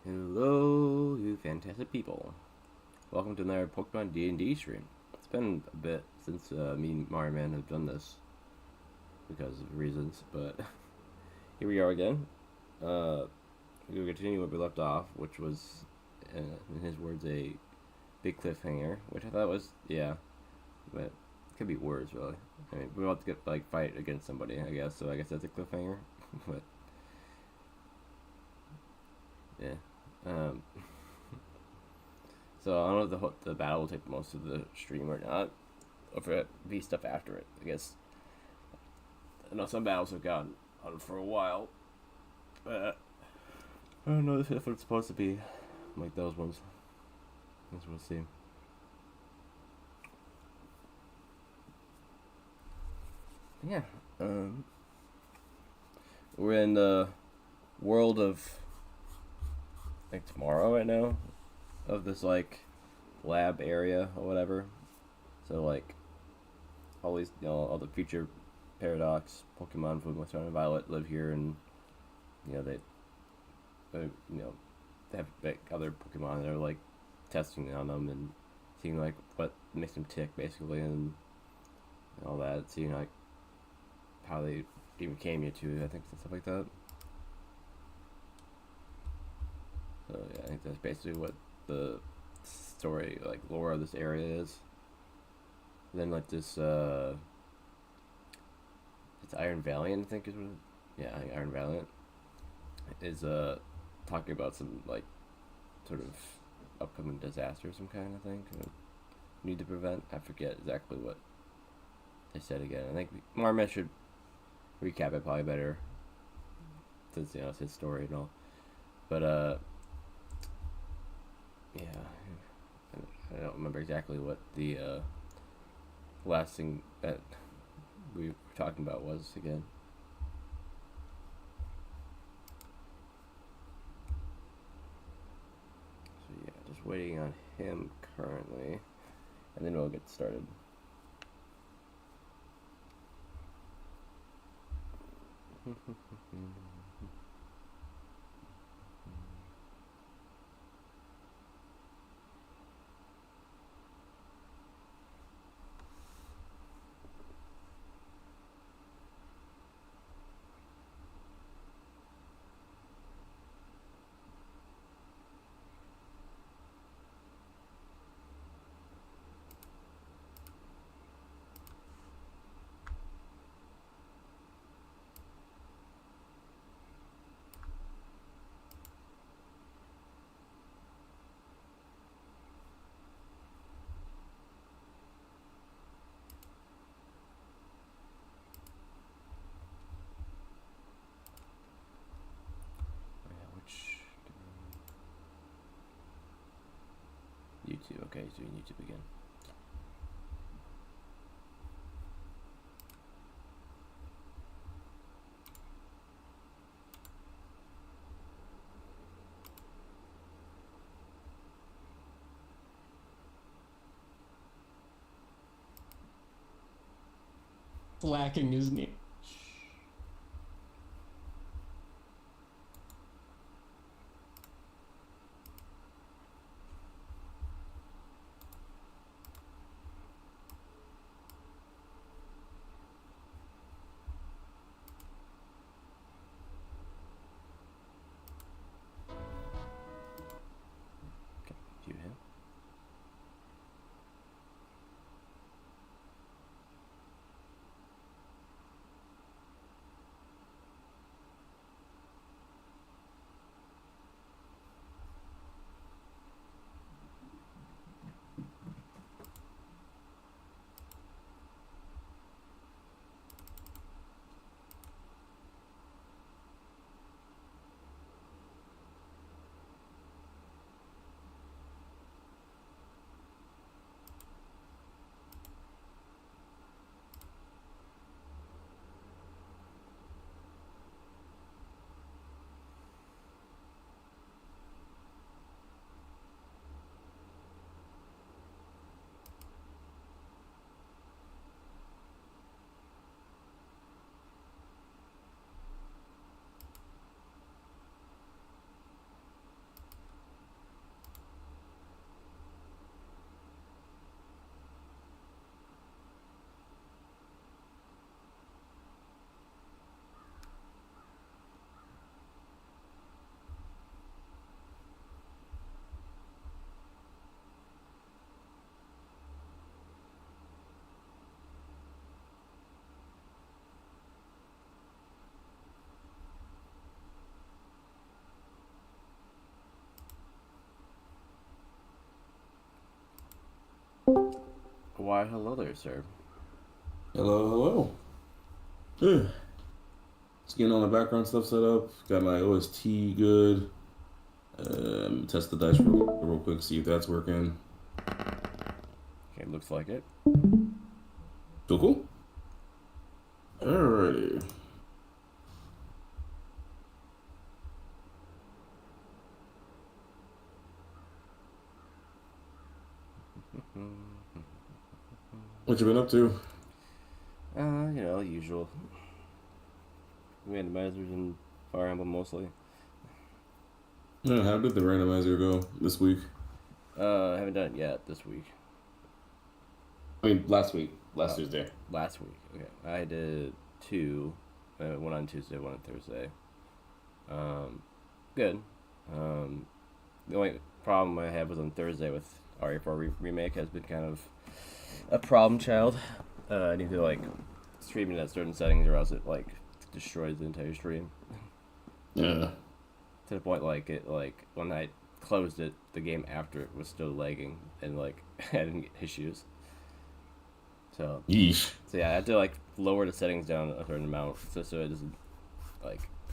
Hello, you fantastic people. Welcome to another Pokemon D&D stream. It's been a bit since me and Mario Man have done this because of reasons, but here we are again. We'll continue where we left off, which was, in his words, a big cliffhanger, which I thought was, yeah, but it could be worse, really. I mean, we're about to fight against somebody, I guess, so I guess that's a cliffhanger, but, yeah. Um, So I don't know if the battle will take most of the stream or not, or if it be stuff after it. I guess I know some battles have gone on for a while, but I don't know if it's supposed to be like those ones. I guess we'll see. Yeah, we're in the world of tomorrow right now, of this lab area or whatever. So all these all the future paradox Pokemon from Sun and Violet live here, and they they have other Pokemon that are testing on them and seeing what makes them tick basically, and all that, seeing how they even came here to, I think, and stuff like that. So yeah, I think that's basically what the story, lore of this area is. And then this it's Iron Valiant, I think is what yeah, I think Iron Valiant is talking about some sort of upcoming disaster of some kind, I think, need to prevent. I forget exactly what they said again. I think Marmet should recap it probably better, since it's his story and all. But yeah, I don't remember exactly what the last thing that we were talking about was again. So yeah, just waiting on him currently, and then we'll get started. Which YouTube? Okay, he's doing YouTube again. Lacking, isn't it? Okay, view him. Why, hello there, sir. Hello, hello. Yeah. Just getting all the background stuff set up. Got my OST good. Test the dice real quick, see if that's working. Okay, looks like it. Cool. Alrighty. What you been up to? Usual. Randomizers and Fire Emblem mostly. Yeah, how did the randomizer go this week? I haven't done it yet this week. I mean, last week. Last Oh, Tuesday. last week. Okay, I did two. One on Tuesday, one on Thursday. Good. The only problem I had was on Thursday with RE4 remake has been kind of a problem child. I need to stream it at certain settings or else it destroys the entire stream. Yeah. To the point when I closed it, the game after it was still lagging and I didn't get issues. So Yeesh. yeah, I had to lower the settings down a certain amount so it doesn't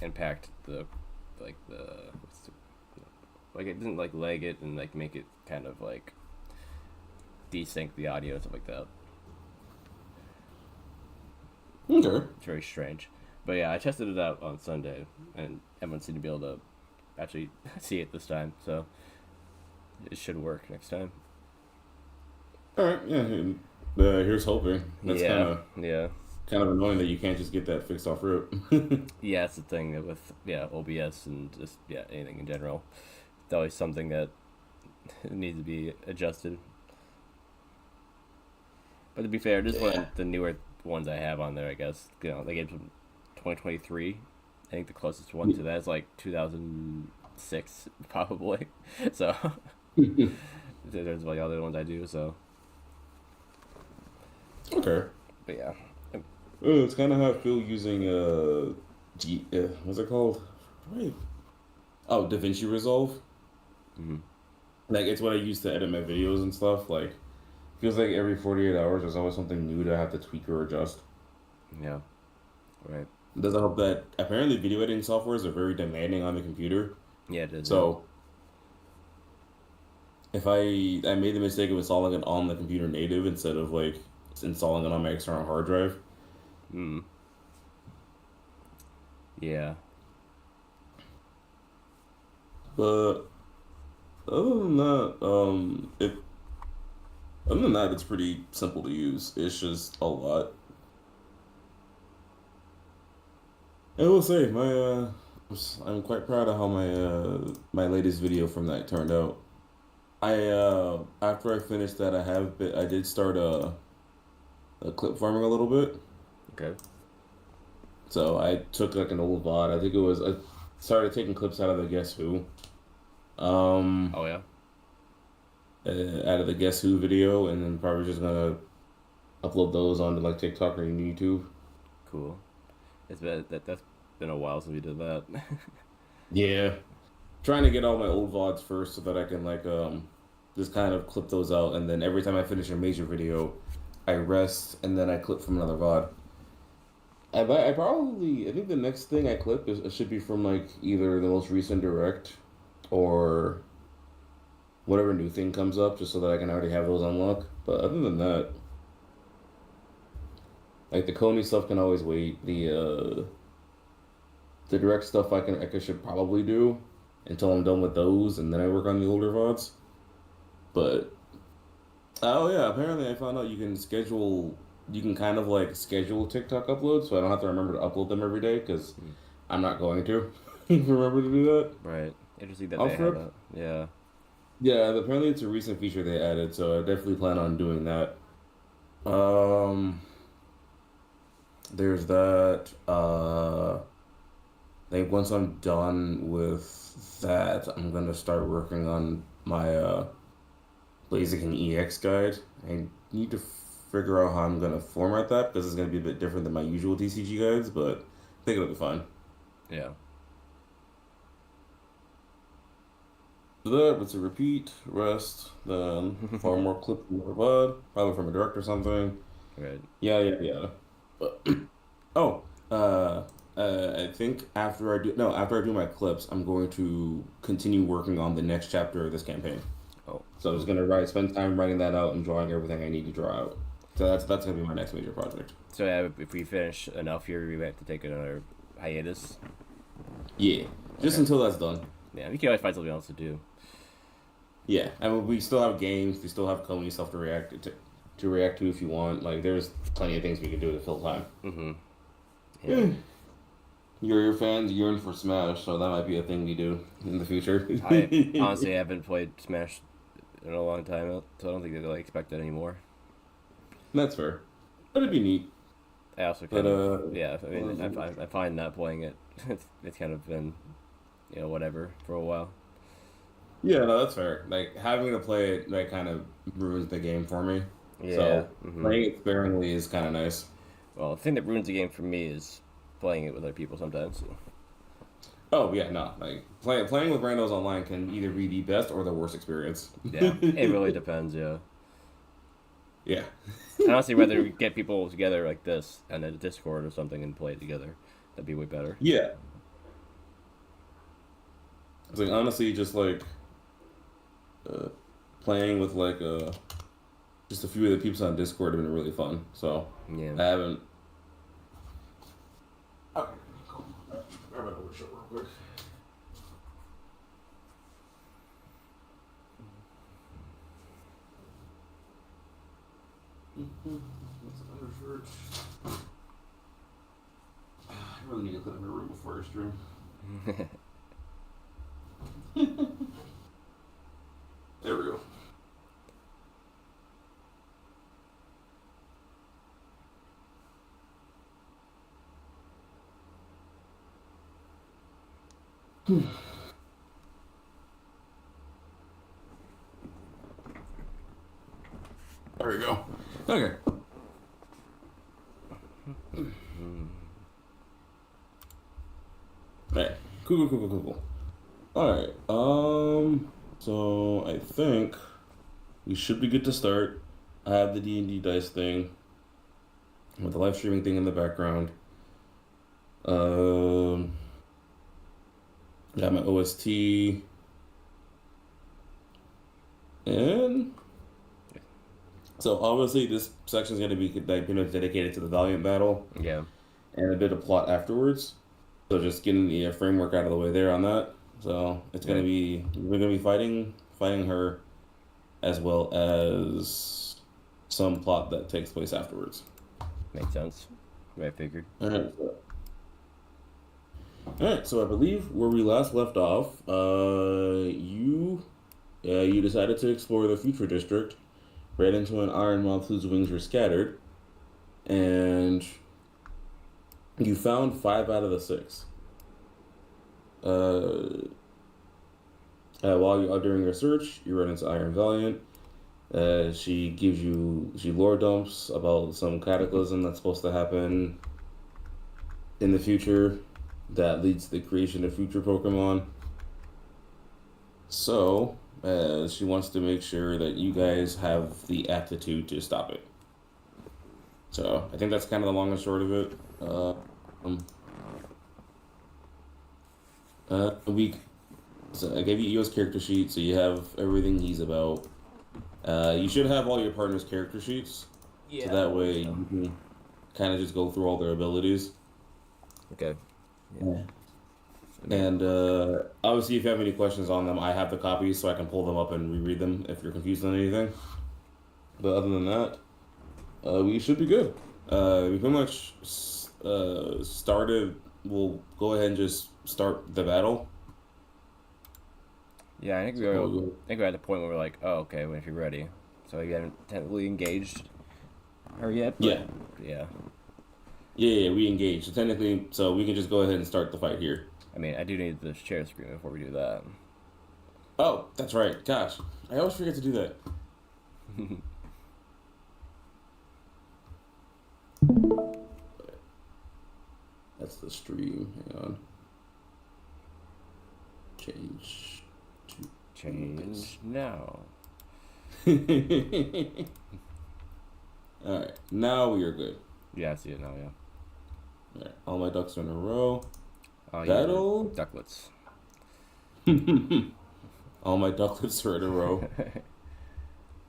impact the it doesn't lag it and make it kind of desync the audio and stuff like that. Okay. It's very strange. But yeah, I tested it out on Sunday and everyone seemed to be able to actually see it this time, so it should work next time. Alright, yeah. Here's hoping. That's yeah. kind of annoying that you can't just get that fixed off rip. Yeah, it's the thing that with OBS and just anything in general. It's always something that needs to be adjusted. But to be fair, this is one of the newer ones I have on there, I guess. They gave some 2023. I think the closest one to that is 2006, probably. So there's the other ones I do. So Okay. but yeah. It's kind of how I feel using what's it called? Right. Oh, DaVinci Resolve. Mm-hmm. It's what I use to edit my videos and stuff. Feels like every 48 hours there's always something new that I have to tweak or adjust. Yeah. Right. Does it help that apparently video editing softwares are very demanding on the computer? Yeah, it is. So if I made the mistake of installing it on the computer native instead of installing it on my external hard drive. Mm. Yeah. But other than that, it's pretty simple to use. It's just a lot. I will say I'm quite proud of how my latest video from that turned out. After I finished that, I did start a clip farming a little bit. Okay. So I took an old VOD. I think I started taking clips out of the Guess Who. Oh yeah. Out of the Guess Who video, and then probably just gonna upload those onto TikTok or YouTube. Cool. It's been that's been a while since we did that. Yeah, trying to get all my old VODs first so that I can just kind of clip those out, and then every time I finish a major video, I rest and then I clip from another VOD. I think the next thing I clip should be from either the most recent direct or whatever new thing comes up, just so that I can already have those unlocked. But other than that, the Coney stuff can always wait. The direct stuff I should probably do until I'm done with those, and then I work on the older VODs. But oh yeah, apparently I found out you can kind of schedule TikTok uploads, so I don't have to remember to upload them every day because I'm not going to remember to do that. Right. Interesting that they have that. Yeah. Yeah, apparently it's a recent feature they added, so I definitely plan on doing that. There's that. I think once I'm done with that, I'm gonna start working on my Blaziken EX guide. I need to figure out how I'm gonna format that because it's gonna be a bit different than my usual TCG guides, but I think it'll be fine. Yeah. that, it's a repeat, rest, then far more clip, more VOD, probably from a director or something. Right. Yeah. But, oh, uh, I think after I do my clips, I'm going to continue working on the next chapter of this campaign. Oh. So I was gonna spend time writing that out and drawing everything I need to draw out. So that's gonna be my next major project. So yeah, if we finish enough here, we might have to take another hiatus. Yeah, just Okay. until that's done. Yeah, we can always find something else to do. Yeah, I mean, we still have games, we still have Coney stuff to react to if you want. Like, there's plenty of things we can do to fill time. Mm-hmm. Yeah. Your fans yearn for Smash, so that might be a thing we do in the future. I honestly haven't played Smash in a long time, so I don't think they really expect it anymore. That's fair. That'd be neat. I also But, kind of yeah. I mean, I find not playing it. It's kind of been, whatever for a while. Yeah, no, that's fair. Like, having to play it, like, kind of ruins the game for me. Yeah. So, Mm-hmm. playing it sparingly is kind of nice. Well, the thing that ruins the game for me is playing it with other people sometimes. Oh, yeah, no. Like, playing with randos online can either be the best or the worst experience. Yeah, it really depends. Yeah. Yeah. I honestly rather get people together like this on a Discord or something and play it together. That'd be way better. Yeah. It's like, honestly, just, like, playing with, like, just a few of the peeps on Discord have been really fun. So, Yeah. I haven't... Okay, cool. Grab my other shirt real quick. That's an undershirt. I really need to clean up my room before I stream. There we go. There we go. Okay. Alright. Cool. Alright. So I think we should be good to start. I have the D&D dice thing with the live streaming thing in the background. Got my OST. And so obviously this section is going to be dedicated to the Valiant battle Yeah. and a bit of plot afterwards. So just getting the framework out of the way there on that. So it's going to be we're going to be fighting her, as well as some plot that takes place afterwards. Makes sense. I figured. All right. So I believe where we last left off, you decided to explore the future district, ran into an iron moth whose wings were scattered, and you found 5 out of the 6. While you are during your search, you run into Iron Valiant. She lore dumps about some cataclysm that's supposed to happen in the future that leads to the creation of future Pokemon. So, she wants to make sure that you guys have the aptitude to stop it. So, I think that's kind of the long and short of it. So I gave you Eo's character sheet, so you have everything he's about. You should have all your partner's character sheets. Yeah. So that way you can kind of just go through all their abilities. Okay. Yeah. And obviously, if you have any questions on them, I have the copies, so I can pull them up and reread them if you're confused on anything. But other than that, we should be good. We pretty much started. We'll go ahead and just start the battle. Yeah, I think we're at the point where we're like, oh, okay, well, if you're ready. So you haven't technically engaged her yet? But Yeah. Yeah. We engaged. So technically, so we can just go ahead and start the fight here. I mean, I do need the share screen before we do that. Oh, that's right. Gosh, I always forget to do that. That's the stream. Hang on. Change to Change now. Alright, now we are good. Yeah, I see it now, yeah. Alright, all my ducks are in a row. Oh, Battle. yeah, ducklets. All my ducklets are in a row.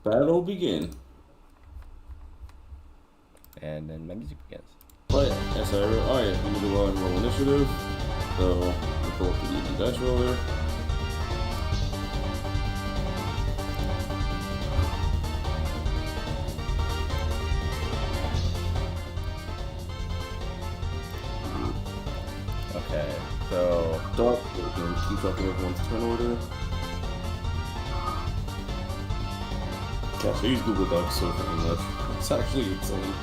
Battle begin. And then my music begins. Oh yeah, yes, alright, we need to roll and roll initiative. So, we pull up the dice roller. Okay, so Duck, we can keep up with everyone's turn order. Gosh, I use Google Docs so fucking much. It's actually insane.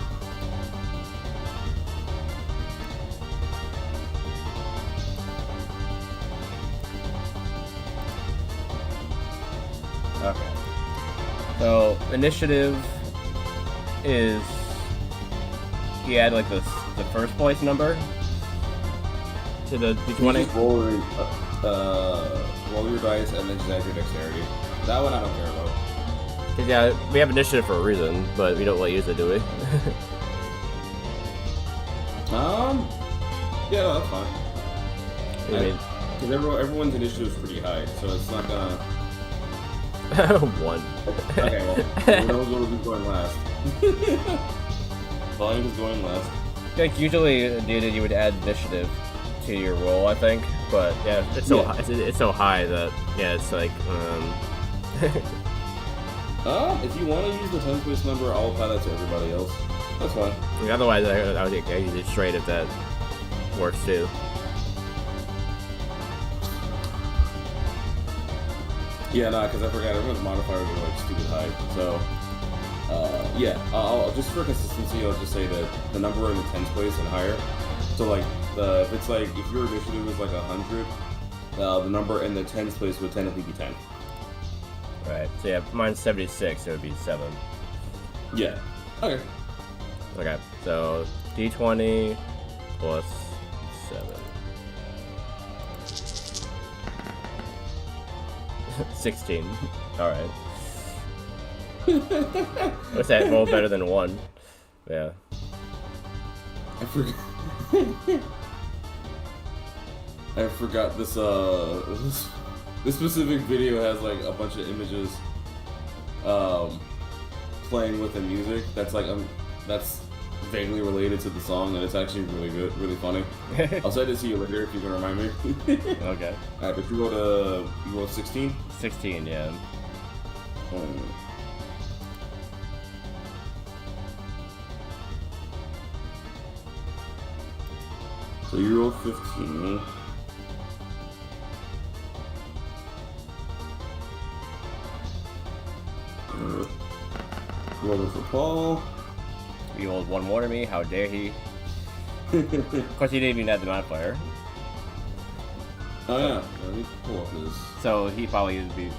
okay. So initiative is you add like the first place number to the d20. Just roll your dice and then just add your dexterity. That one I don't care about. 'Cause, yeah, we have initiative for a reason, but we don't let use it, do we? Yeah, no, that's fine. I mean, Because everyone's initiative is pretty high, so it's not gonna. one. Okay, well, who knows what will be going last? Valiant is going last. Like usually, you would add initiative to your roll, I think. But yeah, it's so high, it's so high that yeah, it's like If you want to use the 10th place number, I'll apply that to everybody else. That's fine. I mean, otherwise, I would use it straight if that works too. Yeah, nah, because I forgot everyone's modifiers are like stupid high. So, yeah, I'll just for consistency, I'll just say that the number in the 10th place and higher. So like, if it's like if your initiative is like 100, the number in the 10th place would technically be 10. Right. So yeah, mine's 76. So it would be 7. Yeah. Okay. Okay. So d20 plus 7. 16. All right. What's that? Roll better than 1. Yeah. I forgot. I forgot this. This specific video has like a bunch of images, playing with the music. That's like that's vaguely related to the song, and it's actually really good, really funny. I'll send it to you later if you can remind me. Okay. Alright, but you rolled 16? 16, yeah. So you rolled 15. Rolling for Paul. You rolled 1 more to me. How dare he? Of course, he didn't even add the modifier. Oh yeah, let me pull up this. So he probably would be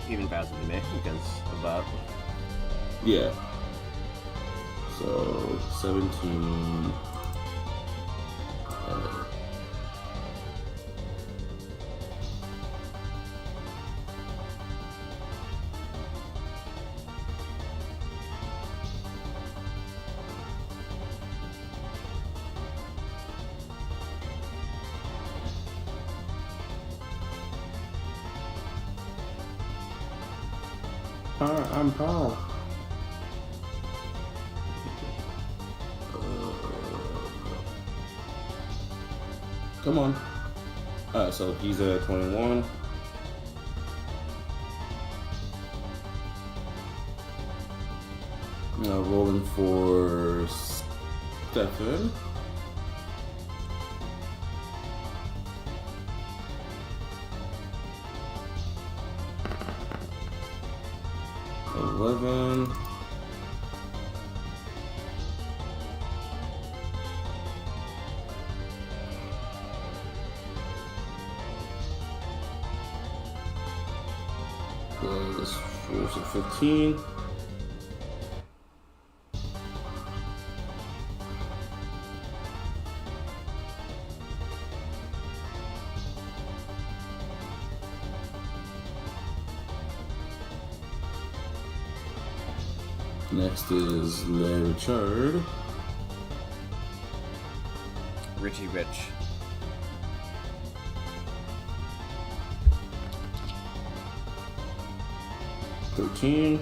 even faster than me because of that. Yeah. So 17. I'm Paul. Come on. Alright, so he's at 21. Now rolling for Stefan. $11. This rolls at 15. Next is Le Richard. Richie Rich. $13.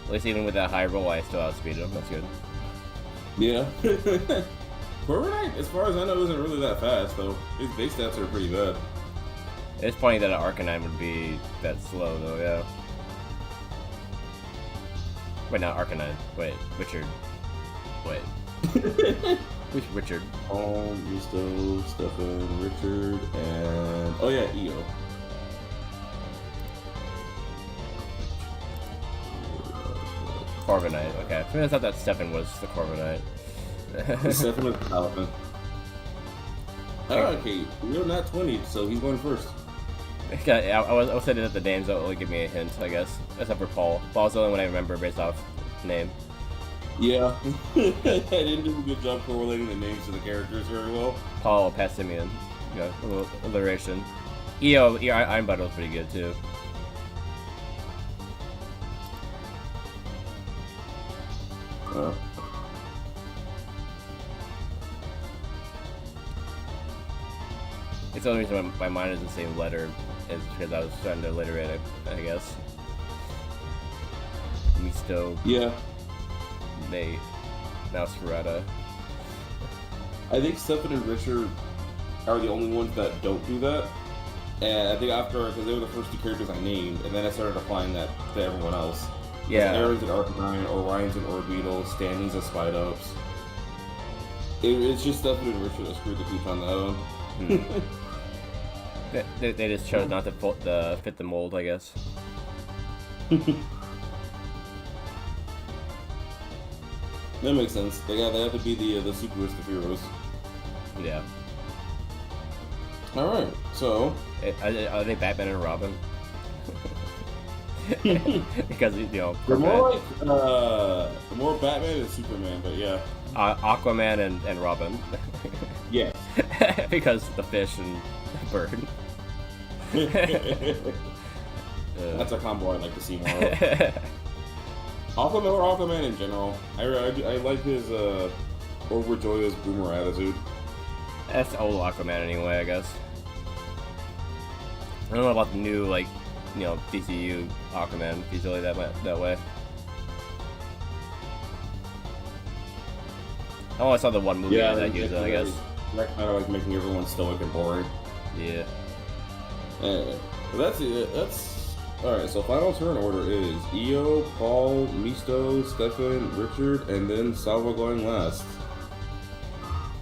At least even with that high roll, I still outspeeded him. That's good. Yeah. Corviknight, as far as I know, isn't really that fast, though. His base stats are pretty bad. It's funny that an Arcanine would be that slow, though, yeah. Wait, not Arcanine. Wait, Richard. Wait. Who's Richard? Paul, Misto, Stefan, Richard, and... oh yeah, EO. Corviknight, okay. I thought that Stefan was the Corviknight. Stefan is Paladin. Okay, you're not 20, so he's going first. I was saying that the names don't really give me a hint, I guess. Except for Paul. Paul's the only one I remember based off name. Yeah. I didn't do a good job correlating the names to the characters very well. Paul Passimian. Yeah, a little alliteration. EO, Iron Buttle's pretty good, too. It's the only reason my mind is the same letter is because I was trying to alliterate it, I guess. Misto. Yeah. Nate. Now Sparata. I think Stefan and Richard are the only ones that don't do that. And I think after, because they were the first two characters I named, and then I started applying that to everyone else. Yeah. Aaron's an Arcanine, Orion's an Orbeetle, Stanley's a Spidops. It's just Stefan and Richard that screwed the pooch on that one. They just chose not to fit the mold, I guess. That makes sense. They have to be the superest of heroes. Yeah. All right, so Are they Batman and Robin? Because they're more like more Batman and Superman, but yeah. Aquaman and Robin. Yeah. Because the fish and bird. That's a combo I'd like to see more of. Aquaman or Aquaman in general. I like his overjoyous boomer attitude. That's old Aquaman anyway, I guess. I don't know about the new, DCU Aquaman, if he's really that way. I only saw the one movie that used it, I guess. That kind of like making everyone stoic and boring. Yeah. That's it. That's alright. So final turn order is EO, Paul, Misto, Stefan, Richard, and then Salva going last.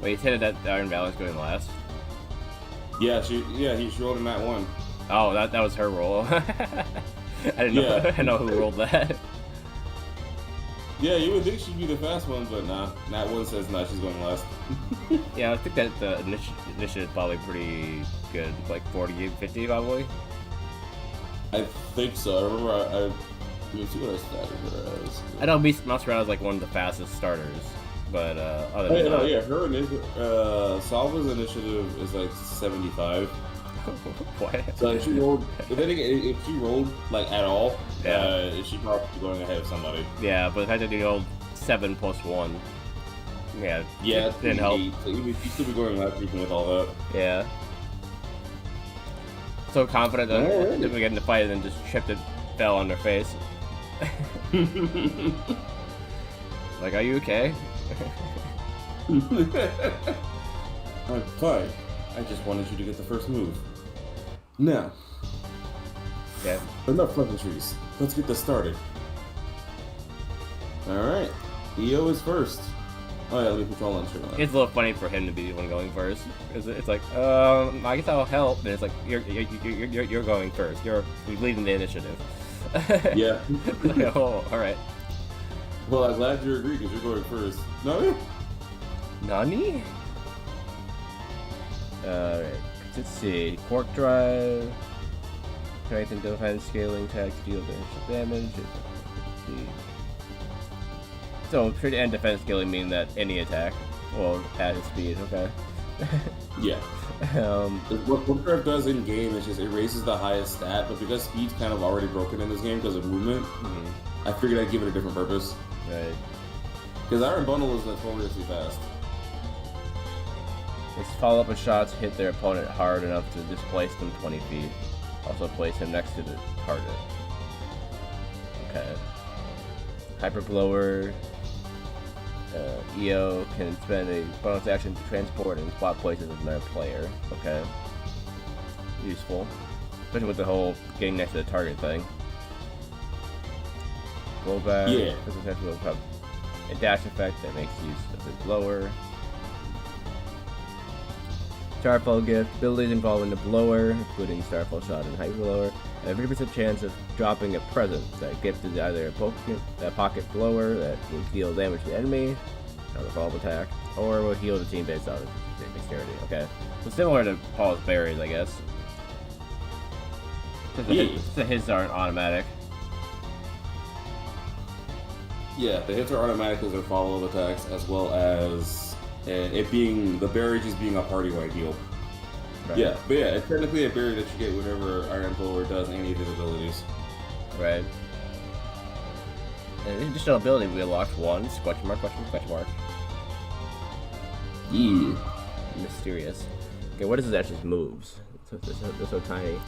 Wait, you said that Iron Valor's going last? Yeah, she rolled in that one. Oh, that was her roll. I didn't know. I didn't know who rolled that. Yeah, you would think she'd be the fast one, but nah. Nat one says nah, she's going last. Yeah, I think that the initiative is probably pretty good, like 40, 50 probably. I think so. I remember let me see what I started her as. I know Masquerade is like one of the fastest starters, but other than that, yeah, her Salva's initiative is like 75. What? So if she rolled, if she rolled like at all, she'd probably be going ahead of somebody. Yeah, but the fact that you rolled 7 plus 1, yeah, didn't help. So you'd still be going last even with all that. Yeah. So confident that we get in the fight and then just tripped and fell on their face. Like, are you okay? I'm fine. I just wanted you to get the first move. Now, enough pleasantries. Let's get this started. Alright, EO is first. Oh yeah, let me control on stream. It's a little funny for him to be the one going first. It's like, I guess I'll help. And it's like, you're going first. You're leading the initiative. Yeah. Like, oh, alright. Well, I'm glad you agree because you're going first. Nani? Nani? Alright, let's see. Quark Drive. Strength and defense scaling attacks deal damage. Let's see. So, and defense scaling mean that any attack will add his speed, okay? Yeah. What Curve does in game is just it raises the highest stat, but because speed's kind of already broken in this game because of movement, I figured I'd give it a different purpose. Right. Because Iron Bundle is notoriously fast. Its follow-up shots hit their opponent hard enough to displace them 20 feet. Also place him next to the target. Okay. Hyper Blower. EO can spend a bonus action to transport and swap places with another player. Okay. Useful. Especially with the whole getting next to the target thing. Blowback. Yeah. This is actually a dash effect that makes use of the blower. Starfall gift. Abilities involving the blower, including Starfall shot and Hyper Blower, have a 50% chance of dropping a present. That gift is either a pocket blower that will deal damage to the enemy, on a follow-up attack, or will heal the team based on its dexterity. Okay. So similar to Paul's berries, I guess. The hits aren't automatic. Yeah, the hits are automatic as their follow-up attacks, as well as it being the berry just being a party-wide heal. Right. Yeah, but yeah, it's technically a berry that you get whenever Iron Blower does any of his abilities. Right. And additional ability we unlocked once. Question mark, question mark, question mark. Yeah. Mysterious. Okay, what is this actually moves? They're so tiny.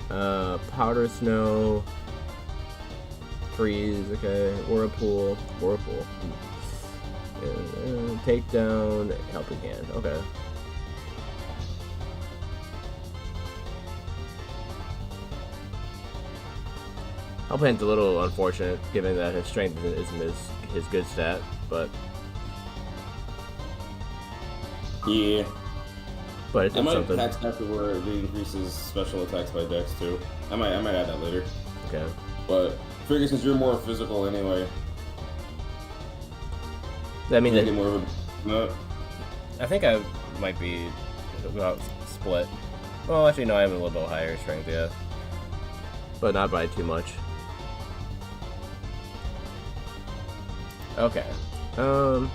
Powder Snow. Freeze, okay. Whirlpool. Whirlpool. Takedown. Helping Hand. Okay. Helping Hand's a little unfortunate, given that his strength isn't his good stat, but... Yeah. But it's I might something. attack after where it increases special attacks by Dex too. I might add that later. Okay. But figure since you're more physical anyway. That means you that get more of a, no. I think I might be about split. Well, actually, no, I have a little bit higher strength, yeah. But not by too much. Okay. So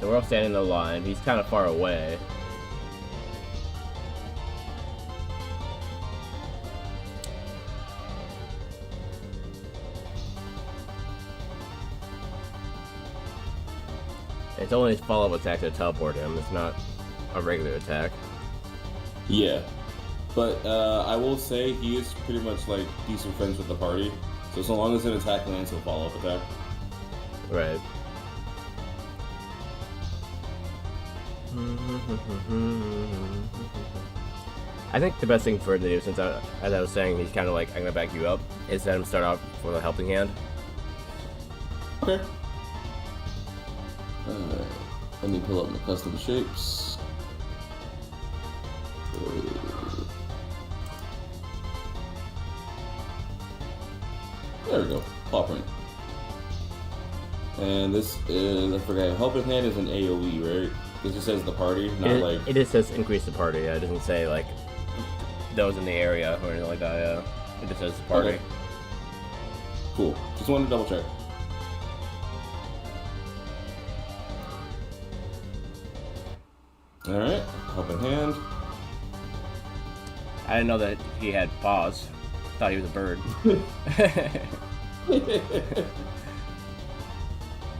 we're all standing in the line. He's kind of far away. It's only his follow-up attack to teleport him. It's not a regular attack. Yeah. But I will say he is pretty much like decent friends with the party. So long as an attack lands, he'll follow up attack. Right. I think the best thing for him to do, since as I was saying, he's kind of like, I'm gonna back you up, is let him start off with a helping hand. Okay. Let me pull up my custom shapes. There we go. Paw print. And this is, I forgot, helping hand is an AoE, right? It just says the party, not like... It just says increase the party, yeah. It doesn't say, like, those in the area or anything like that, yeah. It just says the party. Okay. Cool. Just wanted to double check. Alright, helping hand. I didn't know that he had paws. Thought he was a bird.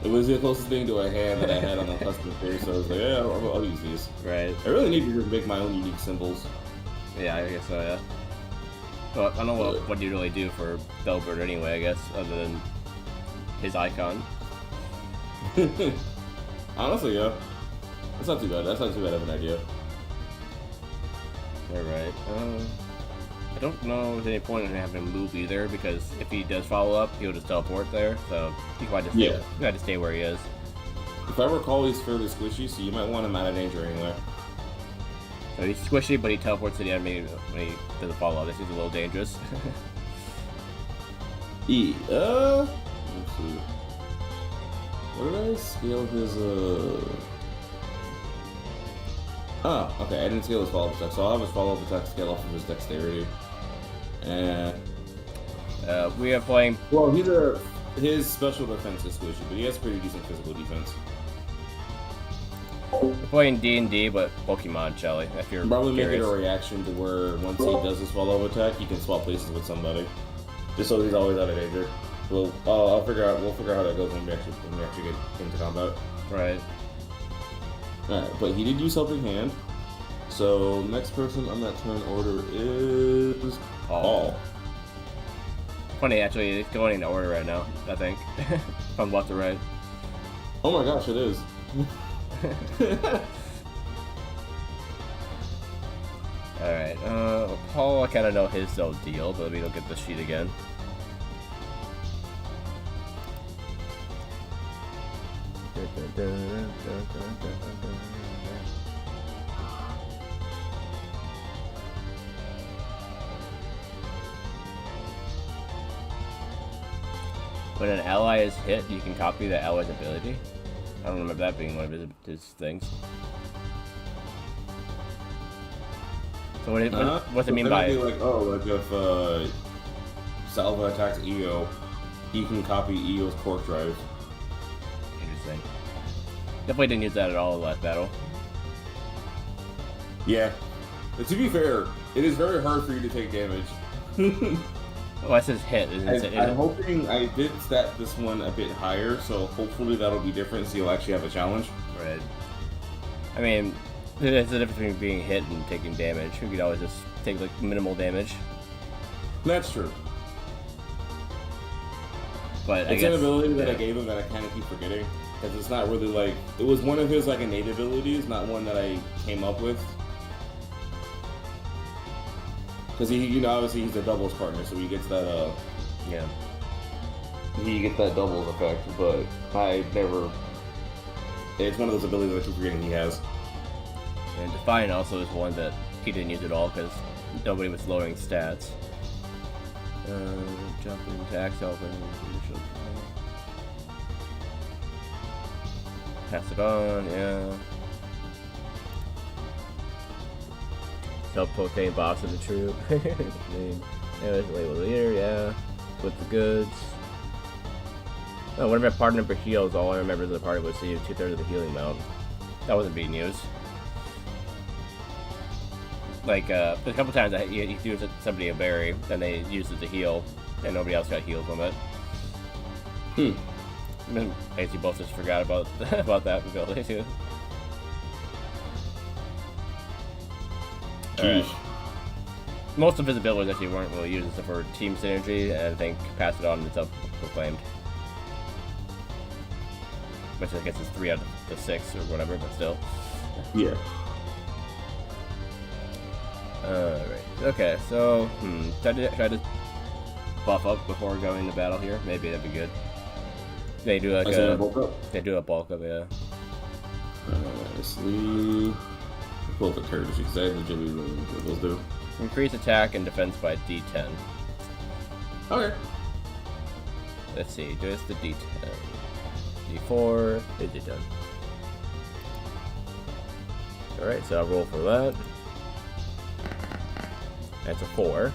It was the closest thing to a hand that I had on the custom page, so I was like, yeah, I'll use these. Right. I really need to make my own unique symbols. Yeah, I guess so, yeah. Well, I don't know what you really do for Bellbird anyway, I guess, other than his icon. Honestly, yeah. That's not too bad. That's not too bad of an idea. Alright. I don't know if there's any point in having him move either, because if he does follow up, he'll just teleport there, so he might just stay where he is. If I recall, he's fairly squishy, so you might want him out of danger anyway. So he's squishy, but he teleports to the enemy when he does a follow up. This is a little dangerous. Let's see. What did I scale his, Oh, okay, I didn't scale his follow-up attack, so I'll have his follow-up attack scale off of his dexterity. And... we are playing... Well, his special defense is squishy, but he has pretty decent physical defense. We're playing D&D, but Pokemon, Shelly, if you're Probably make it curious. a reaction to where once he does his follow attack, he can swap places with somebody, just so he's always out of danger. Well, I'll figure out. We'll figure out how that goes when we actually get into combat. Right. Alright, but he did use Helping Hand. So next person on that turn order is Paul. Funny, actually, it's going in order right now, I think. From left to right. Oh my gosh, it is. Alright, Paul, I kind of know his own deal, but let me look at the sheet again. When an ally is hit, you can copy the ally's ability. I don't remember that being one of his things. So what's it mean by it? Like, oh, like if Salva attacks EO, he can copy EO's Quark Drive. Interesting. Definitely didn't use that at all in the last battle. Yeah. But to be fair, it is very hard for you to take damage. Well, that says hit. I'm hoping I did stat this one a bit higher, so hopefully that'll be different, so you'll actually have a challenge. Right. I mean, there's a difference between being hit and taking damage. You could always just take like minimal damage. That's true. But it's an ability that I gave him that I kind of keep forgetting, because it's not really like, it was one of his like innate abilities, not one that I came up with. Because he, you know, obviously he's a doubles partner, so he gets that, yeah. He gets that doubles effect, but I never, it's one of those abilities that I keep forgetting he has. And Defiant also is one that he didn't use at all, because nobody was lowering stats. Jumping attacks, helping. Pass it on, yeah. Self-proclaimed boss of the troop. Label leader, yeah. With the goods. Oh, whenever a party member heals, all other members of the party will receive 2/3 of the healing amount. That wasn't being used. Like, a couple times he threw somebody a berry, then they used it to heal, and nobody else got healed from it. I guess you both just forgot about about that ability too. Right. Most of his abilities actually weren't really used except for team synergy, and I think pass it on to self-proclaimed. Which I guess is 3 out of the 6 or whatever, but still. Yeah. Alright. Okay, so, try to buff up before going to battle here. Maybe that'd be good. They do like a bulk up? They do a bulk up, yeah. Honestly, pull up the character sheet because I legitimately don't know what those do. Increase attack and defense by D10. Okay. Let's see, do this the D10. D4, D10. Alright, so I'll roll for that. That's a 4.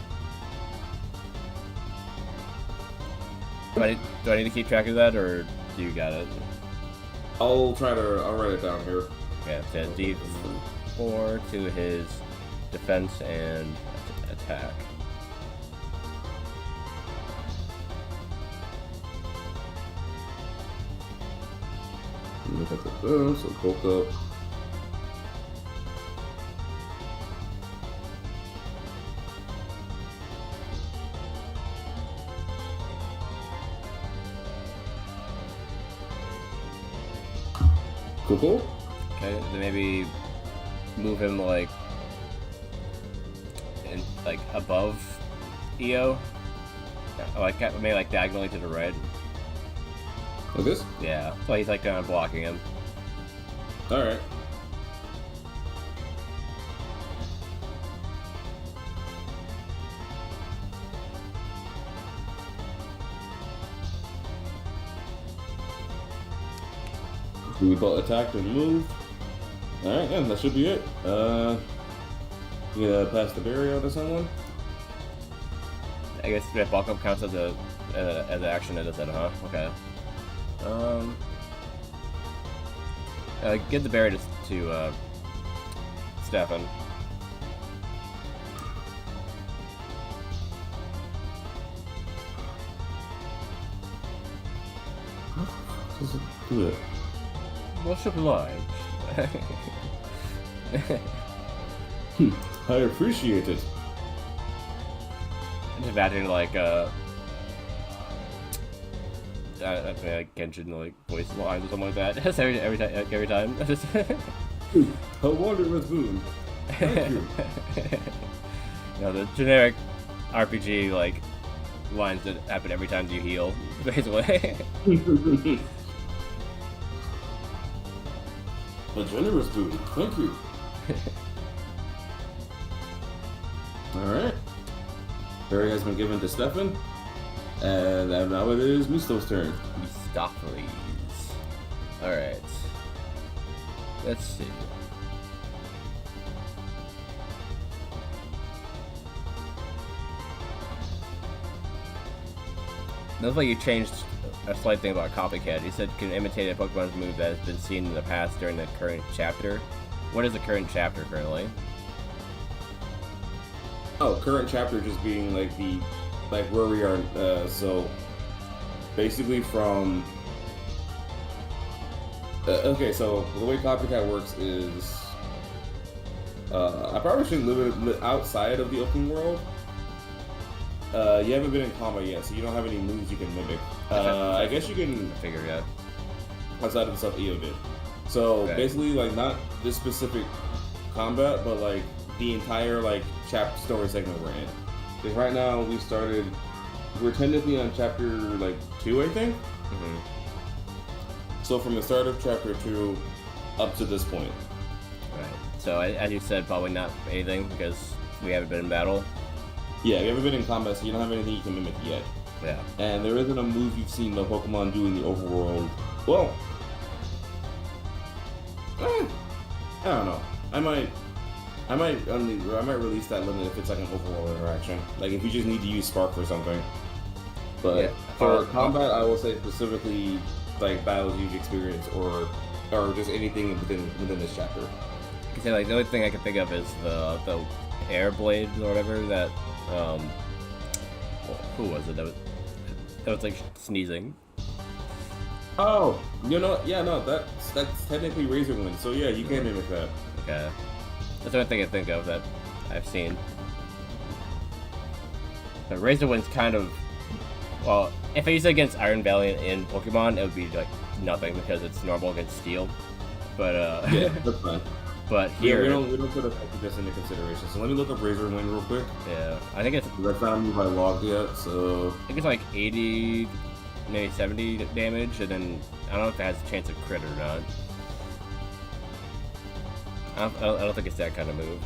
Do I need to keep track of that, or do you got it? I'll write it down here. Okay, so D4 to his defense and attack. Look at the so bulk up. Cool. Okay, then maybe move him like above EO. Like maybe like diagonally to the right. Like this? Yeah, so he's like kind of blocking him. All right. We both attacked and moved. Alright, yeah, that should be it. You gonna pass the barrier to someone? I guess that bulk up counts as an action, as I said, huh? Okay. Give the berry to Stefan. Does it do it? What's obliged? I appreciate it. Just imagine like I mean, like Genshin like voice lines or something like that. Just every time. Just A wondrous moon. Thank you. you know, the generic RPG like lines that happen every time you heal, basically. A generous boon. Thank you. Alright. Barry has been given to Stefan. And now it is Misto's turn. Mistopheles. Alright. Let's see. Looks like you changed a slight thing about Copycat. You said can imitate a Pokemon's move that has been seen in the past during the current chapter. What is the current chapter currently? Oh, current chapter just being like where we are. So basically from. Okay, so the way Copycat works is. I probably shouldn't live outside of the open world. You haven't been in combat yet, so you don't have any moves you can mimic. I guess you can Figure it out. outside of the stuff EO did. So Okay. basically, like not this specific combat, but like the entire like chapter story segment we're in. Because right now we're technically on chapter like 2, I think. Mm-hmm. So from the start of chapter 2 up to this point. Right. So as you said, probably not anything because we haven't been in battle. Yeah, you haven't been in combat, so you don't have anything you can mimic yet. Yeah. And there isn't a move you've seen the Pokemon do in the overworld. Well, I don't know. I might release that limit if it's like an overworld interaction. Like if you just need to use Spark for something. But Yeah. for combat, I will say specifically like battles you've experienced or just anything within this chapter. You say like the only thing I can think of is the air blade or whatever that well, who was it that was like sneezing. Oh, you know, yeah, no, that's technically Razor Wind. So yeah, you can mimic that. Okay. That's the only thing I think of that I've seen. But Razor Wind's kind of well, if I use it against Iron Valiant in Pokemon, it would be like nothing because it's normal against Steel. But Yeah, that's fine. but Here here we don't put effectiveness into consideration. So let me look up Razor Wind real quick. yeah, I think it's That's not a move I logged yet, so I think it's like 80, maybe 70 damage, and then I don't know if it has a chance of crit or not. I don't think it's that kind of move.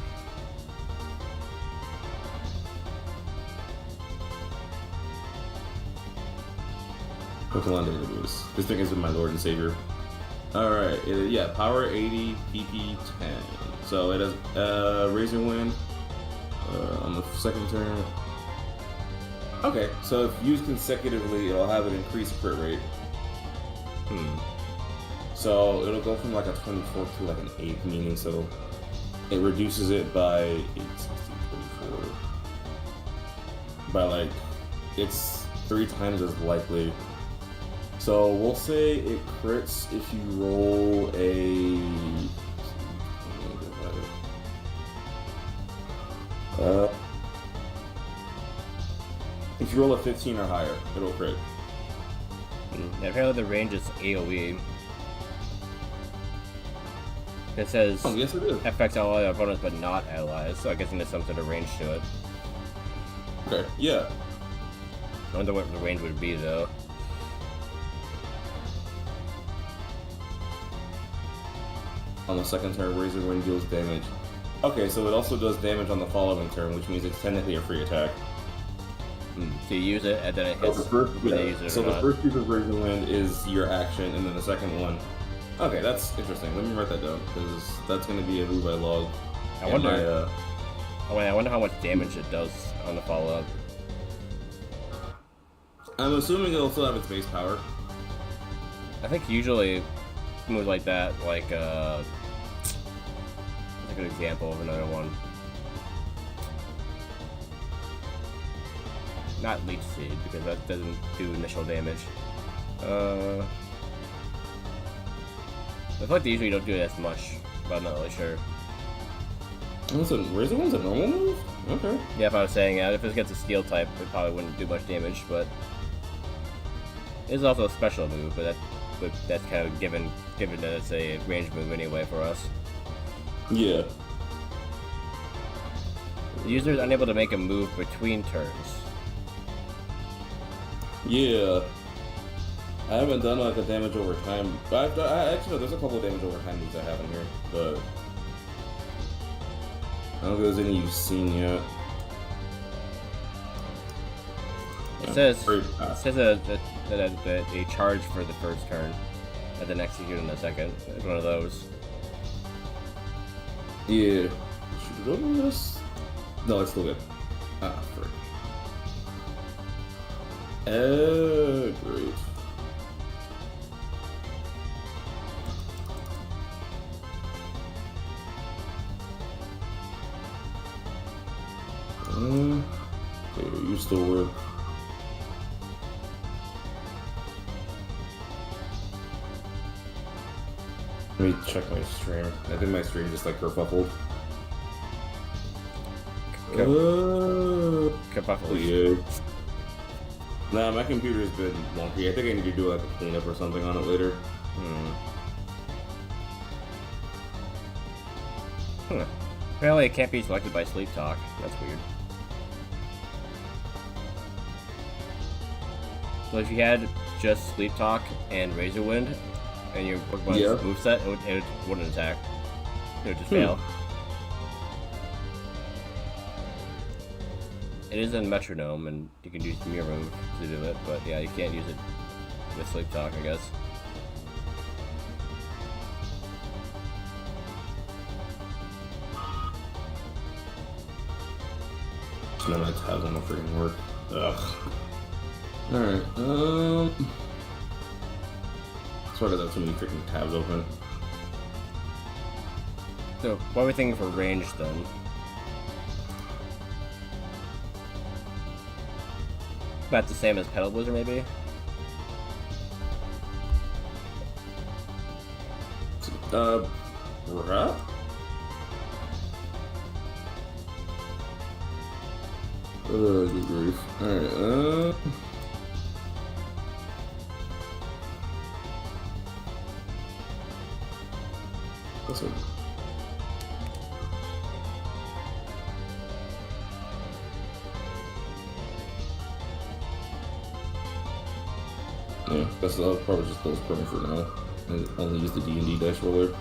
Pokemon database. This thing has been my lord and savior. Alright, yeah, power 80, PP 10. So it has Razor Wind on the second turn. Okay, so if used consecutively, it'll have an increased crit rate. So it'll go from like a 24 to like an 8, meaning so it reduces it by 8, 16, 24. By like, it's 3 times as likely. So we'll say it crits if you roll a... if you roll a 15 or higher, it'll crit. And apparently the range is AoE. It says Oh, yes it is. affects all other opponents but not allies, so I guess there's some sort of range to it. Okay, yeah. I wonder what the range would be though. On the second turn, Razor Wind deals damage. Okay, so it also does damage on the following turn, which means it's technically a free attack. So you use it and then it So hits the first, whether you use it or so the not. first use of Razor Wind is your action, and then the second one. Okay, that's interesting. Let me write that down because that's going to be a move I log. I wonder. I wonder how much damage it does on the follow up. I'm assuming it'll still have its base power. I think usually moves like that, like a good example of another one. Not Leech Seed, because that doesn't do initial damage. I feel like they usually don't do it as much, but I'm not really sure. Listen, Razor One's a normal move? Okay. Yeah, if I was saying, if it gets a Steel type, it probably wouldn't do much damage, but... It is also a special move, but that's kind of given that it's a range move anyway for us. Yeah. The user is unable to make a move between turns. Yeah. I haven't done like a damage over time. I actually, there's a couple of damage over time moves I have in here, but I don't think there's any you've seen yet. It says a charge for the first turn, and then execute in the second. It's one of those. Yeah. Should we go to this? No, it's still good. Ah, frick. Great. Okay, you still work. Let me check my stream. I think my stream just like kerfuffled. Kerfuffle. Yeah. Nah, my computer's been wonky. I think I need to do like a cleanup or something on it later. Apparently it can't be selected by Sleep Talk. That's weird. So if you had just Sleep Talk and Razor Wind, and your Pokemon's moveset, it wouldn't attack. It would just fail. It is in Metronome, and you can use Mirror to do it, but yeah, you can't use it with Sleep Talk, I guess. None of my tabs on the freaking work. Ugh. Alright, Sorry that I have too many freaking tabs open. So, what are we thinking for range then? About the same as Pedal Blizzard, maybe? Right? Good grief. Alright, This one. Yeah, that's I'll probably just close Perma for now. And only use the D&D dice roller.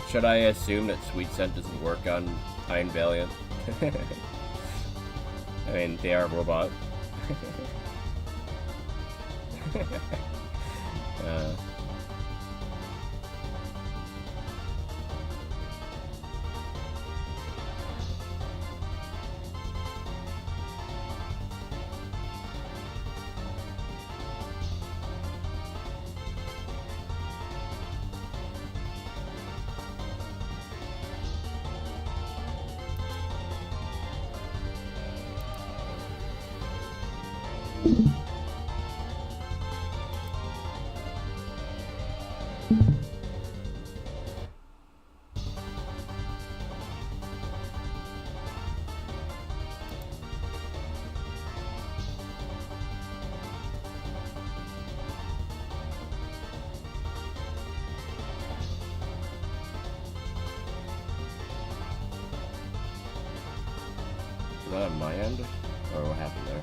Should I assume that Sweet Scent doesn't work on Iron Valiant? I mean, they are a robot. Is that on my end? Or what happened there?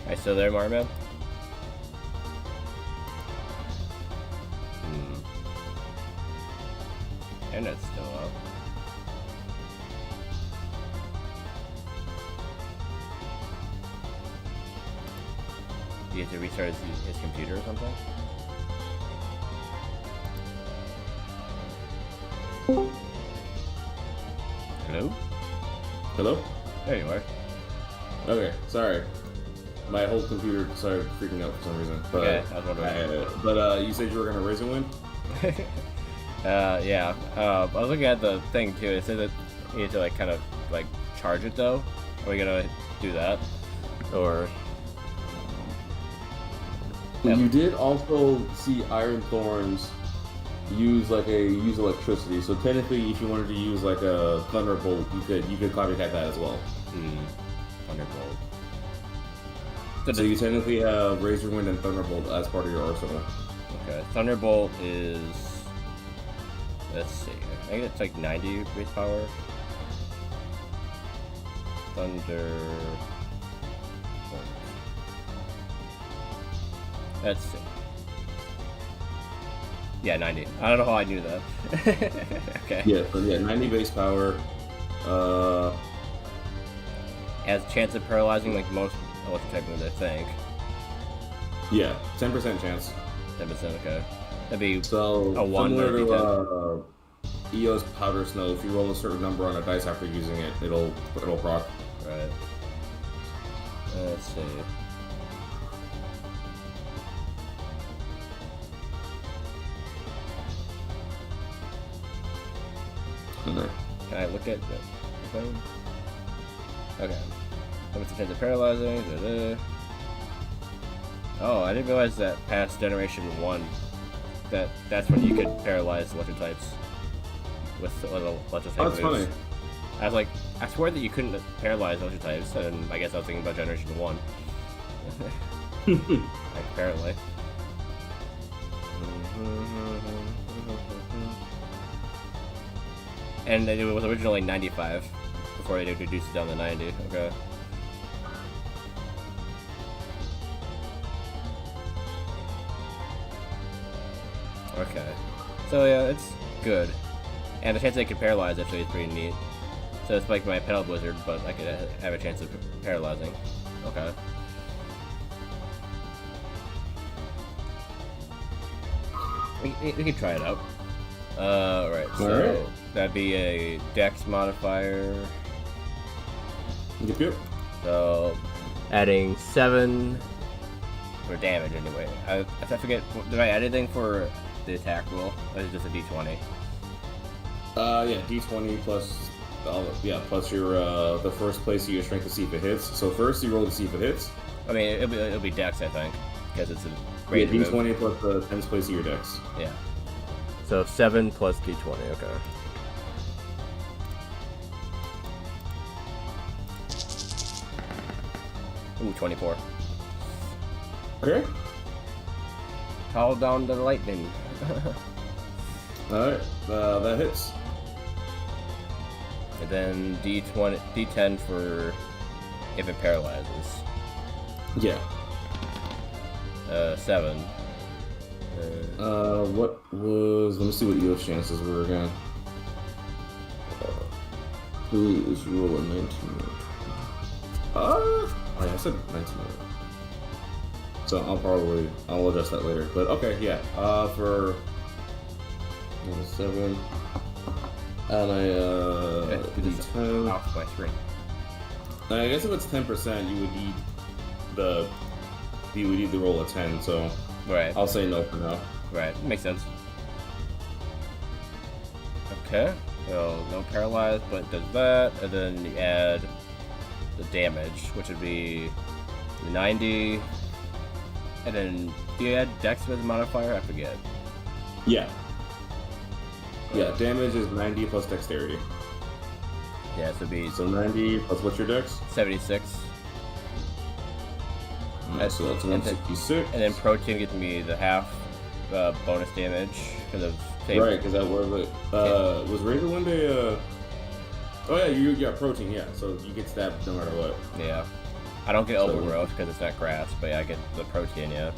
Are you still there, Marman? And it's still up. Do you have to restart his computer or something? Hello? Hello? There you are. Okay, sorry. My whole computer started freaking out for some reason. But, Okay, I was wondering. But you said you were gonna raise and win? Yeah. I was looking at the thing too. It said that you need to like kind of like charge it though. Are we gonna do that? Or You did also see Iron Thorns use electricity. So technically, if you wanted to use like a Thunderbolt, you could copycat that as well. Thunderbolt. So you technically have Razor Wind and Thunderbolt as part of your arsenal. Okay, Thunderbolt is. Let's see. I think it's like 90 base power. Thunder. Let's see. Yeah, 90. I don't know how I knew that. Okay. Yeah, so 90 base power. Has a chance of paralyzing like most electric type moves, I think. Yeah, 10% chance. 10%, okay. That'd be So a 1 similar or to EO's Powder Snow, if you roll a certain number on a dice after using it, it'll proc. Right. Let's see. Can I look at the thing? Okay. What's the chance of paralyzing? Da-da. Oh, I didn't realize that past Generation 1, that's when you could paralyze electric types with electric type moves. Funny. I was like, I swear that you couldn't paralyze electric types, and I guess I was thinking about Generation 1. Apparently. And it was originally 95 before they reduced it down to 90. Okay. Okay. So yeah, it's good. And the chance they could paralyze actually is pretty neat. So it's like my Pedal Blizzard, but I could have a chance of paralyzing. Okay. We could try it out. Right. So that'd be a Dex modifier. Yep. So adding 7 for damage anyway. I forget. Did I add anything for the attack roll? Or is it just a D20? Yeah, D20 plus. Plus your the first place you get strength to see if it hits. So first you roll to see if it hits. I mean, it'll be Dex, I think, because it's a Yeah, range D20 move. plus the 10th place of your Dex. Yeah. So 7 plus D20. Okay. Ooh, 24. Okay. Call down the lightning. Alright, that hits. And then D10 for if it paralyzes. Yeah. 7. What was... Let me see what EO's chances were again. Who is rolling 19? Oh yeah, I said 19. So I'll adjust that later. But okay, yeah. For 7. And D10. Off by 3. I guess if it's 10%, you would need the roll of 10. So Right. I'll say no for now. Right. Makes sense. Okay. So no paralyzed, but it does that, and then you add the damage, which would be 90. And then do you add Dex with modifier? I forget. Yeah. Yeah, damage is 90 plus dexterity. Yeah, so it'd be So 90 plus what's your dex? 76. So that's 166. And then protein gives me the half bonus damage because of save. Right, because that was it. Was Razor Wind a? Oh yeah, you got protein. Yeah, so you get stabbed no matter what. Yeah. I don't get So- overgrowth because it's not grass, but yeah, I get the protein. Yeah.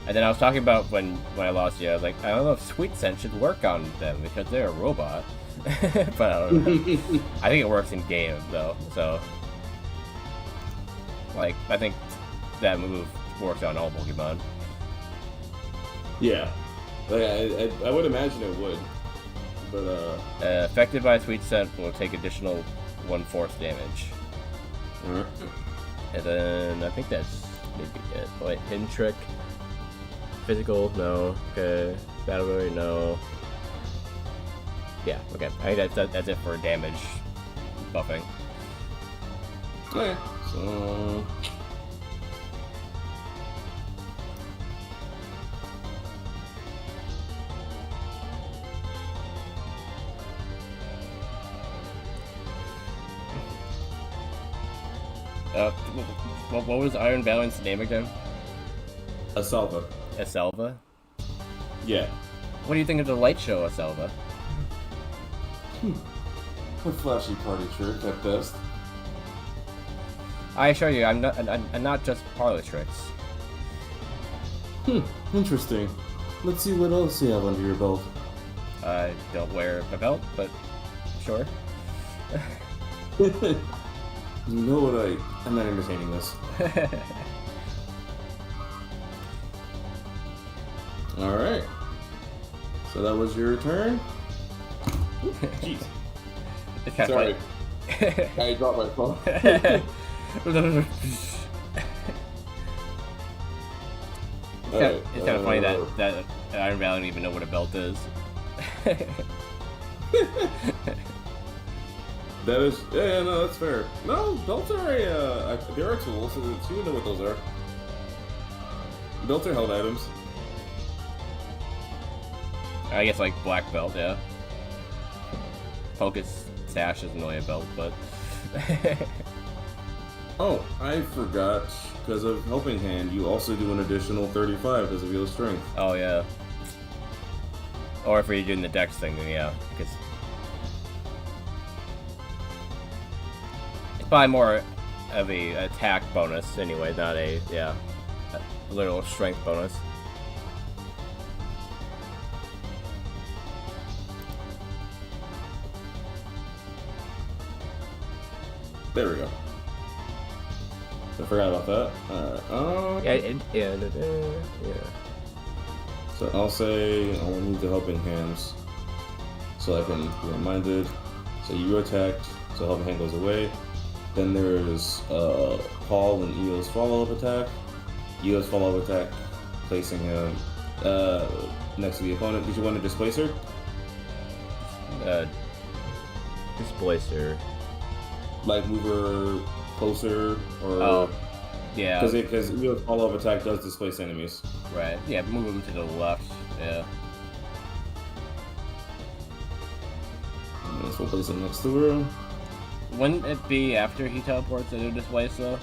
And then I was talking about when I lost you, I was like, I don't know if Sweet Scent should work on them because they're a robot. But I don't know. I think it works in game though, so like I think that move works on all Pokemon. Yeah, like, I would imagine it would, but affected by Sweet Scent will take additional 1/4 damage. Alright. And then I think that's maybe it. Wait, Hidden Trick, Physical, no. Okay, Battle Royale, no. Yeah, okay. I think that's it for damage buffing. Okay, so What was Iron Valiant's name again? Asalva. Aselva? Yeah. What do you think of the light show, Aselva? A flashy party trick at best. I assure you, I'm not just parlor tricks. Interesting. Let's see what else you have under your belt. I don't wear a belt, but sure. You know what I'm not entertaining this. Alright. So that was your turn? Jeez. It's kind Sorry. of funny. I dropped my phone. It's kind of funny that Iron Valiant didn't even know what a belt is. That is, yeah, no, that's fair. No, belts are there are tools, so you would know what those are. Belts are held items. I guess like black belt, yeah. Focus Sash isn't really a belt, but Oh, I forgot. Because of Helping Hand, you also do an additional 35 because of your strength. oh yeah. Or if you're doing the Dex thing, then yeah, because it's probably more of a attack bonus anyway, not a literal strength bonus. There we go. I forgot about that. Alright, Yeah. So I'll say I'll remove the Helping Hands so I can be reminded. So you attacked, so Helping Hand goes away. Then there's Paul and Eo's follow-up attack. Eo's follow-up attack, placing him next to the opponent. Did you want to displace her? Displacer. Like move her closer, or Oh, yeah. because Eo's follow-up attack does displace enemies. Right. Yeah, move him to the left. Yeah. And so we'll place him next to her. Wouldn't it be after he teleports into displace though?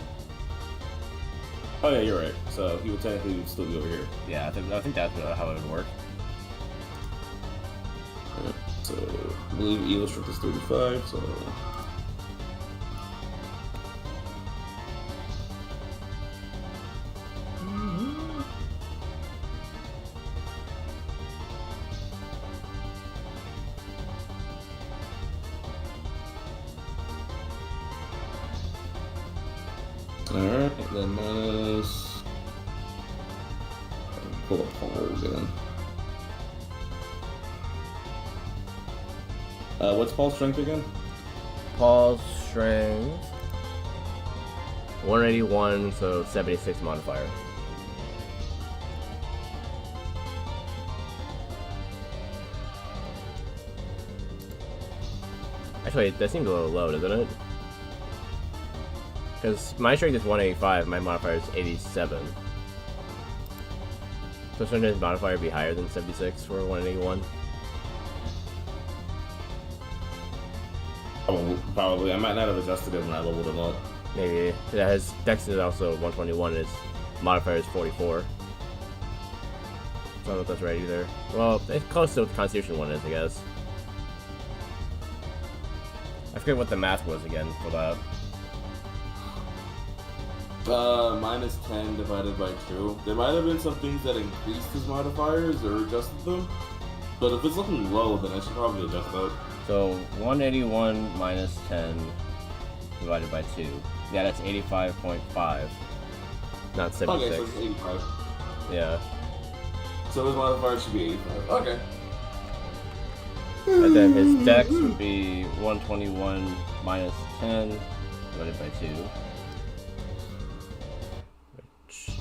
Oh yeah, you're right. So he would technically still be over here. Yeah, I think that's how it would work. Alright, so I believe Eo's strength is 35. So. Alright, then minus. Pull up Paul again. What's Paul's strength again? Paul's strength 181, so 76 modifier. Actually, that seems a little low, doesn't it? Because my strength is 185, my modifier is 87. So shouldn't his modifier be higher than 76 for 181? Probably. I might not have adjusted it when I leveled him up. Maybe. Yeah, his dex is also 121, his modifier is 44. So I don't know if that's right either. Well, it's close to what the Constitution one is, I guess. I forget what the math was again for that. Minus 10 divided by 2. There might have been some things that increased his modifiers or adjusted them, but if it's looking low, then I should probably adjust that. So 181 minus 10 divided by 2. Yeah, that's 85.5. Not 76. Okay, so it's 85. Yeah. So his modifier should be 85. Okay. And then his dex would be 121 minus 10 divided by 2. Which...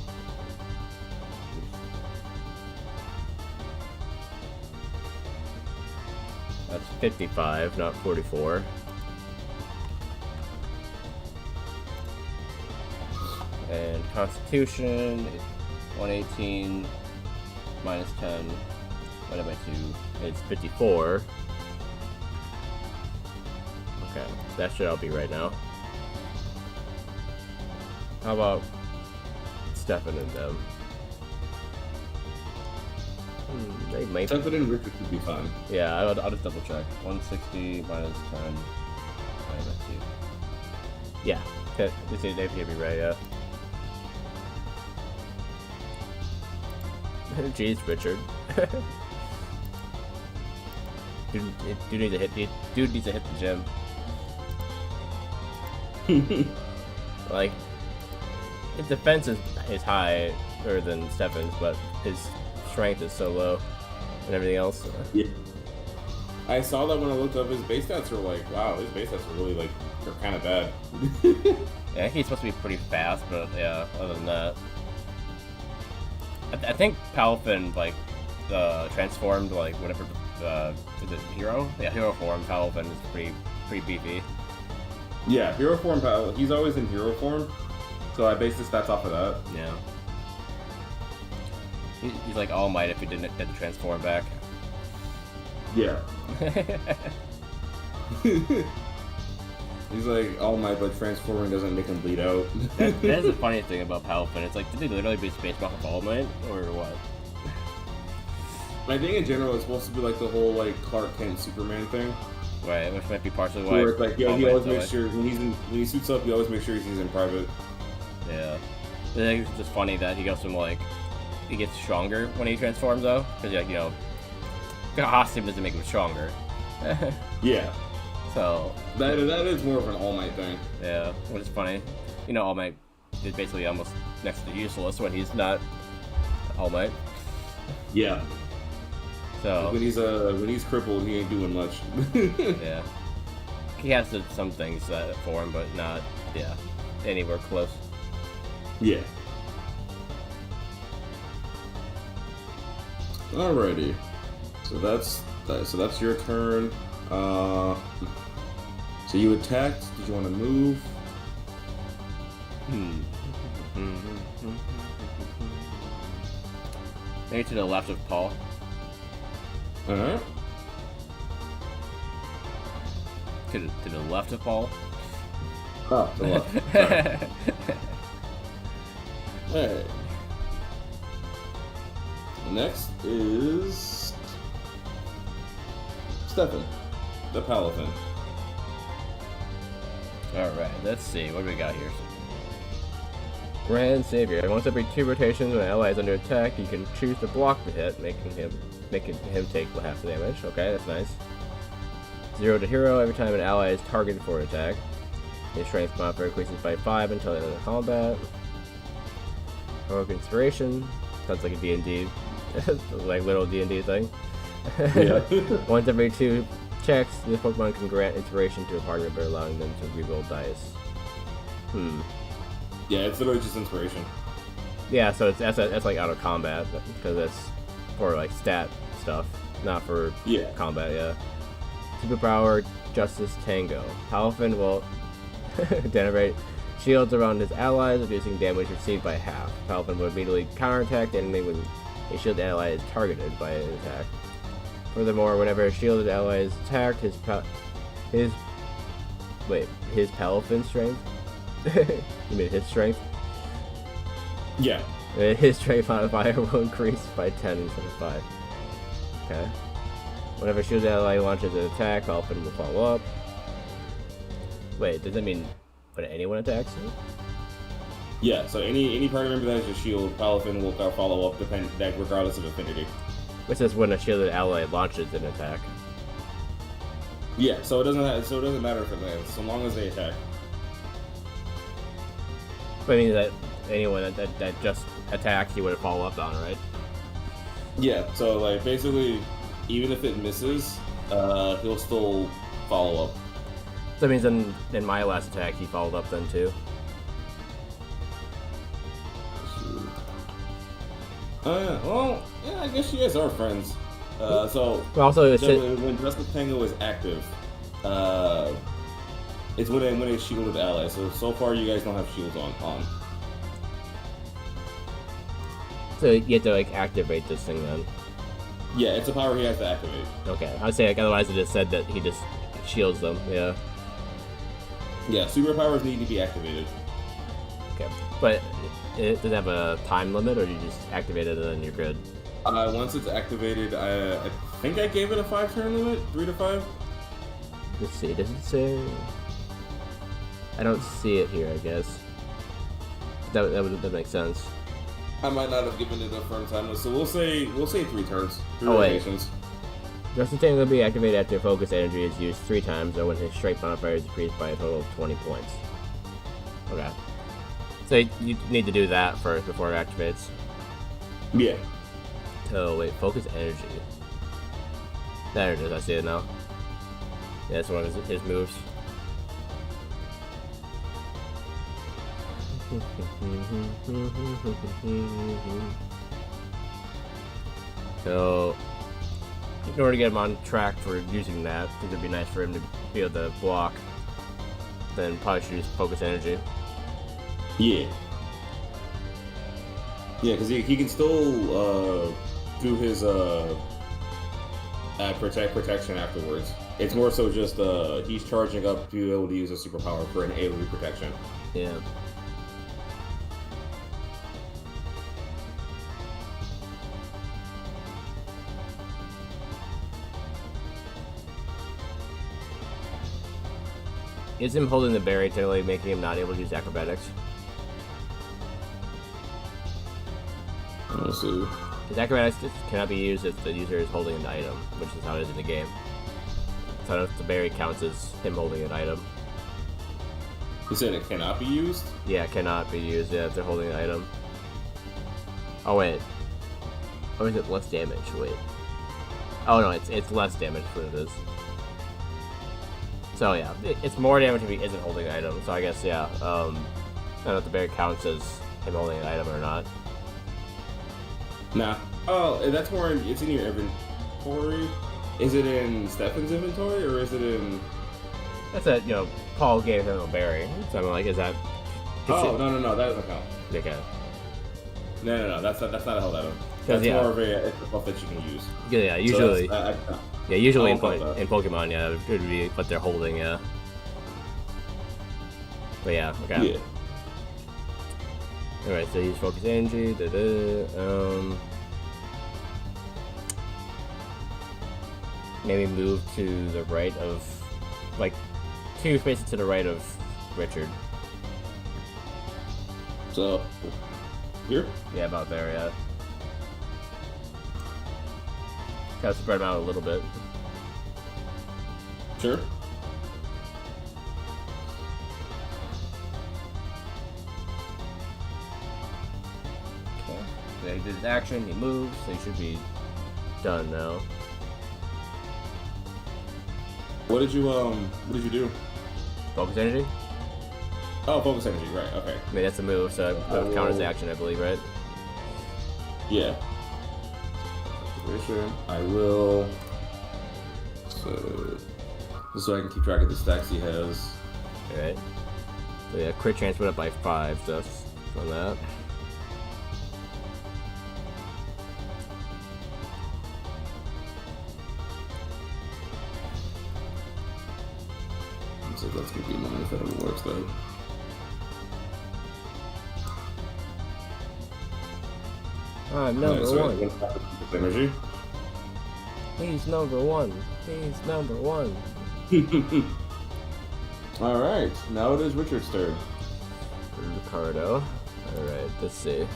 That's 55, not 44. And Constitution is 118 minus 10 divided by 2. It's 54. Okay, that should all be right now. How about Stefan and them? They might. Stefan and Richard could be fine. Yeah, I'll just double check. 160 minus 10 divided by 2. Yeah, okay, they'd be right, yeah. Jeez, Richard. Dude needs to hit the gym. Like, his defense is higher than Stefan's, but his strength is so low and everything else. Yeah. I saw that when I looked up his base stats were like, wow, his base stats are really like, they're kind of bad. Yeah, I think he's supposed to be pretty fast, but yeah, other than that. I think Palafin, like, transformed, like, whatever, is it Hero? Yeah, Hero form, Palafin is pretty beefy. Yeah, Hero form, he's always in Hero form, so I base the stats off of that. Yeah. He's like All Might if he didn't get the transform back. Yeah. He's like All Might, but transforming doesn't make him bleed out. That is the funniest thing about Palafin. It's like, did they literally be based off of All Might, or what? I think in general it's supposed to be like the whole like Clark Kent Superman thing. Right, which might be partially why. Where it's like, yeah, he always makes sure when he suits up, he always makes sure he's in private. Yeah. I think it's just funny that he goes from like, he gets stronger when he transforms though, because like, you know, costume doesn't make him stronger. Yeah. So that is more of an All Might thing. Yeah, which is funny. You know, All Might is basically almost next to useless when he's not All Might. Yeah. So when he's crippled, he ain't doing much. Yeah. He has some things for him, but not anywhere close. Yeah. Alrighty. So that's your turn. So you attacked. Did you want to move? Maybe to the left of Paul. Uh-huh. To the left of Paul. Oh, the left. Alright. Alright. Next is Stefan, the Palafin. Alright, let's see. What do we got here? Grand Savior. Once every 2 rotations when an ally is under attack, you can choose to block the hit, making him take half the damage. Okay, that's nice. 0 to hero. Every time an ally is targeted for an attack, his strength modifier increases by 5 until the end of the combat. Heroic Inspiration. Sounds like a D&D, like little D&D thing. Yeah. Once every 2 checks, this Pokemon can grant inspiration to a party member, allowing them to reroll dice. Yeah, it's literally just inspiration. Yeah, so that's like out of combat, because it's for like stat stuff, not for combat. Yeah. Superpower Justice Tango. Palafin will generate shields around his allies, reducing damage received by half. Palafin will immediately counterattack the enemy when a shielded ally is targeted by an attack. Furthermore, whenever a shielded ally is attacked, his Palafin strength. You mean his strength? Yeah. His strength modifier will increase by 10 instead of 5. Okay. Whenever a shielded ally launches an attack, Palafin will follow up. Wait, does that mean when anyone attacks him? Yeah, so any party member that has a shield, Palafin will follow up regardless of affinity. Which is when a shielded ally launches an attack. Yeah, so it doesn't matter if it lands, so long as they attack. But I mean that anyone that just attacked, he would follow up on, right? Yeah, so like basically, even if it misses, he'll still follow up. So that means in my last attack, he followed up then too. Well, yeah, I guess you guys are friends. So But also, when Justice Tango is active, it's when a shielded ally. So far, you guys don't have shields on. so you have to like activate this thing then. Yeah, it's a power he has to activate. Okay, I'd say like otherwise it just said that he just shields them. Yeah. Yeah, superpowers need to be activated. Okay, but it does it have a time limit, or do you just activate it and then you're good? Once it's activated, I think I gave it a 5-turn limit, 3 to 5. Let's see. Does it say? I don't see it here. I guess that makes sense. I might not have given it a firm time, so we'll say 3 turns. 3 Oh, wait. rotations. Justin Tango will be activated after focus energy is used 3 times, or when his strike modifier is decreased by a total of 20 points. Okay. So you need to do that first before it activates. Yeah. Oh wait, focus energy. There it is. I see it now. Yeah, that's one of his moves. So, in order to get him on track for using that, because it'd be nice for him to be able to block, then probably should use focus energy. Yeah. Yeah, because he can still do his protection afterwards. It's more so just he's charging up to be able to use a superpower for an AoE protection. Yeah. Is him holding the berry technically making him not able to use acrobatics? Let's see. Because acrobatics cannot be used if the user is holding an item, which is how it is in the game. So if the berry counts as him holding an item. You said it cannot be used? Yeah, it cannot be used if they're holding an item. Oh wait. Or is it less damage? Wait. Oh no, it's less damage is what it is. So yeah, it's more damage if he isn't holding an item. So I guess yeah, I don't know if the berry counts as him holding an item or not. Nah. Oh, that's more. It's in your inventory. Is it in Stefan's inventory or is it in? That's a Paul gave him a berry. So I'm like, is that? Oh no, that doesn't count. Okay. No, that's not a held item. That's more of a buff that you can use. Yeah, usually. So usually in Pokemon, yeah, it would be what they're holding, yeah. But yeah, okay. Yeah. Alright, so he's focus energy. Maybe move to the right of, like, 2 spaces to the right of Richard. So, here? Yeah, about there, yeah. Gotta spread them out a little bit. Sure. Okay. So he did his action, he moves, so he should be done now. What did you do? Focus energy? Oh, focus energy, right, okay. I mean, that's a move, so that would count as action, I believe, right? Yeah. I will. So I can keep track of the stacks he has. Alright. So yeah, crit chance went up by 5, so that's on that. So that's gonna be mine if that ever works though. I'm number one. Energy. He's number one. He's number one. Alright, now it is Richard's turn. Ricardo. Alright, let's see.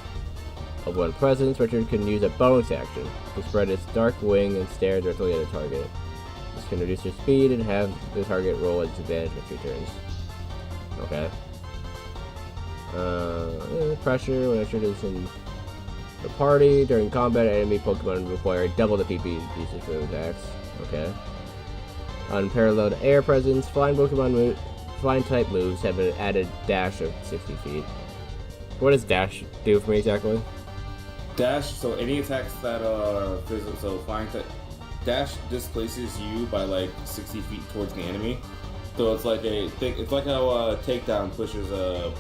Pokemon Presence, Richard can use a bonus action to spread its dark wing and stare directly at a target. This can reduce your speed and have the target roll at disadvantage for 3 turns. Okay. Pressure, when Richard is in the party, during combat, enemy Pokemon require double the PP usage for attacks. Okay. Unparalleled Air Presence, flying type moves have an added dash of 60 feet. What does dash do for me exactly? Dash, so any attacks that are physical, so flying type. Dash displaces you by like 60 feet towards the enemy. So it's like it's like how takedown pushes a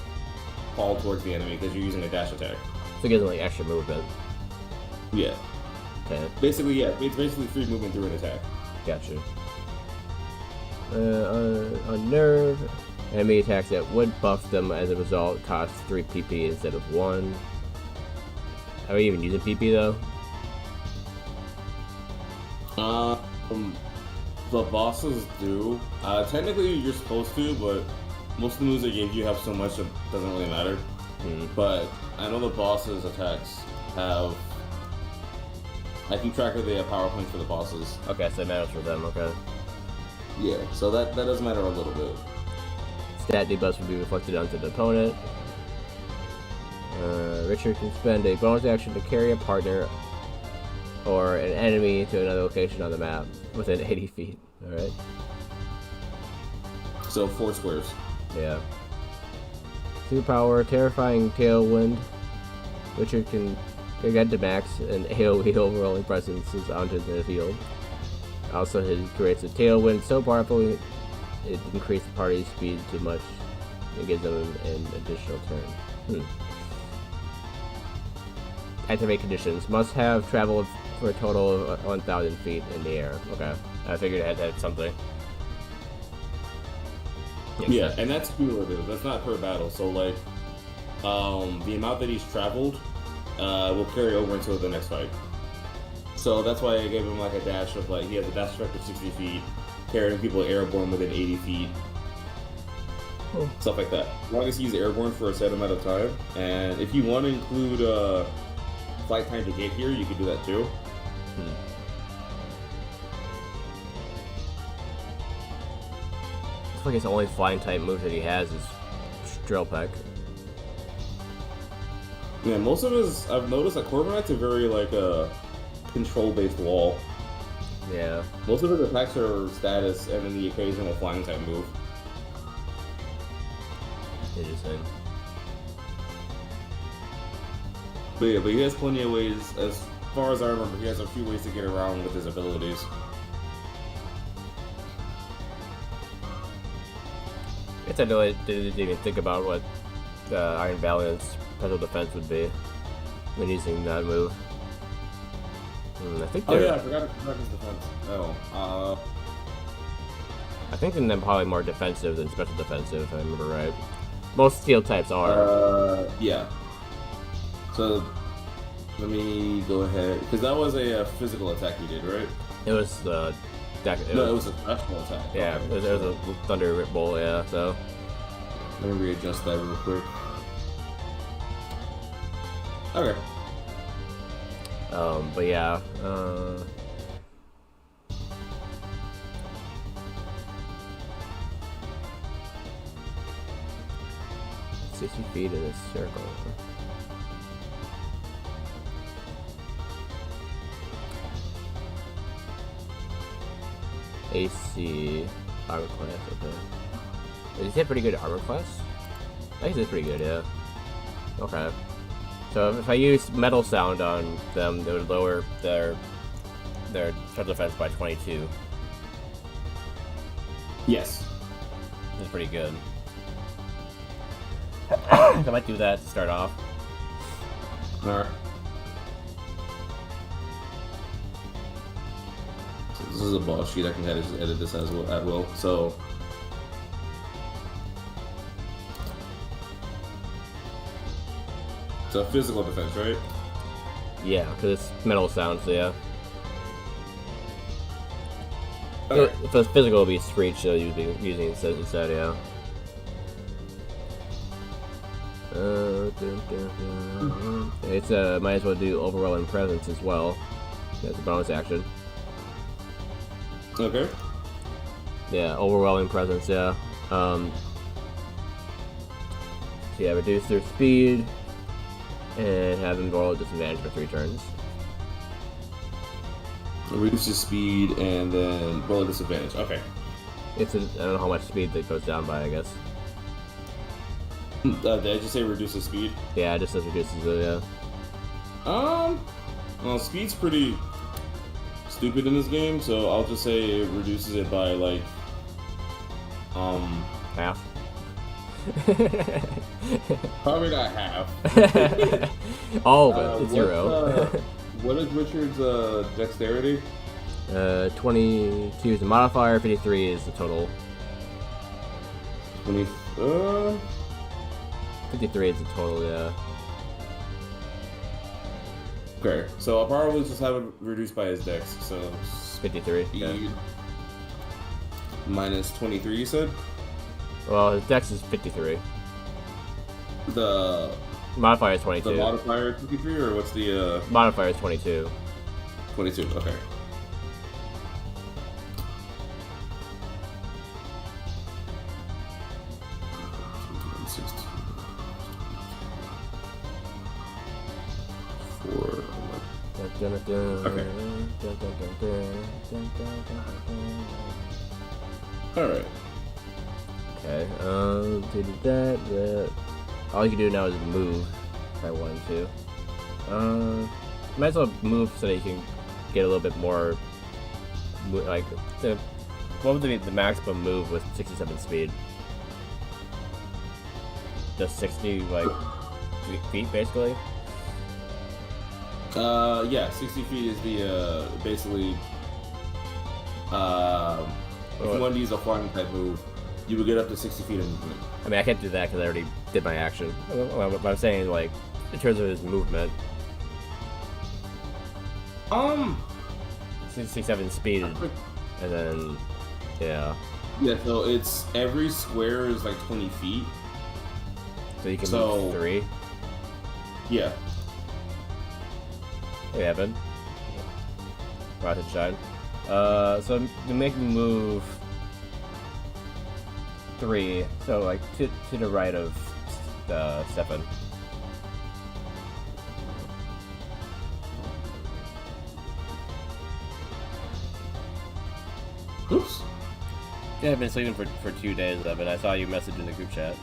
ball towards the enemy because you're using a dash attack. So it gives them like extra movement. Yeah. Okay. Basically, yeah. It's basically free movement through an attack. Gotcha. On Nerve, enemy attacks that would buff them as a result cost 3 PP instead of 1. Are we even using PP though? The bosses do. Technically, you're supposed to, but most of the moves they gave you have so much it doesn't really matter. But I know the bosses' attacks have. I keep track of the power points for the bosses. Okay, so it matters for them. Okay. Yeah, so that does matter a little bit. Stat debuffs will be reflected onto the opponent. Richard can spend a bonus action to carry a partner or an enemy to another location on the map within 80 feet. Alright. So 4 squares. Yeah. Superpower, Terrifying Tailwind. Richard can get to max and AoE overwhelming presences onto the field. Also, he creates a tailwind so powerful it increases the party's speed too much and gives them an additional turn. Activate conditions. Must have traveled for a total of 1,000 feet in the air. Okay. I figured it had to have something. Yeah, and that's cumulative. That's not per battle. So, like, the amount that he's traveled will carry over into the next fight. So that's why I gave him, like, a dash of, like, he has a dash effect of 60 feet, carrying people airborne within 80 feet. Stuff like that. As long as he's airborne for a set amount of time. And if you want to include flight time to get here, you can do that too. Looks like his only flying type move that he has is Drill Peck. Yeah, most of his, I've noticed that Corviknight's a very, like, control-based wall. Yeah. Most of his attacks are status and then the occasional flying type move. Interesting. But yeah, but he has plenty of ways, as far as I remember, he has a few ways to get around with his abilities. I guess I didn't even think about what Iron Valiant's special defense would be when using that move. I think Oh yeah, I forgot his defense. Oh, I think they're probably more defensive than special defensive, if I remember right. Most steel types are. Yeah. So, let me go ahead, because that was a physical attack he did, right? It was No, it was a special attack. Yeah, Okay. it was a Thunder Bolt, yeah, so. Let me readjust that real quick. Okay. But yeah, 60 feet in a circle. AC armor class, okay. Is that pretty good armor class? I think it's pretty good, yeah. Okay. So if I use Metal Sound on them, they would lower their special defense by 22. Yes. That's pretty good. I might do that to start off. Alright. So this is a boss sheet. I can edit this as well, at will. So. So physical defense, right? Yeah, because it's Metal Sound, so yeah. Okay. If it's physical, it'll be Screech, so you'd be using instead, yeah. It's might as well do overwhelming presence as well. That's a bonus action. Okay. Yeah, overwhelming presence. Yeah. So yeah, reduce their speed and have them roll at disadvantage for 3 turns. Reduce the speed and then roll a disadvantage. Okay. I don't know how much speed that goes down by. I guess. Did I just say reduce the speed? Yeah, it just says reduces it. Yeah. Well, speed's pretty stupid in this game, so I'll just say it reduces it by like, Half. probably not half. All of it. It's 0. What is Richard's dexterity? 22 is the modifier. 53 is the total. 20. 53 is the total. Yeah. Okay, so I'll probably just have it reduced by his dex. So 53. speed minus 23. You said Well, his dex is 53. the Modifier is 22. the modifier 23, or what's the Modifier is 22. 22? Okay. Okay. Alright. Okay, to do that, all you can do now is move if I wanted to. Might as well move so that you can get a little bit more, like, what would the maximum move with 67 speed? Just 60, like, feet, basically? Yeah, 60 feet is the, basically, if you wanted to use a flying type move, you would get up to 60 feet of movement. I mean, I can't do that because I already did my action. What I'm saying is, like, in terms of his movement, 67 speed, and then, yeah. Yeah, so it's, every square is like 20 feet. So you can move 3. Yeah. Hey, Evan. Rise and shine. So to make me move 3, so like to the right of Stefan. Oops. Yeah, I've been sleeping for 2 days, Evan. I saw you message in the group chat.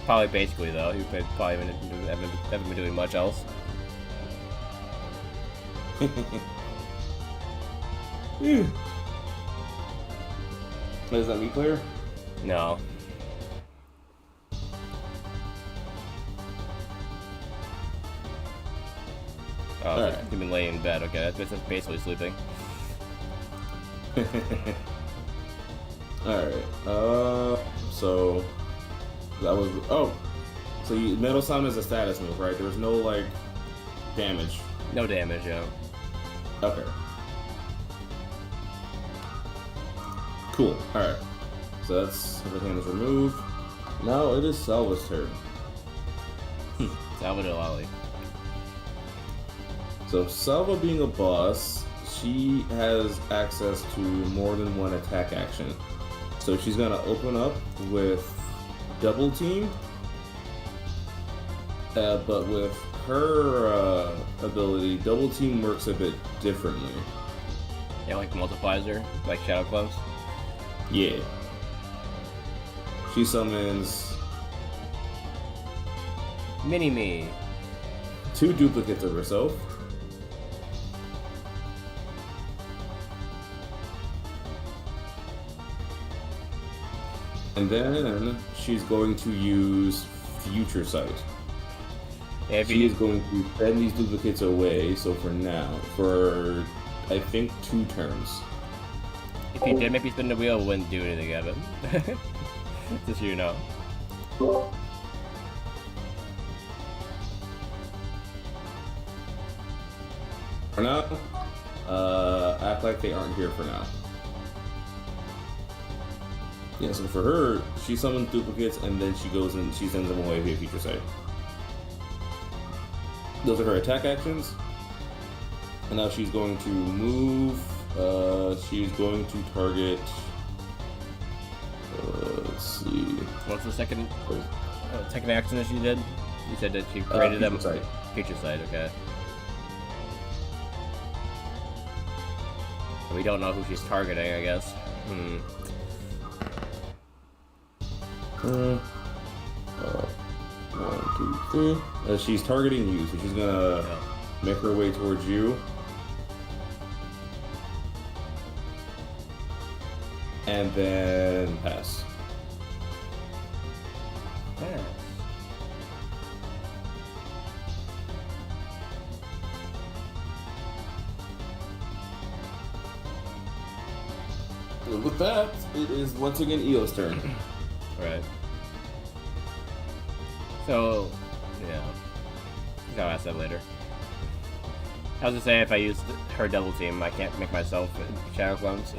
Probably basically though, you probably haven't been doing much else. Is that me clear? No. Oh, so Alright. you've been laying in bed. Okay, that's basically sleeping. Alright. So that was so Metal Sound is a status move, right? There's no like damage. No damage, yeah. Okay. Cool. Alright. So that's everything is removed. Now it is Salva's turn. Salvador Lally. So Salva being a boss, she has access to more than one attack action. So she's gonna open up with double team, but with her ability, double team works a bit differently. Yeah, like multiplies her, like Shadow Clubs. Yeah. She summons Mini-Me. 2 duplicates of herself. And then she's going to use Future Sight. Yeah, She is going to send these duplicates away, so for now, for I think 2 turns. if you did make me spin the wheel, it wouldn't do anything, Evan. Just so you know. For now, act like they aren't here for now. Yeah, so for her, she summons duplicates and then she goes and she sends them away via feature sight. Those are her attack actions. And now she's going to move. She's going to target. Let's see. What's the second action that she did? You said that she created them. Sight. Feature sight, okay. We don't know who she's targeting, I guess. One, two, three. She's targeting you, so she's gonna make her way towards you. And then pass. Pass. And with that, it is once again Eo's turn. Right. So, yeah. I'll ask that later. I was gonna say, if I used her double team, I can't make myself shadow clones.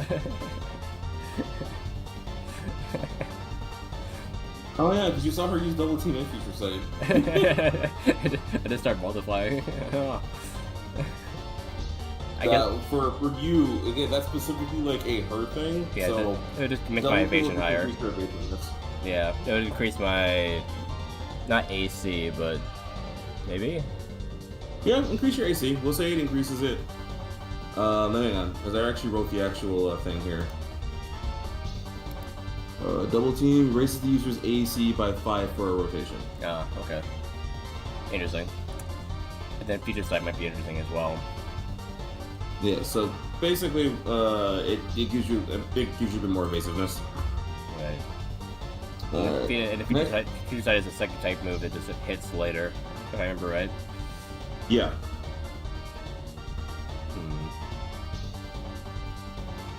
Oh yeah, because you saw her use double team and feature sight. I just start multiplying. I guess for you, again, that's specifically like a her thing. Yeah, so it would just make my evasion higher. Yeah, it would increase my not AC, but maybe. Yeah, increase your AC. We'll say it increases it. Hang on, because I actually wrote the actual thing here. Double team raises the user's AC by 5 for a rotation. Ah, okay. Interesting. And then feature sight might be interesting as well. Yeah, so basically, it gives you a bit more evasiveness. Right. And the feature sight is a second type move that just hits later, if I remember right. Yeah.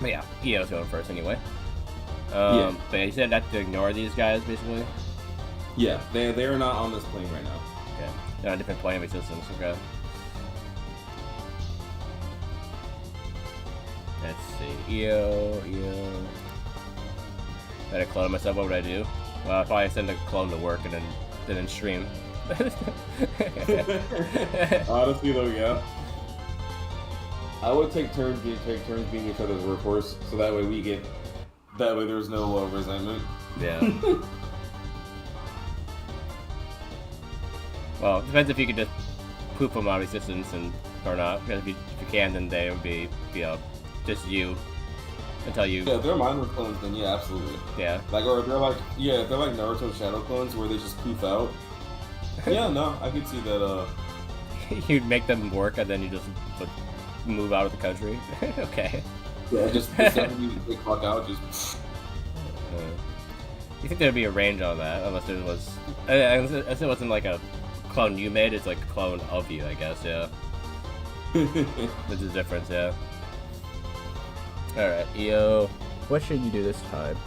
But yeah, Eo's going first anyway. Yeah. But you said not to ignore these guys, basically? Yeah, they are not on this plane right now. Okay. They're on a different plane of existence, okay. Let's see. Eo. Better clone myself, what would I do? Well, I'd probably send a clone to work and then stream. Honestly though, yeah. I would take turns being each other's workhorse, so that way there's no resentment. Yeah. Well, it depends if you could just poop them out of existence or not. Because if you can, then they would be just you until you. Yeah, if they're mindless clones, then yeah, absolutely. Yeah. Or they're like Naruto shadow clones where they just poof out. Yeah, no, I could see that. You'd make them work and then you just move out of the country. Okay. Yeah, just the second you clock out, just. You think there'd be a range on that, unless it was. Unless it wasn't like a clone you made, it's like a clone of you, I guess. Yeah. There's a difference, yeah. All right, Eo. What should you do this time?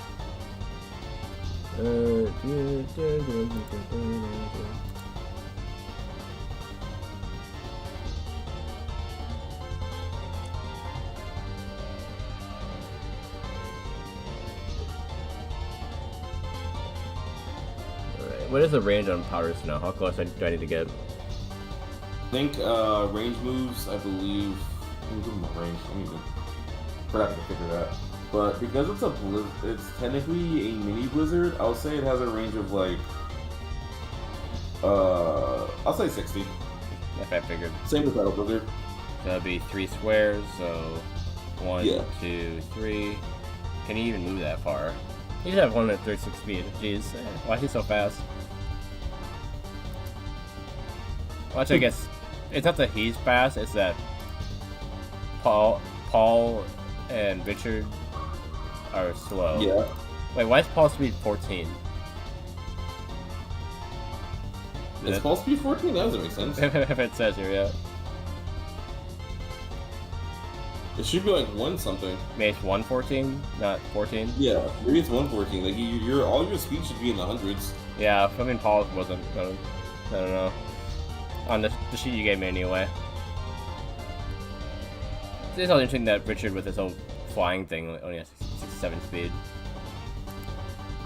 What is the range on powders now? How close do I need to get? I think range moves, I believe. Let me give them a range. Forgot to figure that. But because it's technically a mini blizzard, I'll say it has a range of like. I'll say 60. If I figured. Same with Battle Blizzard. So that'd be 3 squares, so 1, Yeah. 2, 3. Can you even move that far? You just have 1 at 36 speed. Jeez, why is he so fast? Well, actually, I guess it's not that he's fast, it's that Paul and Richard are slow. Yeah. Wait, why is Paul's speed 14? Is Paul speed 14? That doesn't make sense. If it says here, yeah. It should be like 1 something. Maybe it's 114, not 14? Yeah, maybe it's 114. Like all your speed should be in the hundreds. Yeah, I mean Paul's wasn't. I don't know. On the sheet you gave me anyway. It's also interesting that Richard with his whole flying thing only has 67 speed.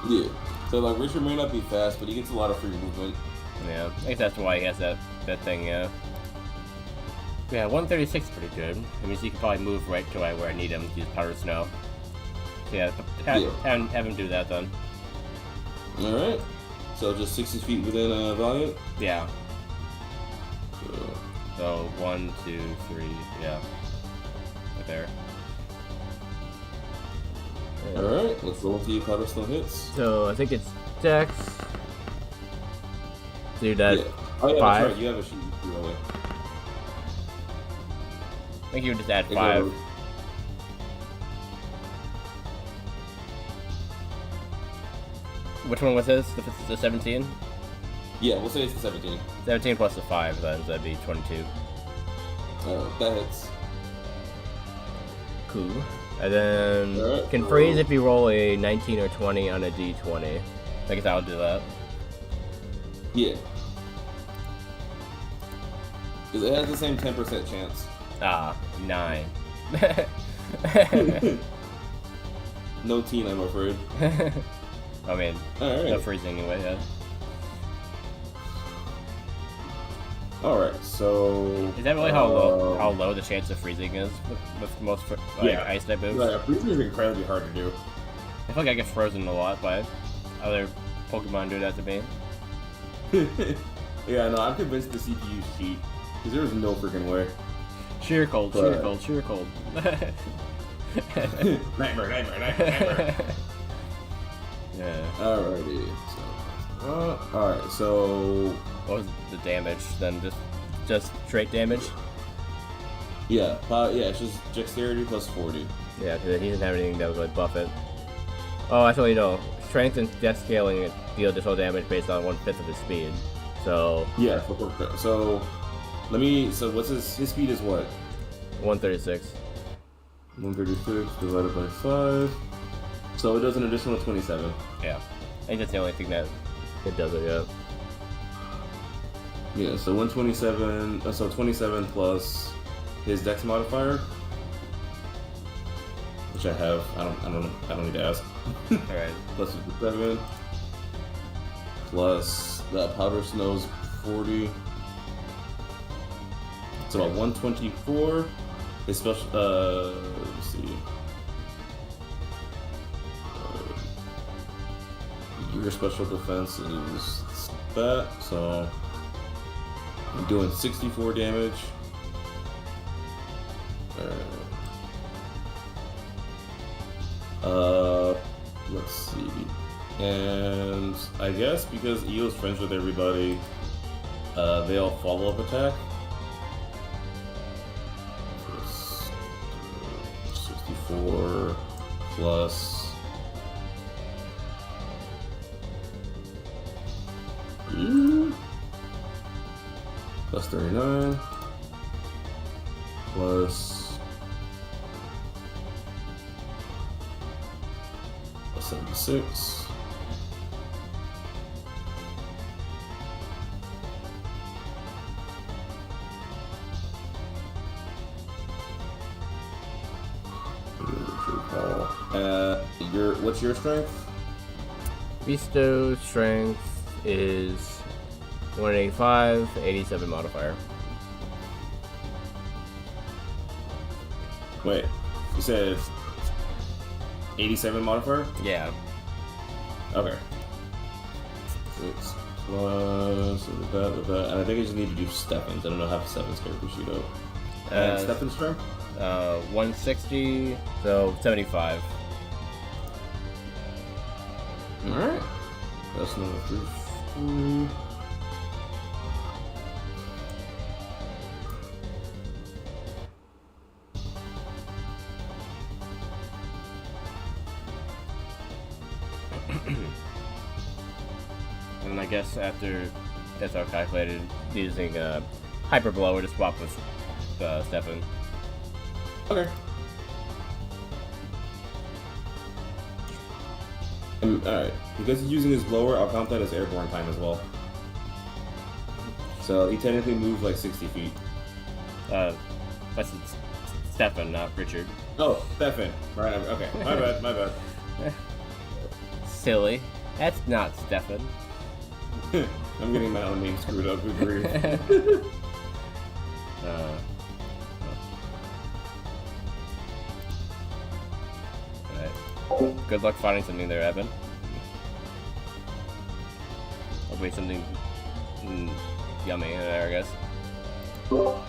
Yeah. So like Richard may not be fast, but he gets a lot of free movement. Yeah, I guess that's why he has that thing. Yeah. Yeah, 136 is pretty good. I mean, so you can probably move right to where I need him to use powder snow. So yeah, have him do that then. All right. So just 60 feet within Valiant. Yeah. So 1, 2, 3, yeah, right there. All right. Let's roll to you. Powder snow hits. So I think it's Dex. Do that. Yeah. Oh yeah, 5. that's right. You have a sheet. You roll it. I think you would just add It 5. goes- Which one was his? The 17? Yeah, we'll say it's the 17. 17 plus the 5, then so that'd be 22. That hits. Cool. And then Alright, can freeze if you roll a 19 or 20 on a d20. I guess I'll do that. Yeah. Because it has the same 10% chance. Ah, 9. No teen, I'm afraid. I mean, Alright. no freezing anyway, yeah. Alright, so... Is that really how low the chance of freezing is with most ice type moves? Yeah, freezing is incredibly hard to do. I feel like I get frozen a lot by other Pokemon do that to me. Yeah, no, I'm convinced the CPU's cheat. Because there's no freaking way. Sheer cold, But- sheer cold, sheer cold. Nightmare. Yeah. Alrighty. So, alright, so... What was the damage then? Just straight damage? Yeah, it's just dexterity plus 40. Yeah, because he doesn't have anything that would like buff it. Oh, actually no. Strength and death scaling deal additional damage based on 1/5 of his speed. So Yeah, so... So what's his speed is what? 136. 136 divided by 5. So it does an additional 27. Yeah. I think that's the only thing that it does it, yeah. Yeah, so 127, so 27 plus his dex modifier, which I have. I don't need to ask. Alright. Plus 57 plus that powder snow's 40. It's about 124. His special, let's see. Your special defense is that, so I'm doing 64 damage. Let's see. And I guess because Eo's friends with everybody, they all follow up attack. 64 plus. Plus 39 plus 76. What's your strength? Bestow strength is 185, 87 modifier. Wait, you said 87 modifier? Yeah. Okay. 6 plus that. And I think I just need to do Stefan's. I don't know how Stefan's character sheet out. And Stefan's strength? 160, so 75. Alright. That's number 3. And I guess after that's all calculated, using Hyper Blower to swap with Stefan. Okay. Alright. Because he's using his blower, I'll count that as airborne time as well. So he technically moved like 60 feet. That's Stefan, not Richard. Oh, Stefan. Right, okay. My bad. silly. That's not Stefan. I'm getting my own name screwed up. Good grief. Alright. Good luck finding something there, Evan. Hopefully something yummy in there, I guess. So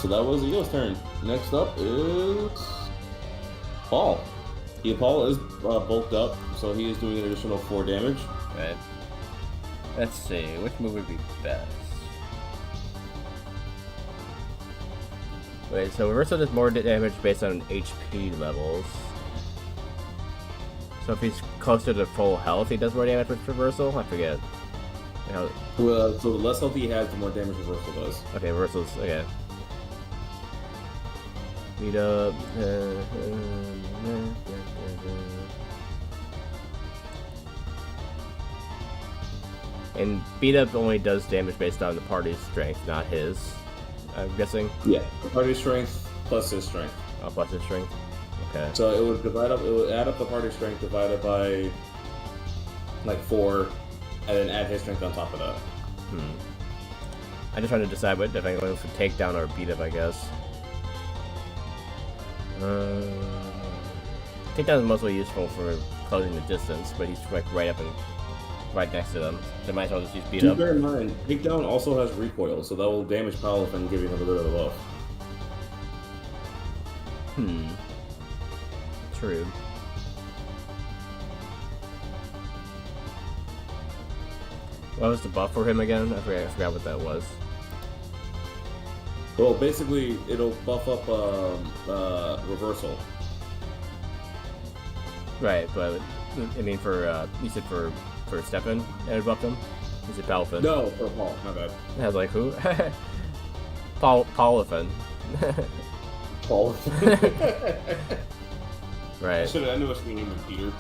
that was Ego's turn. Next up is Paul. Paul is bulked up, so he is doing an additional 4 damage. Right. Let's see, which move would be best? Wait, so Reversal does more damage based on HP levels. So if he's closer to full health, he does more damage with Reversal? I forget. Well, so the less health he has, the more damage Reversal does. Okay, Reversal's, okay. Beat up. And beat up only does damage based on the party's strength, not his. I'm guessing. Yeah, the party strength plus his strength. Oh, plus his strength. Okay. So it would divide up. It would add up the party strength divided by like 4, and then add his strength on top of that. I'm just trying to decide what if I'm going for takedown or beat up, I guess. Takedown is mostly useful for closing the distance, but he's like right up and right next to them. So might as well just use beat up. Bear in mind, takedown also has recoil, so that will damage Powell and give you another bit of the buff. True. What was the buff for him again? I forgot what that was. Well, basically, it'll buff up Reversal. Right, but I mean for you said for Stefan, it would buff him. Is it Palafin? No, for Paul. My bad. I was like, who? Palafin. Paul. Right. I knew I should be named Peter.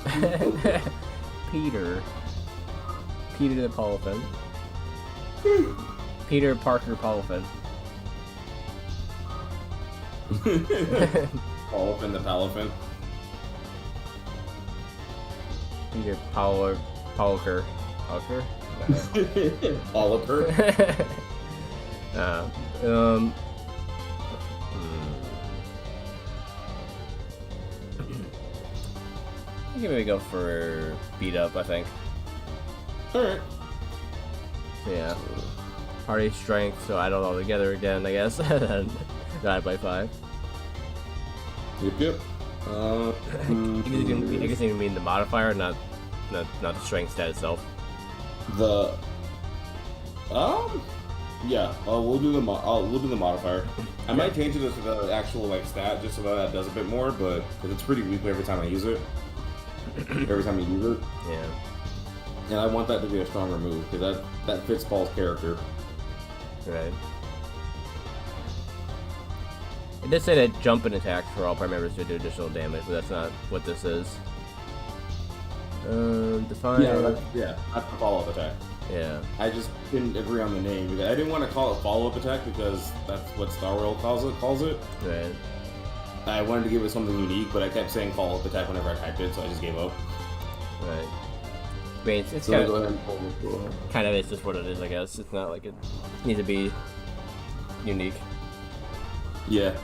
Peter the Palafin. Peter Parker Palafin. Palafin the Palafin. Peter Poliker. Poliker? Oliver. I think maybe go for beat up, I think. Alright. So yeah. Party strength, so add it all together again, I guess. And then divide by 5. Yep. I guess you mean the modifier, not the strength stat itself. Yeah. We'll do the modifier. I might change it to the actual like stat just so that does a bit more, but because it's pretty weak every time I use it. Every time you use it. Yeah. And I want that to be a stronger move because that fits Paul's character. Right. It does say that jump and attacks for all party members to do additional damage, but that's not what this is. Define. Yeah, that's the follow-up attack. Yeah. I just didn't agree on the name because I didn't want to call it follow-up attack because that's what Star Wars calls it. Right. I wanted to give it something unique, but I kept saying follow-up attack whenever I typed it, so I just gave up. Right. I mean, it's So kind go of, ahead and pull it. kind of it's just what it is, I guess. It's not like it needs to be unique. Yeah.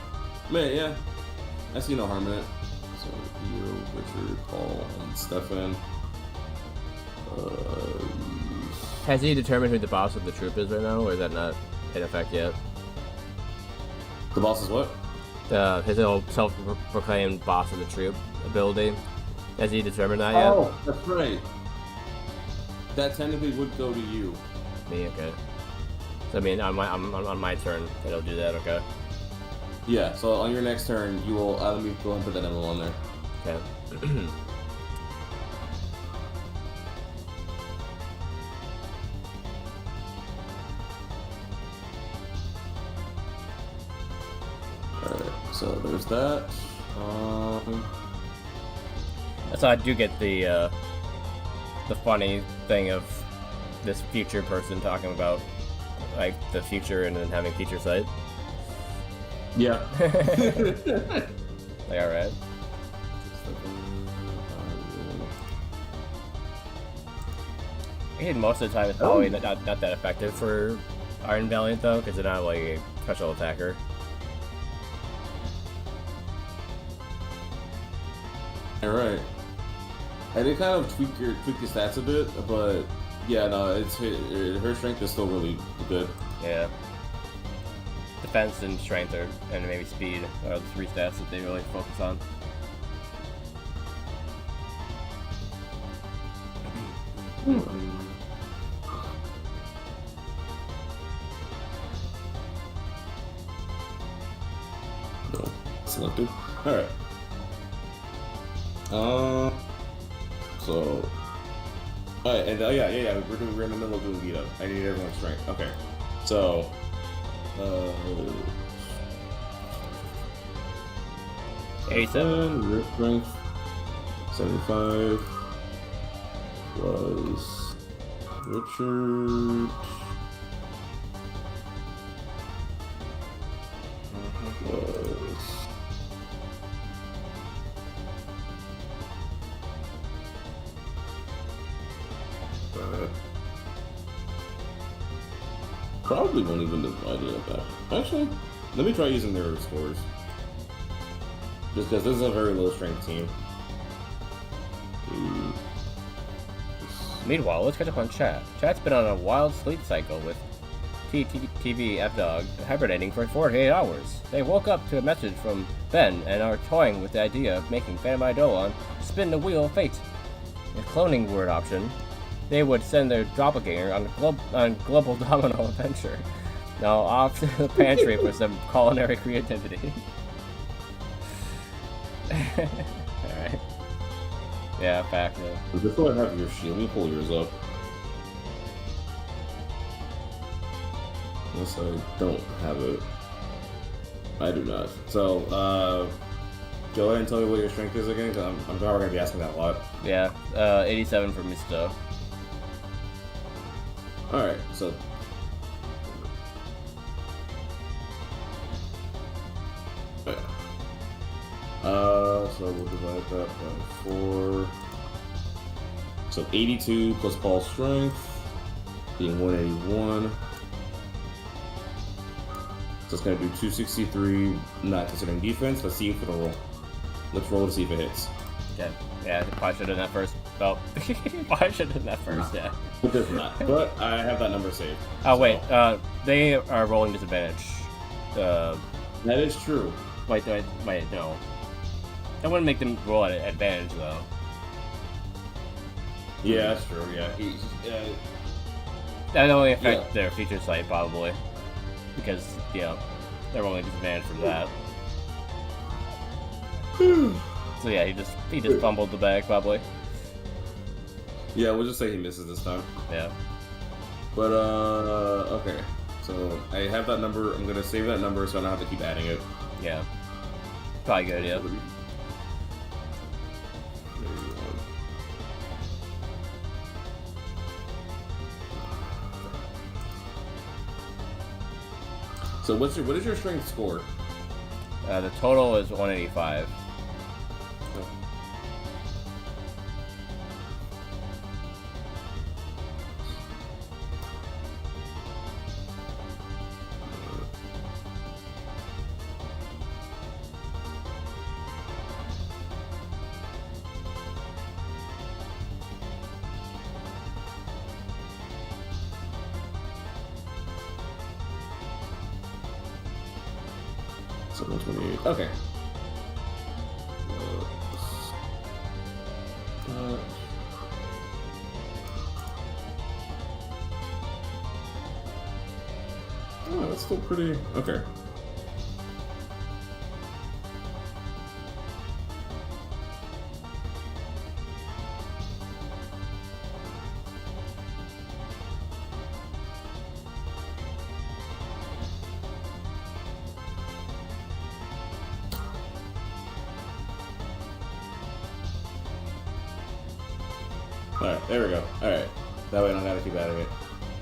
Man, yeah. I see no harm in it. So, Eo, Richard, Paul, and Stefan. Has he determined who the boss of the troop is right now, or is that not in effect yet? The boss is what? His old self-proclaimed boss of the troop ability. Has he determined that yet? Oh, that's right. That technically would go to you. Me, okay. So I mean, on my turn, it'll do that, okay? Yeah, so on your next turn, you will let me go and put that emblem on there. Okay. Alright, so there's that. So I do get the funny thing of this future person talking about like the future and then having future sight. Yeah. Like, alright. think most of the time it's probably not that effective for Iron Valiant though, because they're not like a special attacker. Alright. I did kind of tweak your stats a bit, but yeah, no, her strength is still really good. Yeah. Defense and strength and maybe speed are the 3 stats that they really focus on. No, selected. All right. So. Alright, and yeah. We're in the middle of doing beat up. I need everyone's strength. Okay. So. 87. Your strength. 75. Was Richard. Was. Probably won't even divide it like that. Actually, let me try using their scores. Just because this is a very low strength team. Meanwhile, let's catch up on chat. Chat's been on a wild sleep cycle with TTTV F-Dog hibernating for 48 hours. They woke up to a message from Ben and are toying with the idea of making Phantom Eidolon spin the wheel of fate. With cloning word option, they would send their doppelganger on global domino adventure. Now off to the pantry for some culinary creativity. Alright. Yeah, fact. Yeah. Is this what I have your shield? Let me pull yours up. Unless I don't have it. I do not. So, go ahead and tell me what your strength is again, because I'm probably going to be asking that a lot. Yeah, 87 for Misto. Alright, so. Yeah. So we'll divide that by 4. So 82 plus Paul's strength, being 181. So it's going to do 263, not considering defense. Let's see if it'll roll. Let's roll to see if it hits. Okay. Yeah, probably should have done that first. Oh, probably should have done that first, yeah. It does not, but I have that number saved. Oh, wait, they are rolling disadvantage. That is true. Wait, no. That wouldn't make them roll at advantage, though. Yeah, that's true, yeah. That would only affect their feature site, probably. Because, you know, they're rolling disadvantage for that. So yeah, he just fumbled the bag, probably. Yeah, we'll just say he misses this time. Yeah. But, okay. So, I have that number. I'm gonna save that number so I don't have to keep adding it. Yeah. Probably good, yeah. So what is your strength score? The total is 185. So 128. Okay. Oh, that's still pretty okay. Alright, there we go. Alright. That way I don't gotta keep adding it.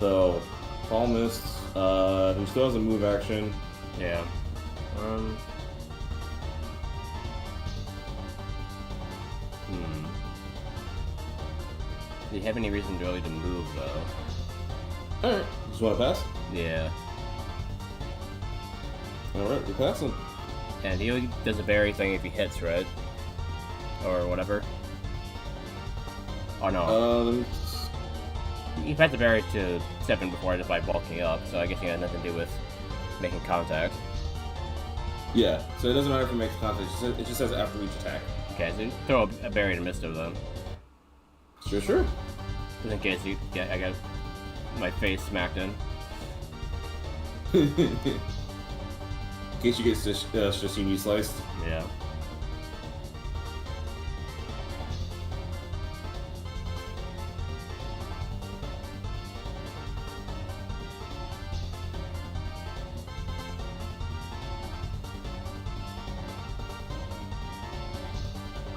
So, Paul missed. He still has a move action. Yeah. Do you have any reason really to move, though? Alright, just want to pass? Yeah. Alright, we're passing. And he does a berry thing if he hits, right? Or whatever. Oh no. Let me... He had the berry to step in before just by bulking up, so I guess he had nothing to do with making contact. Yeah, so it doesn't matter if it makes contact, it just says after each attack. Okay, so you throw a berry to Misto then. Sure. Just in case I got my face smacked in. In case you get sashimi sliced. Yeah.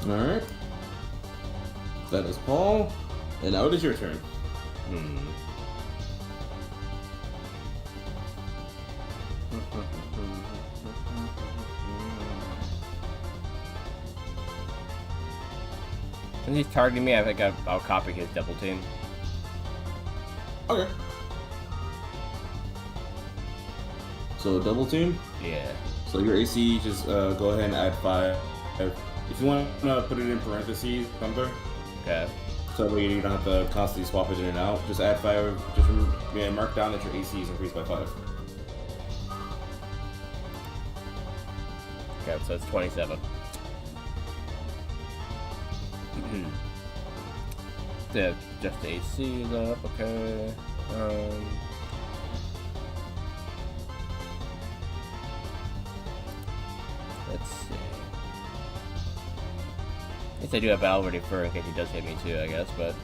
Alright. That is Paul. And now it is your turn. Since he's targeting me, I think I'll copy his double team. Okay. So double team? Yeah. So your AC, just go ahead and add 5. If you want to put it in parentheses, number. Okay. So that way you don't have to constantly swap it in and out. Just add 5. Just mark down that your AC is increased by 5. Okay, so it's 27. Yeah, just the AC is up, okay. Let's see. I guess I do have Battle Ready for in case he does hit me too, I guess, but...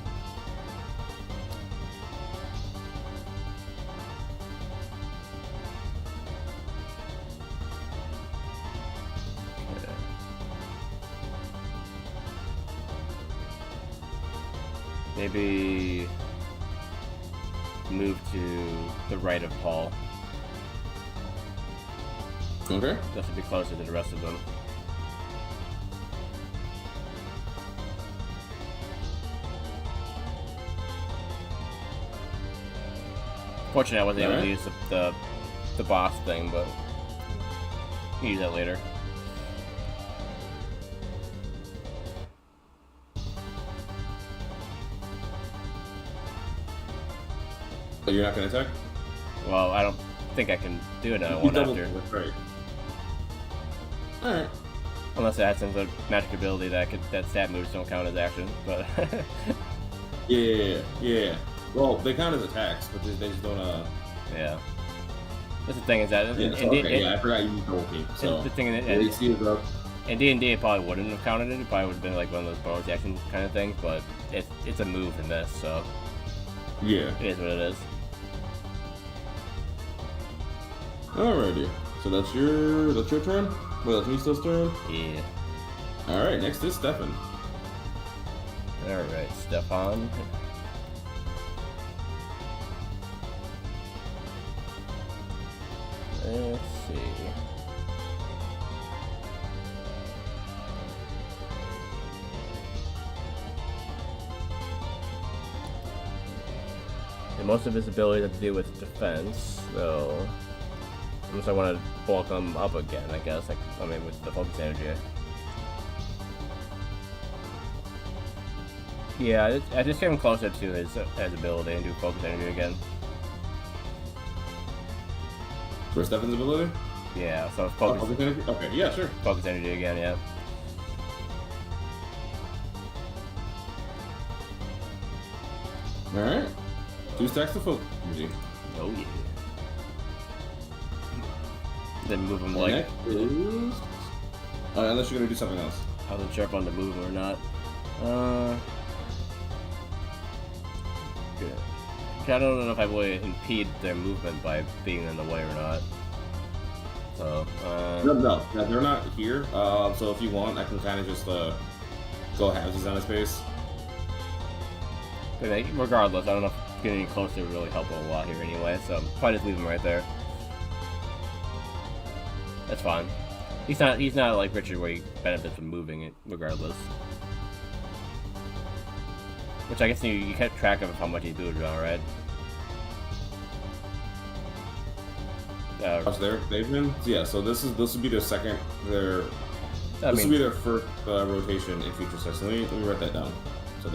Maybe move to the right of Paul. Okay. Just to be closer to the rest of them. Fortunately, I wasn't able to use the boss thing, but we'll use that later. But you're not going to attack? Well, I don't think I can do it one after. Right. Alright. Unless it has some sort of magic ability that stat moves don't count as action, but... Yeah. Well, they count as attacks, but they just don't, Yeah. That's the thing is that... I forgot you used double team, so... The thing in AC is up. in D&D, it probably wouldn't have counted it. It probably would have been like one of those bonus action kind of things, but it's a move in this, so... Yeah. It is what it is. Alrighty. So that's your turn? Well, that's Misto's turn? Yeah. Alright, next is Stefan. Alright, Stefan. Let's see. And most of his abilities have to do with defense, so unless I want to bulk him up again, I guess. I mean, with the focus energy. Yeah, I just get him closer to his ability and do focus energy again. For Stefan's ability? Yeah, so focus energy? Okay, yeah, sure. Focus energy again, yeah. Alright. 2 stacks of focus energy. Oh yeah. Then move him like. Next is... unless you're gonna do something else. I wasn't sure if on the move or not. Good. I don't know if I will impede their movement by being in the way or not. So, No, they're not here. So if you want, I can kind of just go halvesies on his pace. but regardless, I don't know if getting any closer would really help a lot here anyway. So, probably just leave him right there. That's fine. He's not like Richard where he benefits from moving it regardless. Which I guess you kept track of how much he's moved now, right? They've been so this would be their second I this mean, will be their first rotation in future sight. So let me write that down. So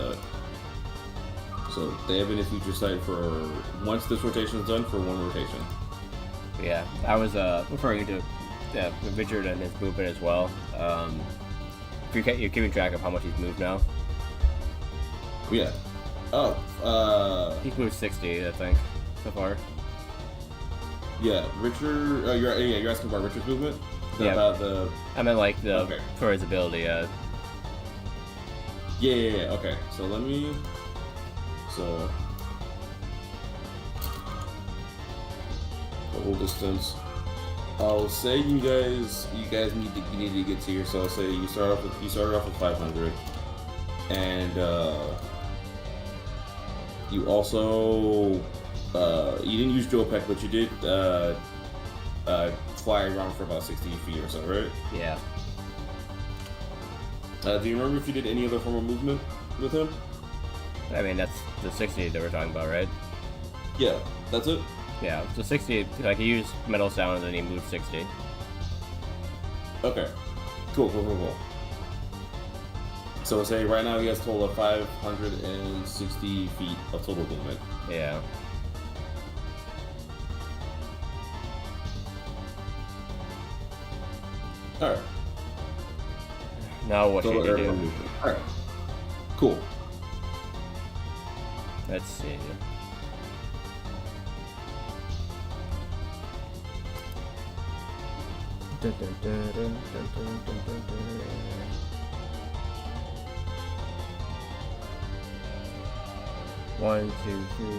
they have been in future sight for once this rotation is done for one rotation. yeah, I was referring to Richard and his movement as well. If you're keeping track of how much he's moved now. Yeah. He's moved 60, I think, so far. Yeah, Richard. You're asking about Richard's movement. About the. I meant like for his ability. Yeah. Okay, so let me. So. Total distance. I'll say you guys need to get to here. So I'll say you started off with 500, and you also you didn't use drill peck, but you did fly around for about 60 feet or so, right? Yeah. Do you remember if you did any other form of movement with him? I mean, that's the 60 that we're talking about, right? Yeah, that's it. Yeah, so 60, like he used metal sound and then he moved 60. Okay. Cool. So we'll say right now he has a total of 560 feet of total movement. Yeah. Alright. Now what should you do? Alright. Cool. Let's see. Dun, dun, dun, dun, dun, dun, dun, dun, dun. One, two, three.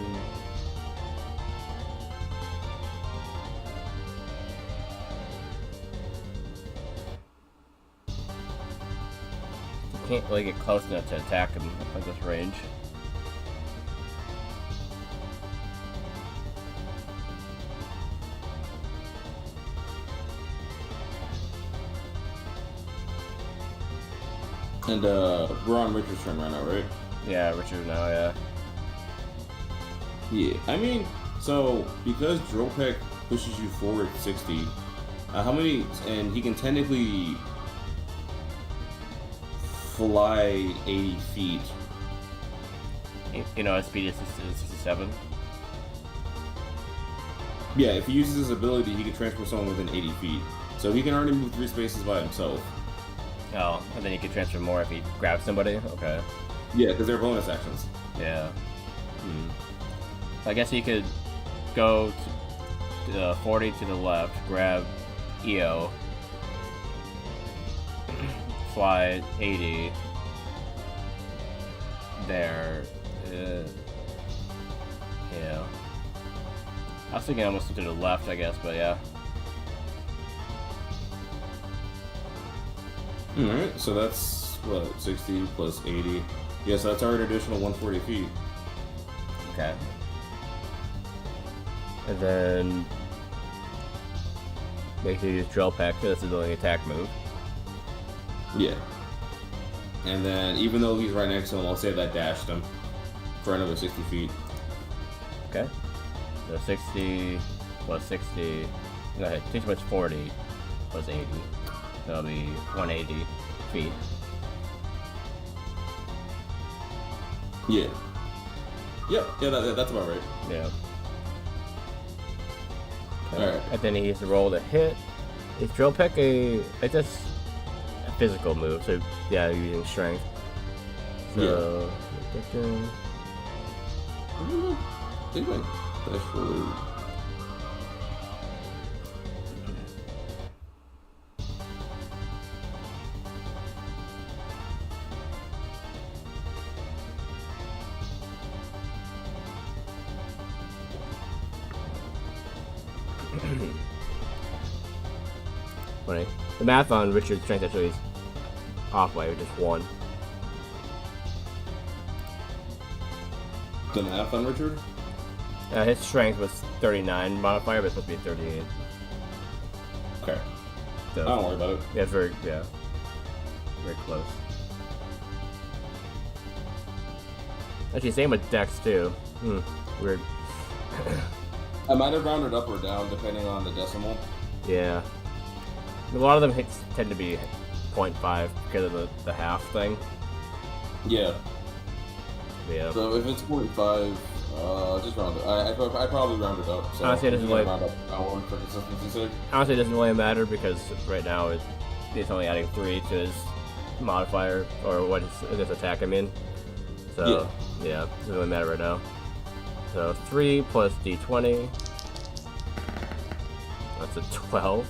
You can't really get close enough to attack him at this range. And we're on Richard's turn right now, right? Yeah, Richard now, yeah. Yeah, I mean, so because drill peck pushes you forward 60, how many? And he can technically fly 80 feet. You know, his speed is 67. Yeah, if he uses his ability, he can transport someone within 80 feet. So he can already move 3 spaces by himself. Oh, and then he can transfer more if he grabs somebody? Okay. Yeah, because they're bonus actions. Yeah. I guess he could go to 40 to the left, grab EO, fly 80 there. Yeah. I was thinking almost to the left, I guess, but yeah. Alright, so that's, what, 60 plus 80. Yeah, so that's already additional 140 feet. Okay. And then make sure you use drill peck, this is the only attack move. Yeah. And then, even though he's right next to him, I'll say that dashed him for another 60 feet. Okay. So 60 plus 60, no, 60 plus 40 plus 80. That'll be 180 feet. Yeah. Yep, yeah, that's about right. Yeah. Okay. Alright. And then he needs to roll to hit. Is drill peck like that's a physical move, so yeah, using strength. So Anyway, that's really... funny. The math on Richard's strength actually is off by just 1. The math on Richard? His strength was 39 modifier, but it's supposed to be 38. Okay. So, I don't worry about it. Yeah, very close. Actually, same with Dex too. Weird. I might have rounded up or down depending on the decimal. Yeah. A lot of them hits tend to be 0.5 because of the half thing. Yeah. Yeah. So if it's 0.5, just round it. I probably round it up. So Honestly, it doesn't really. round up hour for consistency's sake. Honestly, it doesn't really matter because right now it's only adding 3 to his modifier or what his attack. I mean. So yeah, it doesn't really matter right now. So 3 plus d20. That's a 12.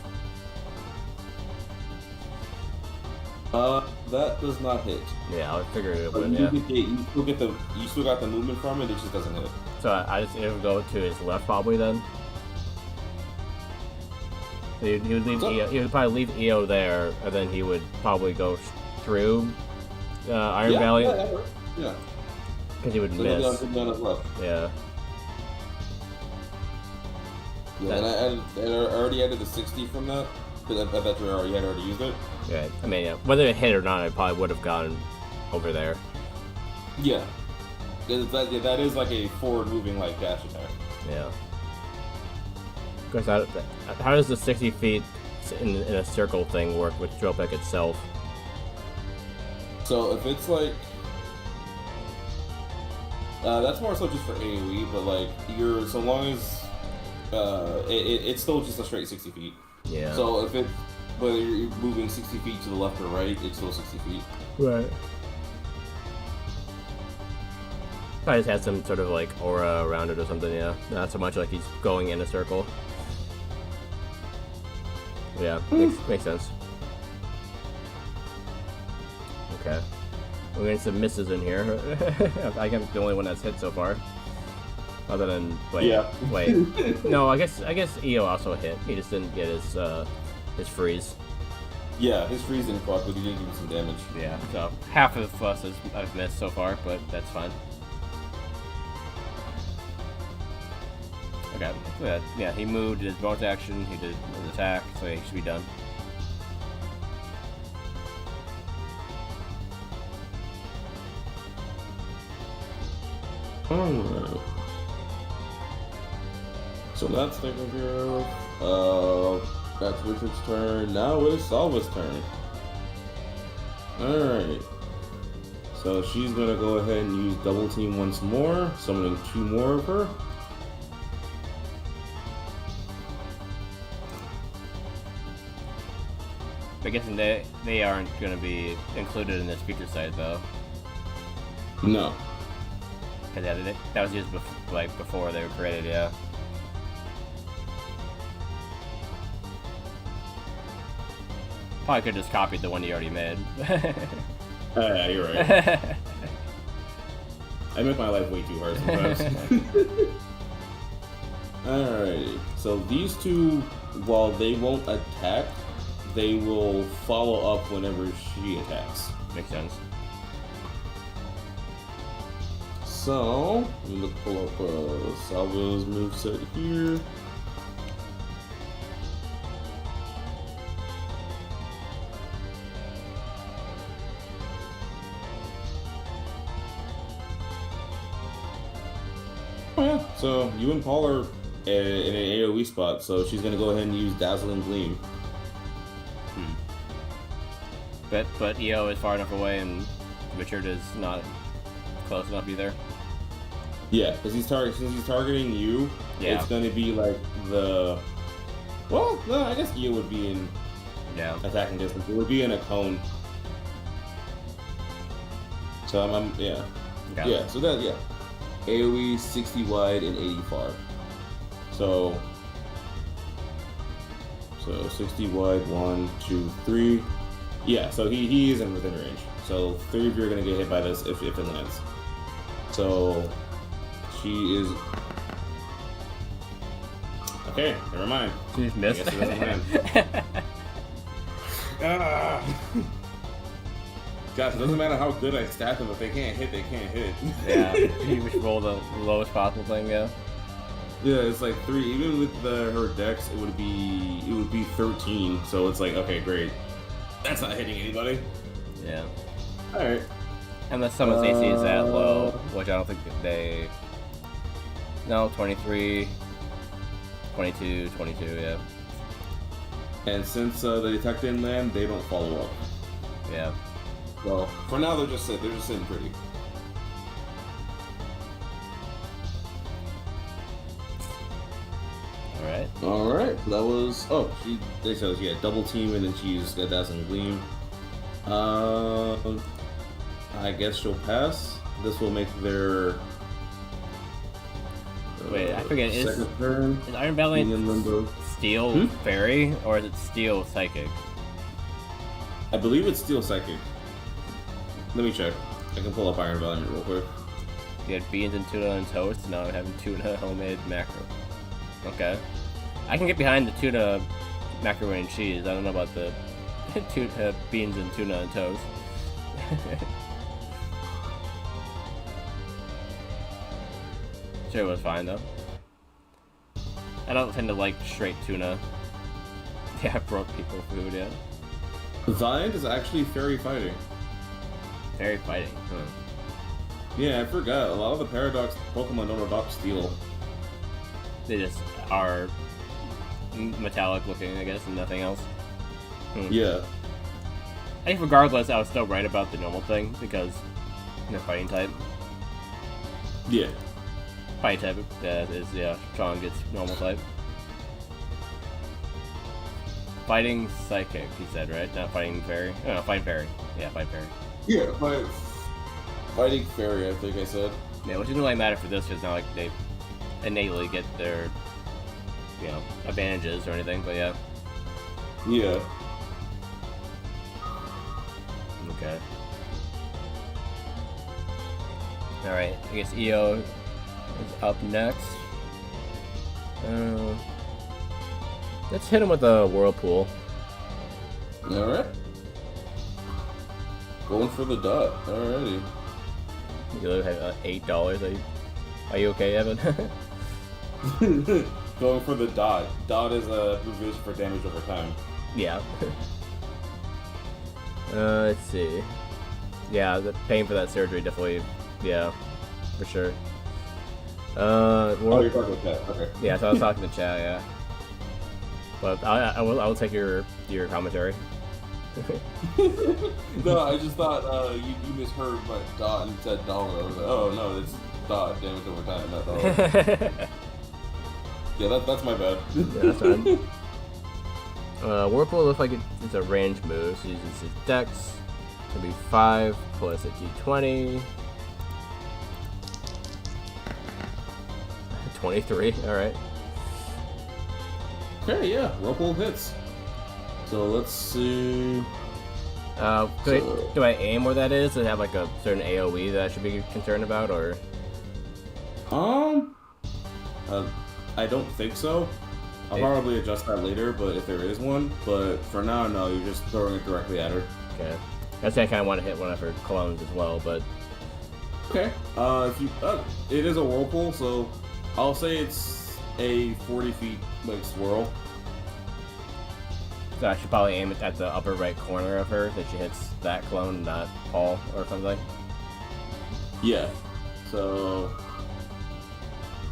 That does not hit. Yeah, I figured it But would. Yeah. You still got the movement from it. It just doesn't hit. So I just it would go to his left probably then. So he would leave EO, he would probably leave EO there, and then he would probably go through Iron Valiant. Yeah. Because he would So miss. he'll be on his left. Yeah. Yeah, and I already added the 60 from that. Because I thought you had already used it. Yeah. I mean, yeah. Whether it hit or not, I probably would have gone over there. Yeah. That is like a forward moving like dash attack. Yeah. Of course, how does the 60 feet in a circle thing work with Dropek itself? So if it's like that's more so just for AoE, but like so long as it's still just a straight 60 feet. Yeah. So whether you're moving 60 feet to the left or right, it's still 60 feet. Right. Probably just has some sort of like aura around it or something, yeah. Not so much like he's going in a circle. Yeah, makes sense. Okay. We're getting some misses in here. I think I'm the only one that's hit so far. Other than wait. No, I guess EO also hit. He just didn't get his freeze. Yeah, his freeze didn't proc, but he did give me some damage. Yeah, so half of us I've missed so far, but that's fine. Okay, yeah, he moved, did his bonus action, he did his attack, so he should be done. Alright. So that's taken care of. That's Richard's turn. Now it is Salva's turn. Alright. So she's gonna go ahead and use double team once more, summoning 2 more of her. I guess they aren't going to be included in this feature site though. No. Because that was just before they were created, yeah. Probably could have just copied the one you already made. Yeah, you're right. I make my life way too hard sometimes. Alrighty. So these two, while they won't attack, they will follow up whenever she attacks. Makes sense. So, let me pull up Salva's moveset here. Oh yeah, so you and Paul are in an AoE spot, so she's gonna go ahead and use Dazzling Gleam. But EO is far enough away and Richard is not close enough either. Yeah, because since he's targeting you, yeah. It's gonna be like the. Well, no, I guess EO would be in attacking distance. It would be in a cone. So I'm yeah. Okay. Yeah, so that AoE 60 wide and 80 far. So 60 wide, 1, 2, 3. Yeah, so he is in within range. So 3 of you are gonna get hit by this if it lands. So she is okay. Never mind. She's missed. I guess it doesn't land. Gosh, it doesn't matter how good I stat them. If they can't hit, they can't hit. Yeah, you should roll the lowest possible thing. Yeah. Yeah, it's like 3. Even with her dex, it would be 13. So it's like, okay, great. That's not hitting anybody. Yeah. All right. Unless someone's AC is that low, which I don't think they... No, 23, 22, 22, yeah. And since the attack didn't land, they don't follow up. Yeah. Well, for now they're just sitting pretty. Alright. Alright, that was... Oh, they said, yeah, double team, and then she used a Dazzling Gleam. I guess she'll pass. This will make their... Wait, I forget, is Iron Valiant Steel Fairy, or is it Steel Psychic? I believe it's Steel Psychic. Let me check. I can pull up Iron Valiant real quick. You had beans and tuna and toast, now I'm having tuna homemade macro. Okay. I can get behind the tuna macaroni and cheese. I don't know about the beans and tuna and toast. Sure, it was fine though. I don't tend to like straight tuna. Yeah, broke people food, yeah. Valiant is actually fairy fighting. Fairy fighting, huh. Yeah, I forgot. A lot of the Paradox Pokemon don't adopt Steel. They just are metallic looking, I guess, and nothing else. Yeah. I think regardless, I was still right about the normal thing, because fighting type. Yeah. Fighting type is, yeah, strong gets normal type. Fighting Psychic, he said, right? Not Fighting Fairy? Oh, no, Fighting Fairy. Yeah, Fighting Fairy. Yeah, Fighting Fairy, I think I said. Yeah, which doesn't really matter for this, because it's not like they innately get their, advantages or anything, but yeah. Yeah. Okay. Alright, I guess EO is up next. Let's hit him with a Whirlpool. Alright. Going for the dot. Alrighty. You have $8. Are you okay, Evan? Going for the dot. Dot is a abbreviation for damage over time. Yeah. Let's see. Yeah, the paying for that surgery definitely, yeah, for sure. Oh, you're talking about that. Okay. Yeah, so I was talking to chat, yeah. But I will take your commentary. No, I just thought you misheard my dot and said dollar. I was like, oh no, it's dot damage over time, not dollar. Yeah, that's my bad. Yeah, that's fine. Whirlpool looks like it's a range move, so it uses his dex. It'll be 5 plus a d20. 23, alright. Okay, yeah, Whirlpool hits. So let's see. Do I aim where that is? Does it have like a certain AoE that I should be concerned about, or? I don't think so. I'll probably adjust that later, but if there is one. But for now, no, you're just throwing it directly at her. Okay. I say I kind of want to hit one of her clones as well, but... Okay. If you, it is a Whirlpool, so I'll say it's a 40 feet, like, swirl. So I should probably aim it at the upper right corner of her, that she hits that clone, not Paul, or something. Yeah. So...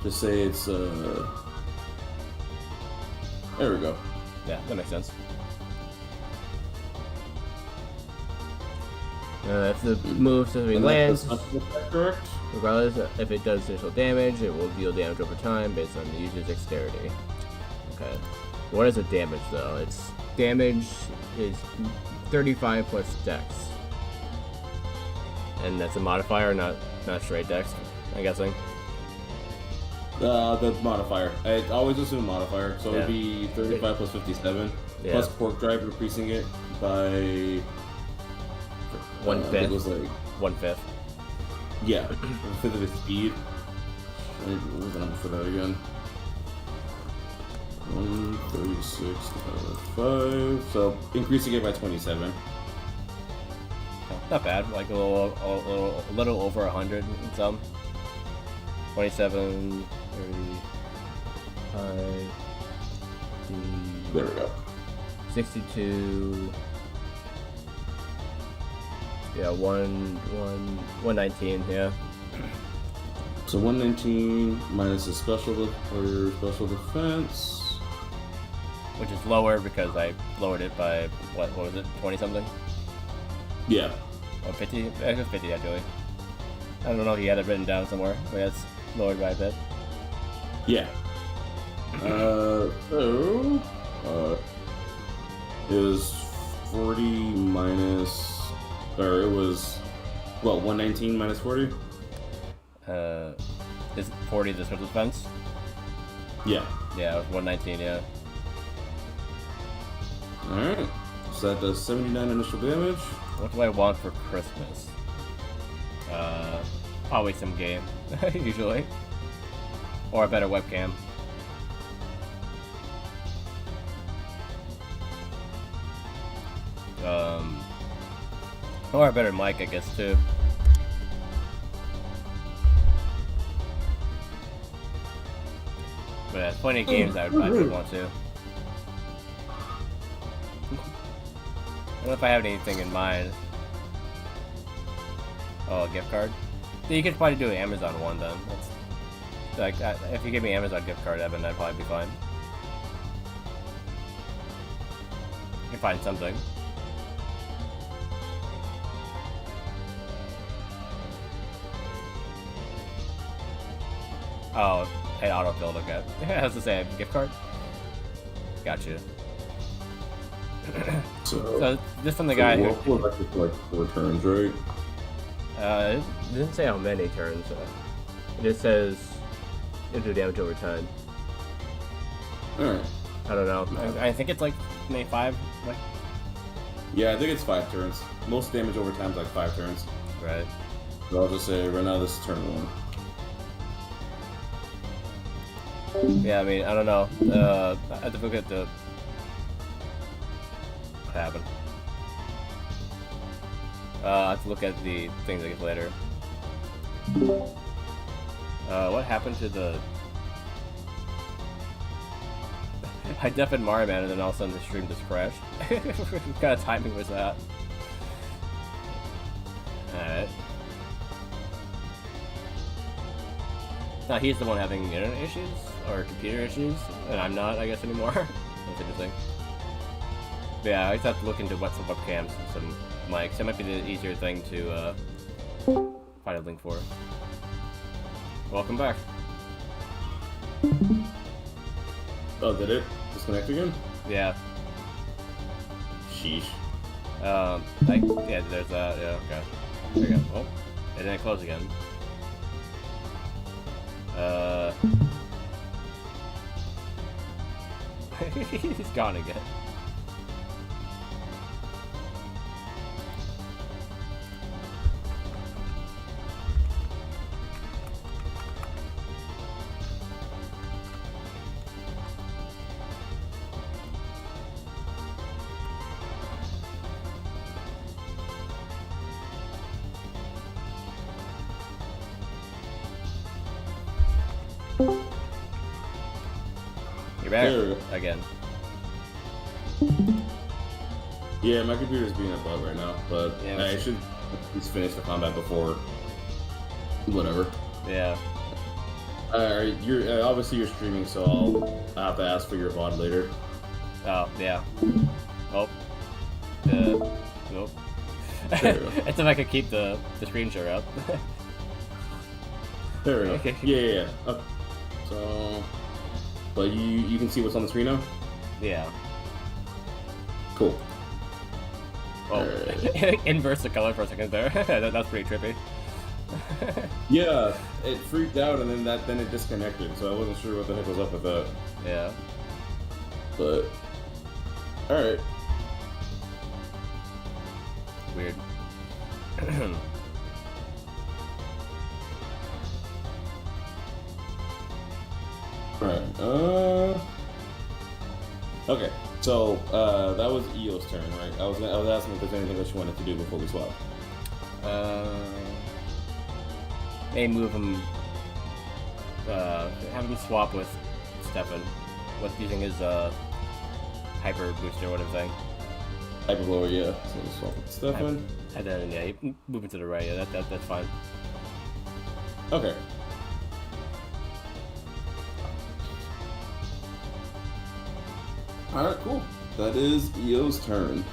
just say it's, there we go. Yeah, that makes sense. If the move successfully lands, correct? regardless if it does additional damage, it will deal damage over time based on the user's dexterity. Okay. What is the damage though? Its damage is 35 plus dex. And that's a modifier, not straight dex, I'm guessing. The modifier. I always assume modifier, so it'd be 35 plus 57, plus Pork Drive, increasing it by... 1/5. It was like... 1/5. Yeah, 1/5 of its speed. What was the number for that again? 136 divided by 5, so increasing it by 27. Not bad, like a little over 100 and some. 27, 35, there we go. 62, Yeah, 119, yeah. So 119 minus his special defense. Which is lower because I lowered it by, what was it, 20 something? Yeah. Or 50? I guess 50 actually. I don't know if he had it written down somewhere, but it's lowered by a bit. Yeah. It was 40 minus, or it was, what, 119 minus 40? Is 40 the special defense? Yeah. Yeah, it was 119, yeah. Alright. So that does 79 initial damage. What do I want for Christmas? Probably some game, usually. Or a better webcam. Or a better mic, I guess, too. But there's plenty of games I would want to. I don't know if I have anything in mind. Oh, a gift card? Yeah, you could probably do an Amazon one then. That's, like, if you give me an Amazon gift card, Evan, that'd probably be fine. You can find something. Oh, hey, autofill, okay. I was to say, gift card? Gotcha. So this from the guy who... like 4 turns, right? It didn't say how many turns. It just says you do damage over time. Alright. I don't know. I think it's like maybe 5. Like... Yeah, I think it's 5 turns. Most damage over time is like 5 turns. Right. So I'll just say right now this is turn 1. Yeah, I mean, I don't know. I have to look at the... What happened? I have to look at the things I get later. What happened to the... I deafened Mario Man and then all of a sudden the stream just crashed. What kind of timing was that? Alright. Now he's the one having internet issues? Or computer issues? And I'm not, I guess, anymore. That's interesting. But yeah, I just have to look into what some webcams and some mics. That might be the easier thing to find a link for. Welcome back. Oh, did it disconnect again? Yeah. Sheesh. Yeah, there's that. Yeah, okay. There you go. Oh, it didn't close again. He's gone again. You're back again. Yeah, my computer's being a bug right now, but Yeah, I should at least finish the combat before whatever. Yeah. You're obviously you're streaming, so I'll have to ask for your VOD later. Oh, yeah. Oh. Nope. There we go. It's if I could keep the screen share up. There we go. Okay. Yeah. Okay. So, but you can see what's on the screen now? Yeah. Cool. Oh, Alright. inverse the color for a second there. That's pretty trippy. Yeah, it freaked out and then it disconnected, so I wasn't sure what the heck was up with that. Yeah. But alright. Weird. Alright. Okay. So that was Eo's turn, right? I was asking if there's anything else you wanted to do before we swap. May move him. Have him swap with Stefan, with using his hyper booster, whatever thing. Hyper blower, yeah. So swap with Stefan. And then yeah, moving to the right. Yeah, that's fine. Okay. Alright, cool. That is EO's turn.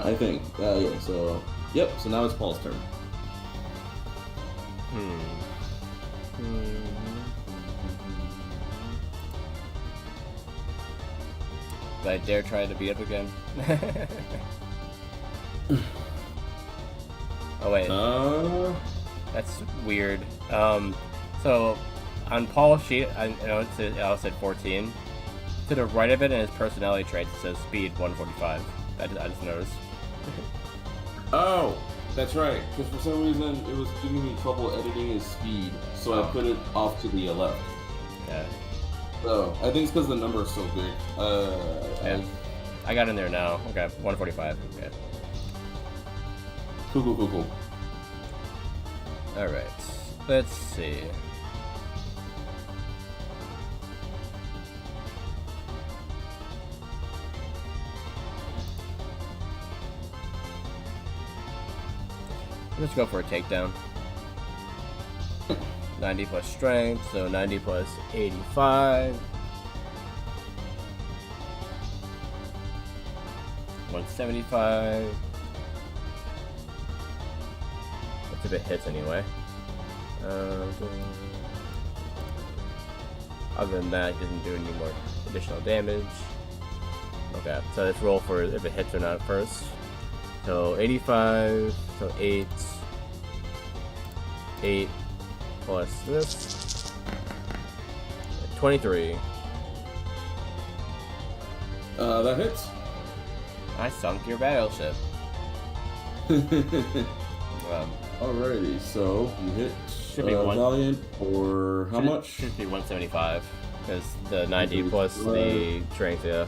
I think. Yeah, so... Yep, so now it's Paul's turn. Did I dare try to beat up again? Oh wait. That's weird. So on Paul's sheet, I know it said 14. To the right of it in his personality traits, it says speed 145. I just noticed. Oh, that's right. Because for some reason it was giving me trouble editing his speed, so I put it off to the left. Okay. So I think it's because the number is so big. Yeah. I got in there now. Okay, 145. Okay. Cool. All right. Let's see. Let's go for a takedown. 90 plus strength, so 90 plus 85. 175. That's if it hits anyway. Other than that, it doesn't do any more additional damage. Okay, so let's roll for if it hits or not first. So 85, so 8 plus this, 23. That hits. I sunk your battleship. Alrighty, so you hit Should be one. Valiant for how much? Should be 175, because the 90 plus the strength, yeah.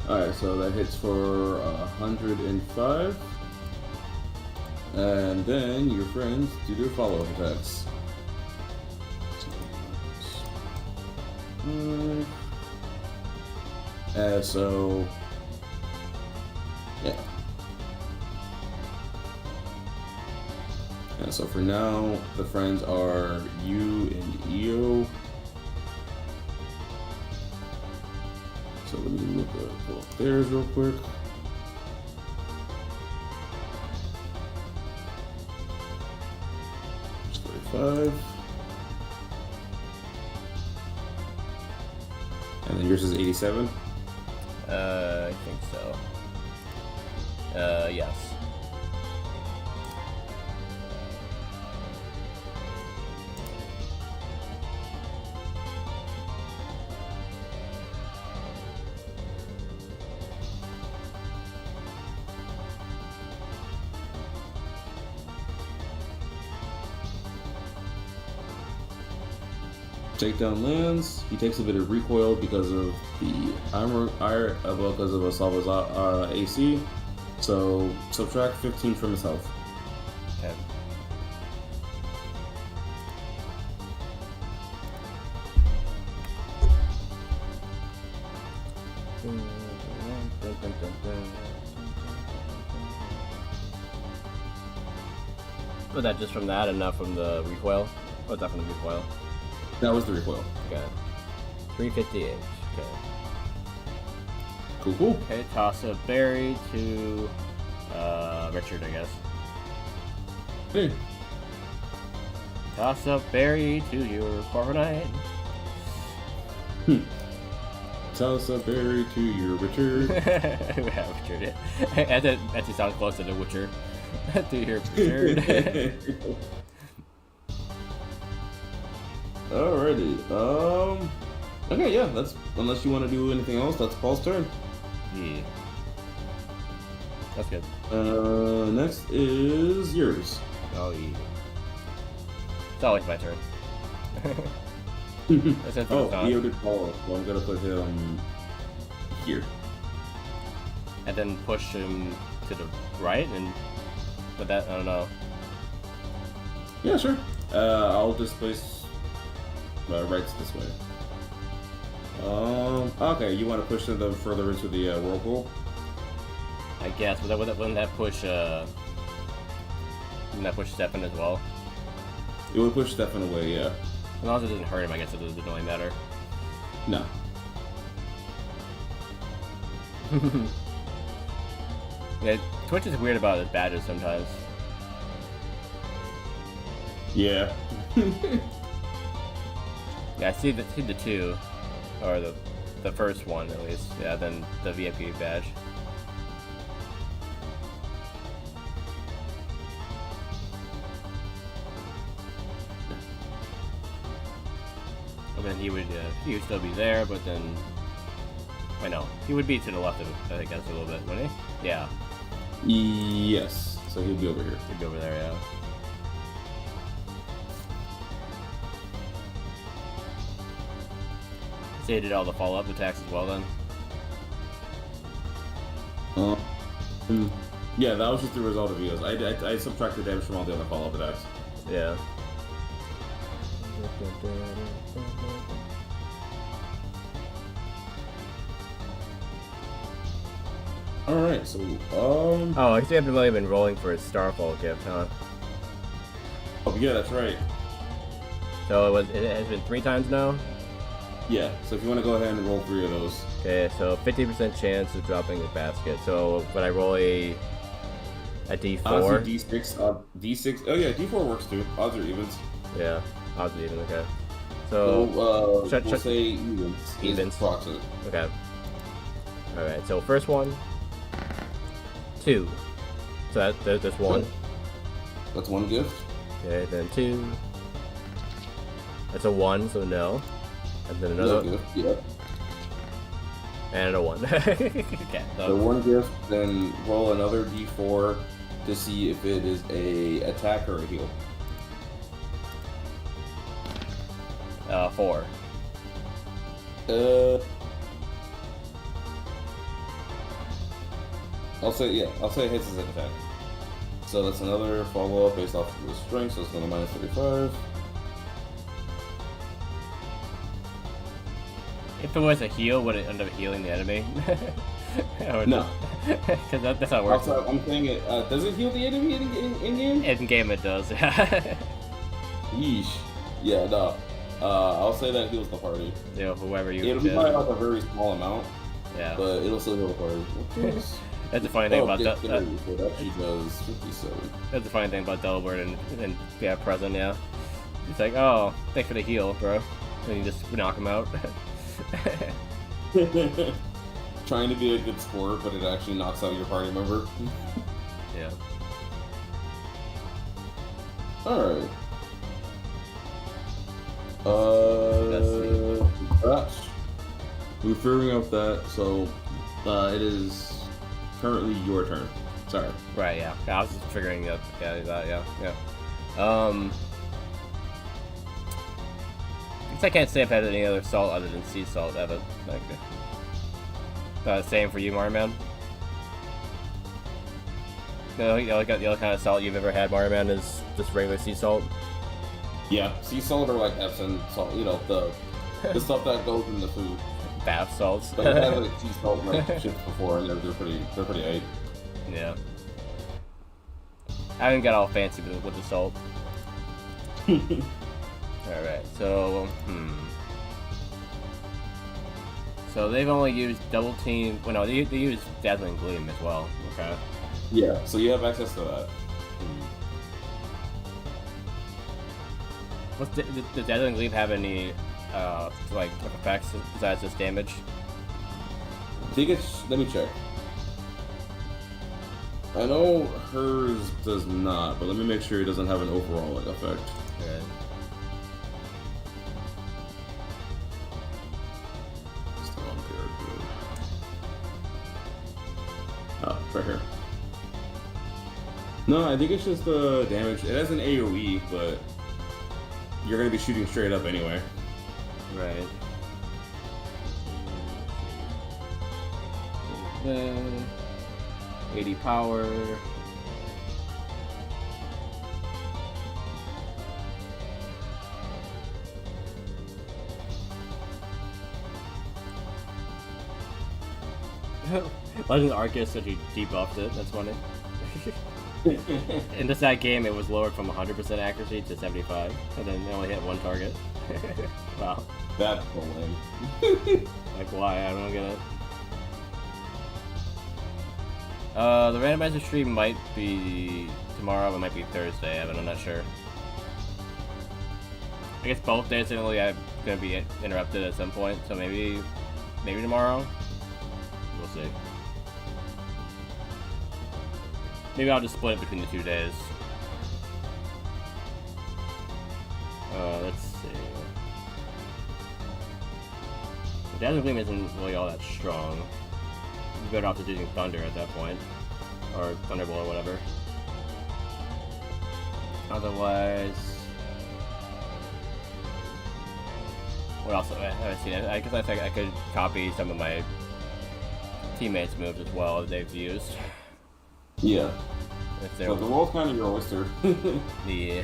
Alright, so that hits for 105. And then your friends do their follow-up attacks. So yeah. And so for now, the friends are you and EO. So let me pull up theirs real quick. Just 35. And then yours is 87? I think so. Yes. Takedown lands. He takes a bit of recoil because of the armor, because of Asaba's AC. So subtract 15 from his health. Okay. Was that just from that and not from the recoil? Or was that from the recoil? That was the recoil. Okay. 358. Okay. Cool. Okay, toss a berry to Richard, I guess. Hey. Toss a berry to your Corviknight. Toss a berry to your Richard. Yeah, Richard. Yeah. That actually sounds closer to Witcher. To your Richard. Alrighty. Okay, yeah. That's unless you want to do anything else. That's Paul's turn. Yeah. That's good. Next is yours. Oh yeah. It's always my turn. Oh, Leo did Paul, so I'm gonna put him here. And then push him to the right, and with that, I don't know. Yeah, sure. I'll displace rights this way. Okay, you want to push them further into the whirlpool? I guess. Wouldn't that push Stefan as well? It would push Stefan away, yeah. As long as it doesn't hurt him, I guess it doesn't really matter. No. Yeah, Twitch is weird about his badges sometimes. Yeah. Yeah, I see the two, or the first one at least. Yeah, then the VIP badge. And then he would still be there, but then I know he would be to the left of it, I guess, a little bit, wouldn't he? Yeah. Yes. So he'll be over here. He'd be over there, yeah. So he did all the follow-up attacks as well then? Yeah, that was just the result of EOS. I subtracted damage from all the other follow-up attacks. Yeah. Alright, so, Oh, I see I've really been rolling for his Starfall gift, huh? Oh, yeah, that's right. So it has been 3 times now? Yeah, so if you want to go ahead and roll 3 of those. Okay, so 50% chance of dropping a basket. So when I roll a D4. Honestly, D6, D6. Oh yeah, D4 works too. Odds or evens. Yeah, odds are even. Okay. So So we'll say evens. Evens. Approximate. Okay. All right. So first one, 2. So there's 1. That's 1 gift. Okay, then 2. That's a 1, so no. And then another. No gift. Yep. And a 1. Okay. So 1 gift, then roll another D4 to see if it is a attack or a heal. 4. I'll say it hits as an attack. So that's another follow up based off of the strength, so it's going to minus 35. If it was a heal, would it end up healing the enemy? No. Because that's how it works. Also, I'm saying it. Does it heal the enemy in game? In game it does. Yeesh. Yeah, no. I'll say that heals the party. You know, whoever you. It'll be probably like a very small amount. Yeah. But it'll still heal the party. That's the funny thing about that. It actually does 57. That's the funny thing about Delbert and yeah, present. Yeah. It's like, oh, thanks for the heal, bro. And you just knock him out. Trying to be a good sport, but it actually knocks out your party member. Yeah. Alright. We're figuring out that, so it is currently your turn. Sorry. Right. Yeah. I was just figuring out. Yeah. That. Yeah. Yeah. I guess I can't say I've had any other salt other than sea salt ever. Like, same for you, Mario Man. The only kind of salt you've ever had, Mario Man, is just regular sea salt. Yeah, sea salt or like Epsom salt. You know, the stuff that goes in the food. Bath salts. But I've had like sea salt like chips before, and they're pretty aight. Yeah. I haven't got all fancy with the salt. Alright, so, So they've only used double team. Well, no, they use Dazzling Gleam as well. Okay. Yeah, so you have access to that. Does Dazzling Gleam have any like effects besides just damage? I think it's. Let me check. I know hers does not, but let me make sure it doesn't have an overall effect. Okay. Oh, right here. No, I think it's just the damage. It has an AoE, but you're gonna be shooting straight up anyway. Right. 80 power. Legend Arceus said he debuffed it. That's funny. In this that game, it was lowered from 100% accuracy to 75, and then it only hit one target. Wow. That's so lame. Like, why? I don't get it. The randomizer stream might be tomorrow, it might be Thursday, I'm not sure. I guess both days are going to be interrupted at some point, so maybe tomorrow? We'll see. Maybe I'll just split it between the 2 days. Let's see. The Dazzle Gleam isn't really all that strong. You're better off just using Thunder at that point. Or Thunderbolt or whatever. Otherwise... What else have I seen? I guess I could copy some of my teammates' moves as well that they've used. Yeah. So the world's kind of your oyster. Yeah.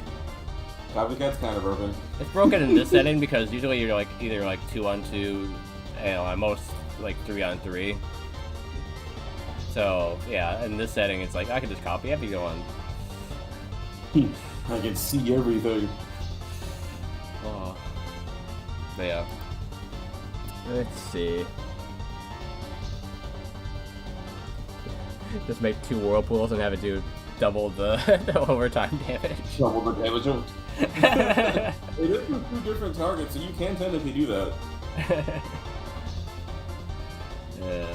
Copycat's kind of broken. It's broken in this setting because usually you're like either like 2-on-2, at most like 3-on-3. So yeah, in this setting it's like I could just copy everyone. I can see everything. Oh. But yeah. Let's see. Just make 2 whirlpools and have it do double the overtime damage. Double the damage. It is with 2 different targets, so you can technically do that. Yeah.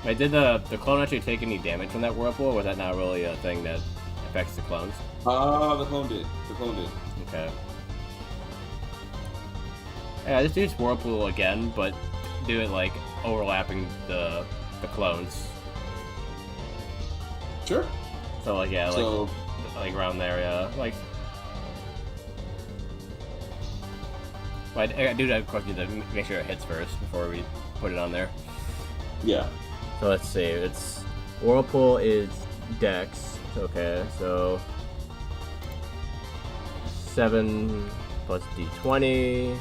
Wait, did the clone actually take any damage from that whirlpool, or was that not really a thing that affects the clones? The clone did. The clone did. Okay. Yeah, just use whirlpool again, but do it like overlapping the clones. Sure. So like yeah, like around there, yeah, like. But I do of course need to make sure it hits first before we put it on there. Yeah. So let's see. It's whirlpool is Dex. Okay, so 7 plus D20.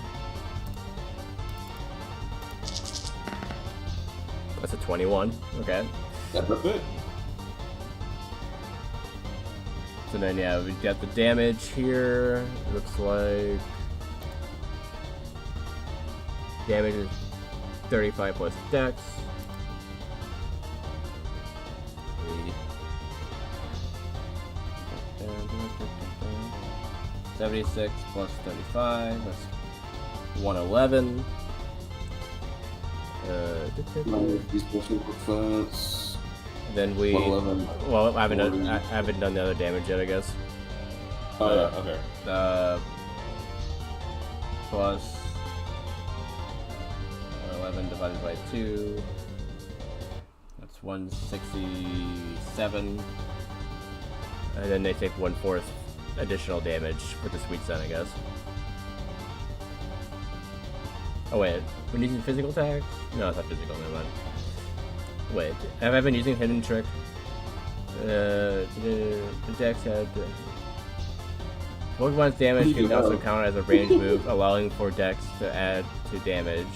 That's a 21. Okay. That's a bit. So then, yeah, we got the damage here. Looks like damage is 35 plus Dex. 76 plus 35. That's 111. Then we. 111. Well, I haven't done the other damage yet, I guess. Oh yeah. Okay. Plus 11 divided by 2. That's 167. And then they take 1/4 additional damage with the Sweet Sun, I guess. Oh wait, when using physical attacks? No, it's not physical, never mind. Wait, have I been using Hidden Trick? The Dex had... Pokemon's damage can also count as a range move, allowing for Dex to add to damage.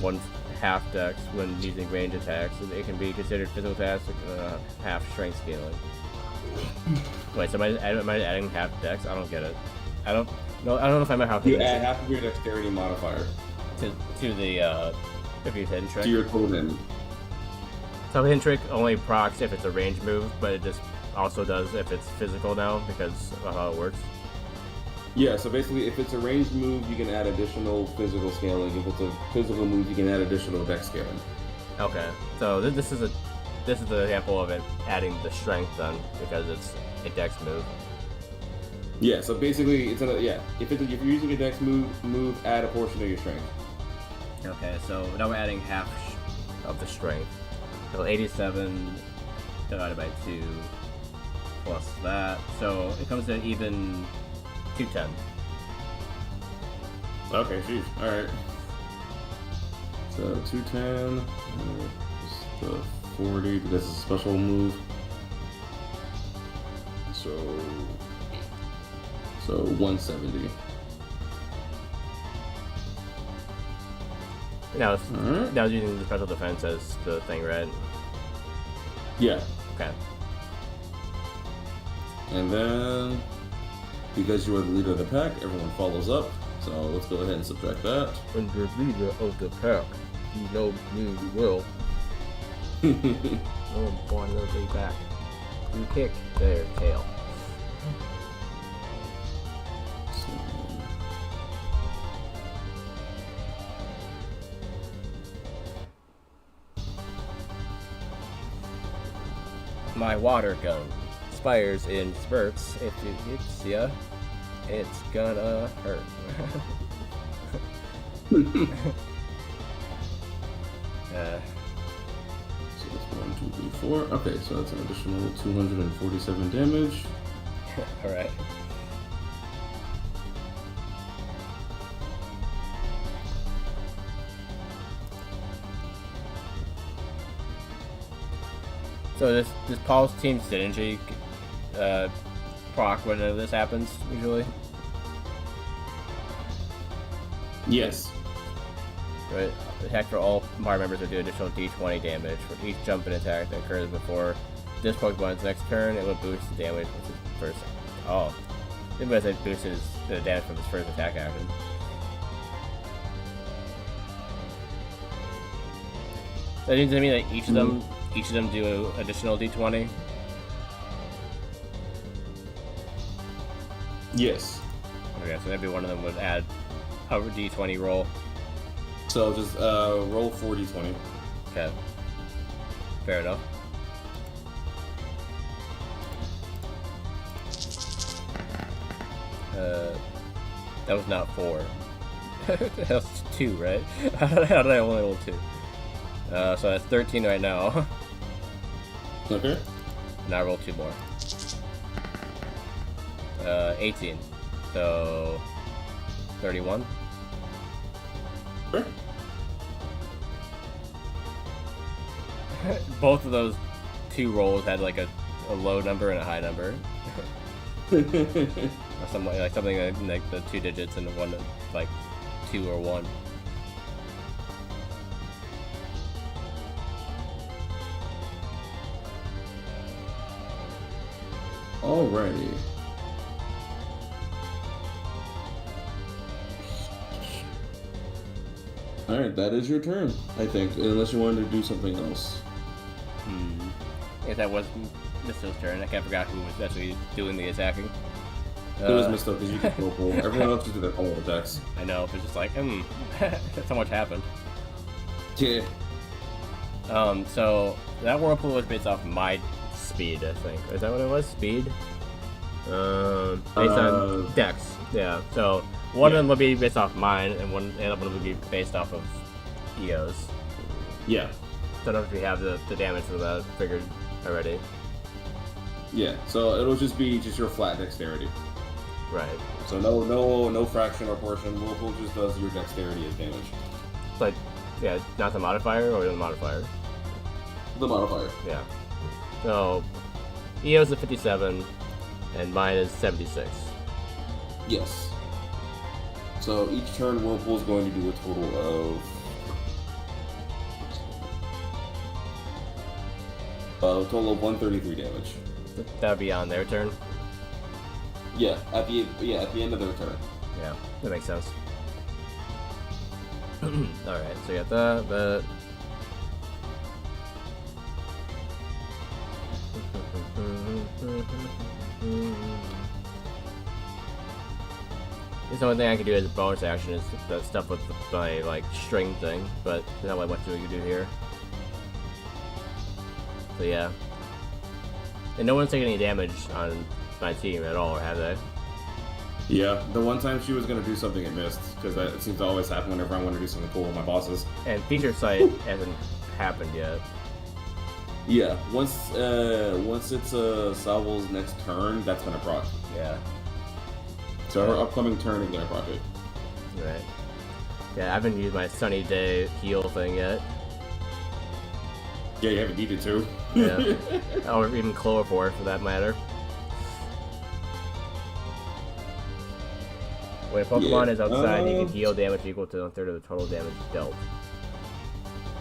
1/2 Dex when using range attacks. It can be considered physical attacks half strength scaling. Wait, so am I adding half Dex? I don't get it. I don't know if I'm a half. You add half of your dexterity modifier to the if you Hidden Trick. to your totem. So Hidden Trick only procs if it's a range move, but it just also does if it's physical now because of how it works. Yeah, so basically, if it's a ranged move, you can add additional physical scaling. If it's a physical move, you can add additional dex scaling. Okay, so this is the example of it adding the strength then because it's a dex move. Yeah, so basically, it's if you're using a dex move, add a portion of your strength. Okay, so now we're adding half of the strength. So 87 divided by 2 plus that, so it comes to even 210. Okay, jeez. All right. So 210, the 40 because it's a special move. So 170. That was Alright. that was using the special defense as the thing, right? Yeah. Okay. And then, because you are the leader of the pack, everyone follows up. So let's go ahead and subtract that. When the leader of the pack, you know me well. No one born way back. You kick their tail. My water gun fires in spurts. If it hits ya, it's gonna hurt. So that's 1, 2, 3, 4. Okay, so that's an additional 247 damage. Alright. So this Paul's team synergy proc whenever this happens usually, Yes. right? Attack for all Mario members will do additional D20 damage for each jump and attack that occurs before this Pokemon's next turn. It will boost the damage with his first. Oh, it was it boosts the damage from his first attack action. So it means to me that each of them do additional D20. Yes. Okay, so maybe one of them would add a D20 roll. So just roll 4d20. Okay. Fair enough. That was not 4. That was 2, right? How did I only roll 2? So that's 13 right now. Okay. And I roll 2 more. 18. So 31. Sure. Both of those 2 rolls had like a low number and a high number. Or something like the 2 digits and one like 2 or 1. Alrighty. Alright, that is your turn, I think. Unless you wanted to do something else. I guess that was Misto's turn. I can't forgot who was actually doing the attacking. It was messed up because you could roll. Everyone else just did their own attacks. I know, but just like, so much happened. Yeah. So that whirlpool was based off my speed, I think. Is that what it was? Speed? Based on Dex. Yeah. So one of them would be based off mine, and the other one would be based off of Eo's. Yeah. So I don't know if we have the damage for that figured already. Yeah. So it'll just be your flat dexterity. Right. So no fraction or portion. Whirlpool just does your dexterity as damage. Like, yeah, not the modifier or the modifier? The modifier. Yeah. So, Eo's a 57, and mine is 76. Yes. So each turn, Whirlpool is going to do a total of a total of 133 damage. That would be on their turn? Yeah, at the end of their turn. Yeah, that makes sense. Alright, so you got that. The only thing I can do as a bonus action is the stuff with my like string thing, but not like what do we do here. So yeah. And no one's taking any damage on my team at all, have they? Yeah, the one time she was gonna do something, it missed because that seems to always happen whenever I want to do something cool with my bosses. And feature sight hasn't happened yet. Yeah, once it's Salvo's next turn, that's gonna proc. Yeah. So her upcoming turn is gonna proc it. Right. Yeah, I haven't used my sunny day heal thing yet. Yeah, you haven't needed to. Yeah. Or even Chloroform for that matter. When a Pokemon is outside, you can heal damage equal to 1/3 of the total damage dealt.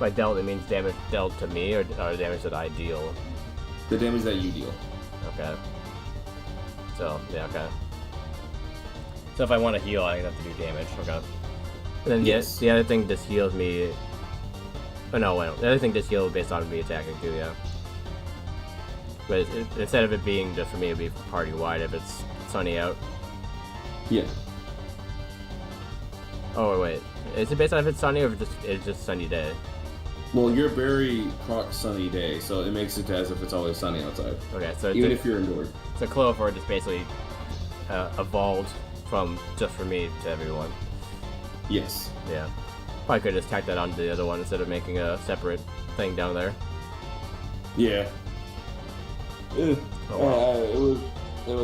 by dealt, it means damage dealt to me or damage that I deal? The damage that you deal. Okay. So, yeah, okay. So if I want to heal, I have to do damage. Okay. And then Yes. the other thing just heals me... Oh, no, wait. The other thing just heals based on me attacking, too, yeah. But instead of it being just for me, it would be party-wide if it's sunny out. Yeah. Oh, wait. Is it based on if it's sunny or if it's just sunny day? Well, you're very hot, sunny day, so it makes it as if it's always sunny outside. Okay, so... Even if you're indoors. So Clover just basically evolved from just for me to everyone. Yes. Yeah. Probably could have just tacked that onto the other one instead of making a separate thing down there. Yeah. Oh, wow. It was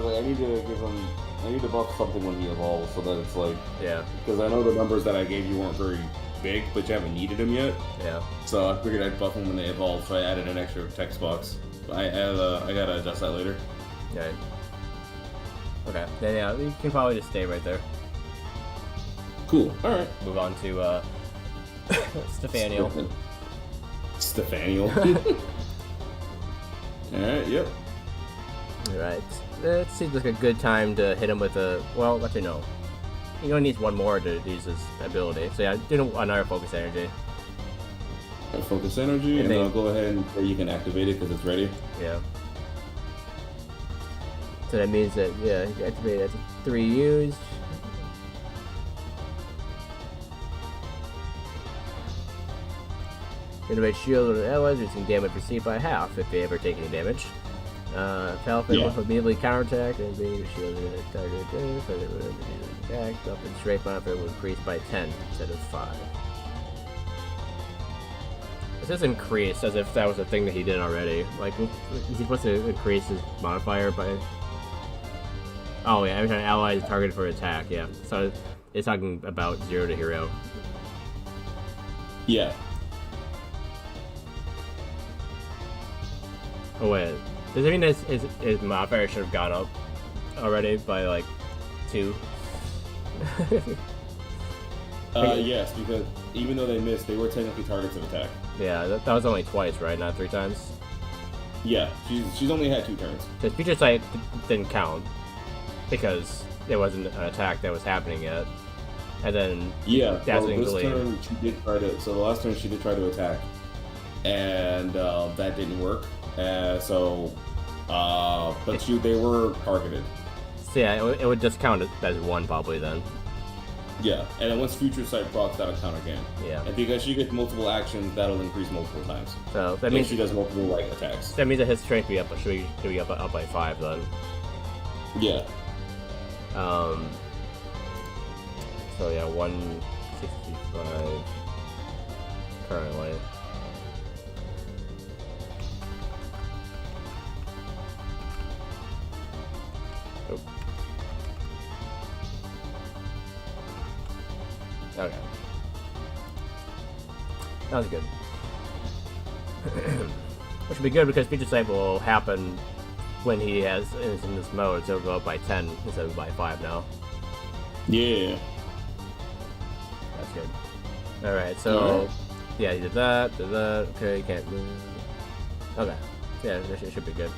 like I need to buff something when he evolves, so that it's like, Yeah. because I know the numbers that I gave you weren't very big, but you haven't needed them yet. Yeah. So I figured I'd buff them when they evolve, so I added an extra text box. I gotta adjust that later. Okay. Okay. Then yeah, you can probably just stay right there. Cool. All right. Move on to Stephaniel. Stephaniel. All right. Yep. Alright. It seems like a good time to hit him with a... Well, actually no. He only needs one more to use his ability. So yeah, do another focus energy. Focus energy, and then I'll go ahead and say you can activate it because it's ready. Yeah. So that means that, yeah, you activate it. 3 used. Innovate shield on allies, reducing damage received by half if they ever take any damage. Falcon will immediately counterattack and being shielded at target so they would attack. Up and straight modifier will increase by 10 instead of 5. It says increase as if that was a thing that he did already. Like, is he supposed to increase his modifier by... Oh yeah, every time an ally is targeted for attack, yeah. So it's talking about 0 to hero. Yeah. Oh wait, does it mean his modifier should have gone up already by like 2? Yes, because even though they missed, they were technically targets of attack. Yeah, that was only twice, right? Not 3 times? Yeah, she's only had 2 turns. Because Future Sight didn't count, because there wasn't an attack that was happening yet. And then... Yeah, well, this delayed. turn she did try to... So the last turn she did try to attack, and that didn't work. But they were targeted. So yeah, it would just count as 1 probably then. Yeah, and then once Future Sight procs, that'll count again. Yeah. And because she gets multiple actions, that'll increase multiple times. So that If means she does multiple like attacks. that means that his strength be up. Should be up by 5 then? Yeah. So yeah, 165 currently. Oh. Okay. That was good. Which would be good because Future Sight will happen when he is in this mode, so it'll go up by 10 instead of by 5 now. Yeah. That's good. Alright, so... Alright. Yeah, he did that, okay, you can't move. Okay. Yeah, this should be good.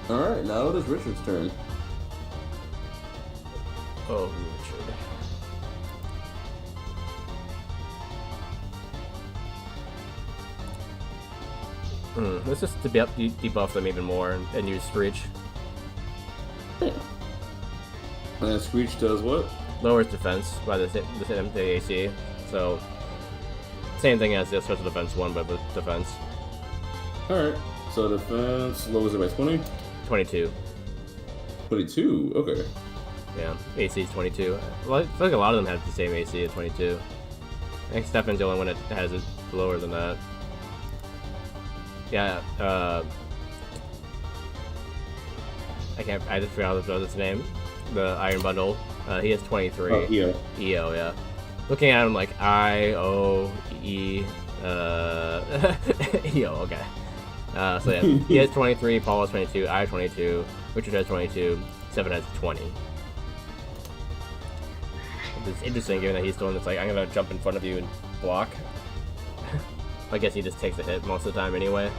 Alright, now it is Richard's turn. Oh, Richard. Let's just debuff them even more and use Screech. And Screech does what? Lowers defense by the AC, so same thing as the special defense 1, but with defense. Alright, so defense lowers it by 20? 22. 22, okay. Yeah, AC is 22. Well, I feel like a lot of them have the same AC at 22. I think Stefan's the only one that has it lower than that. Yeah, I just forgot his name. The Iron Bundle. He has 23. Oh, EO. EO, yeah. Looking at him like EO, okay. So yeah, he has 23, Paul has 22, I have 22, Richard has 22, Seven has 20. It's interesting given that he's the one that's like, I'm gonna jump in front of you and block. I guess he just takes a hit most of the time anyway,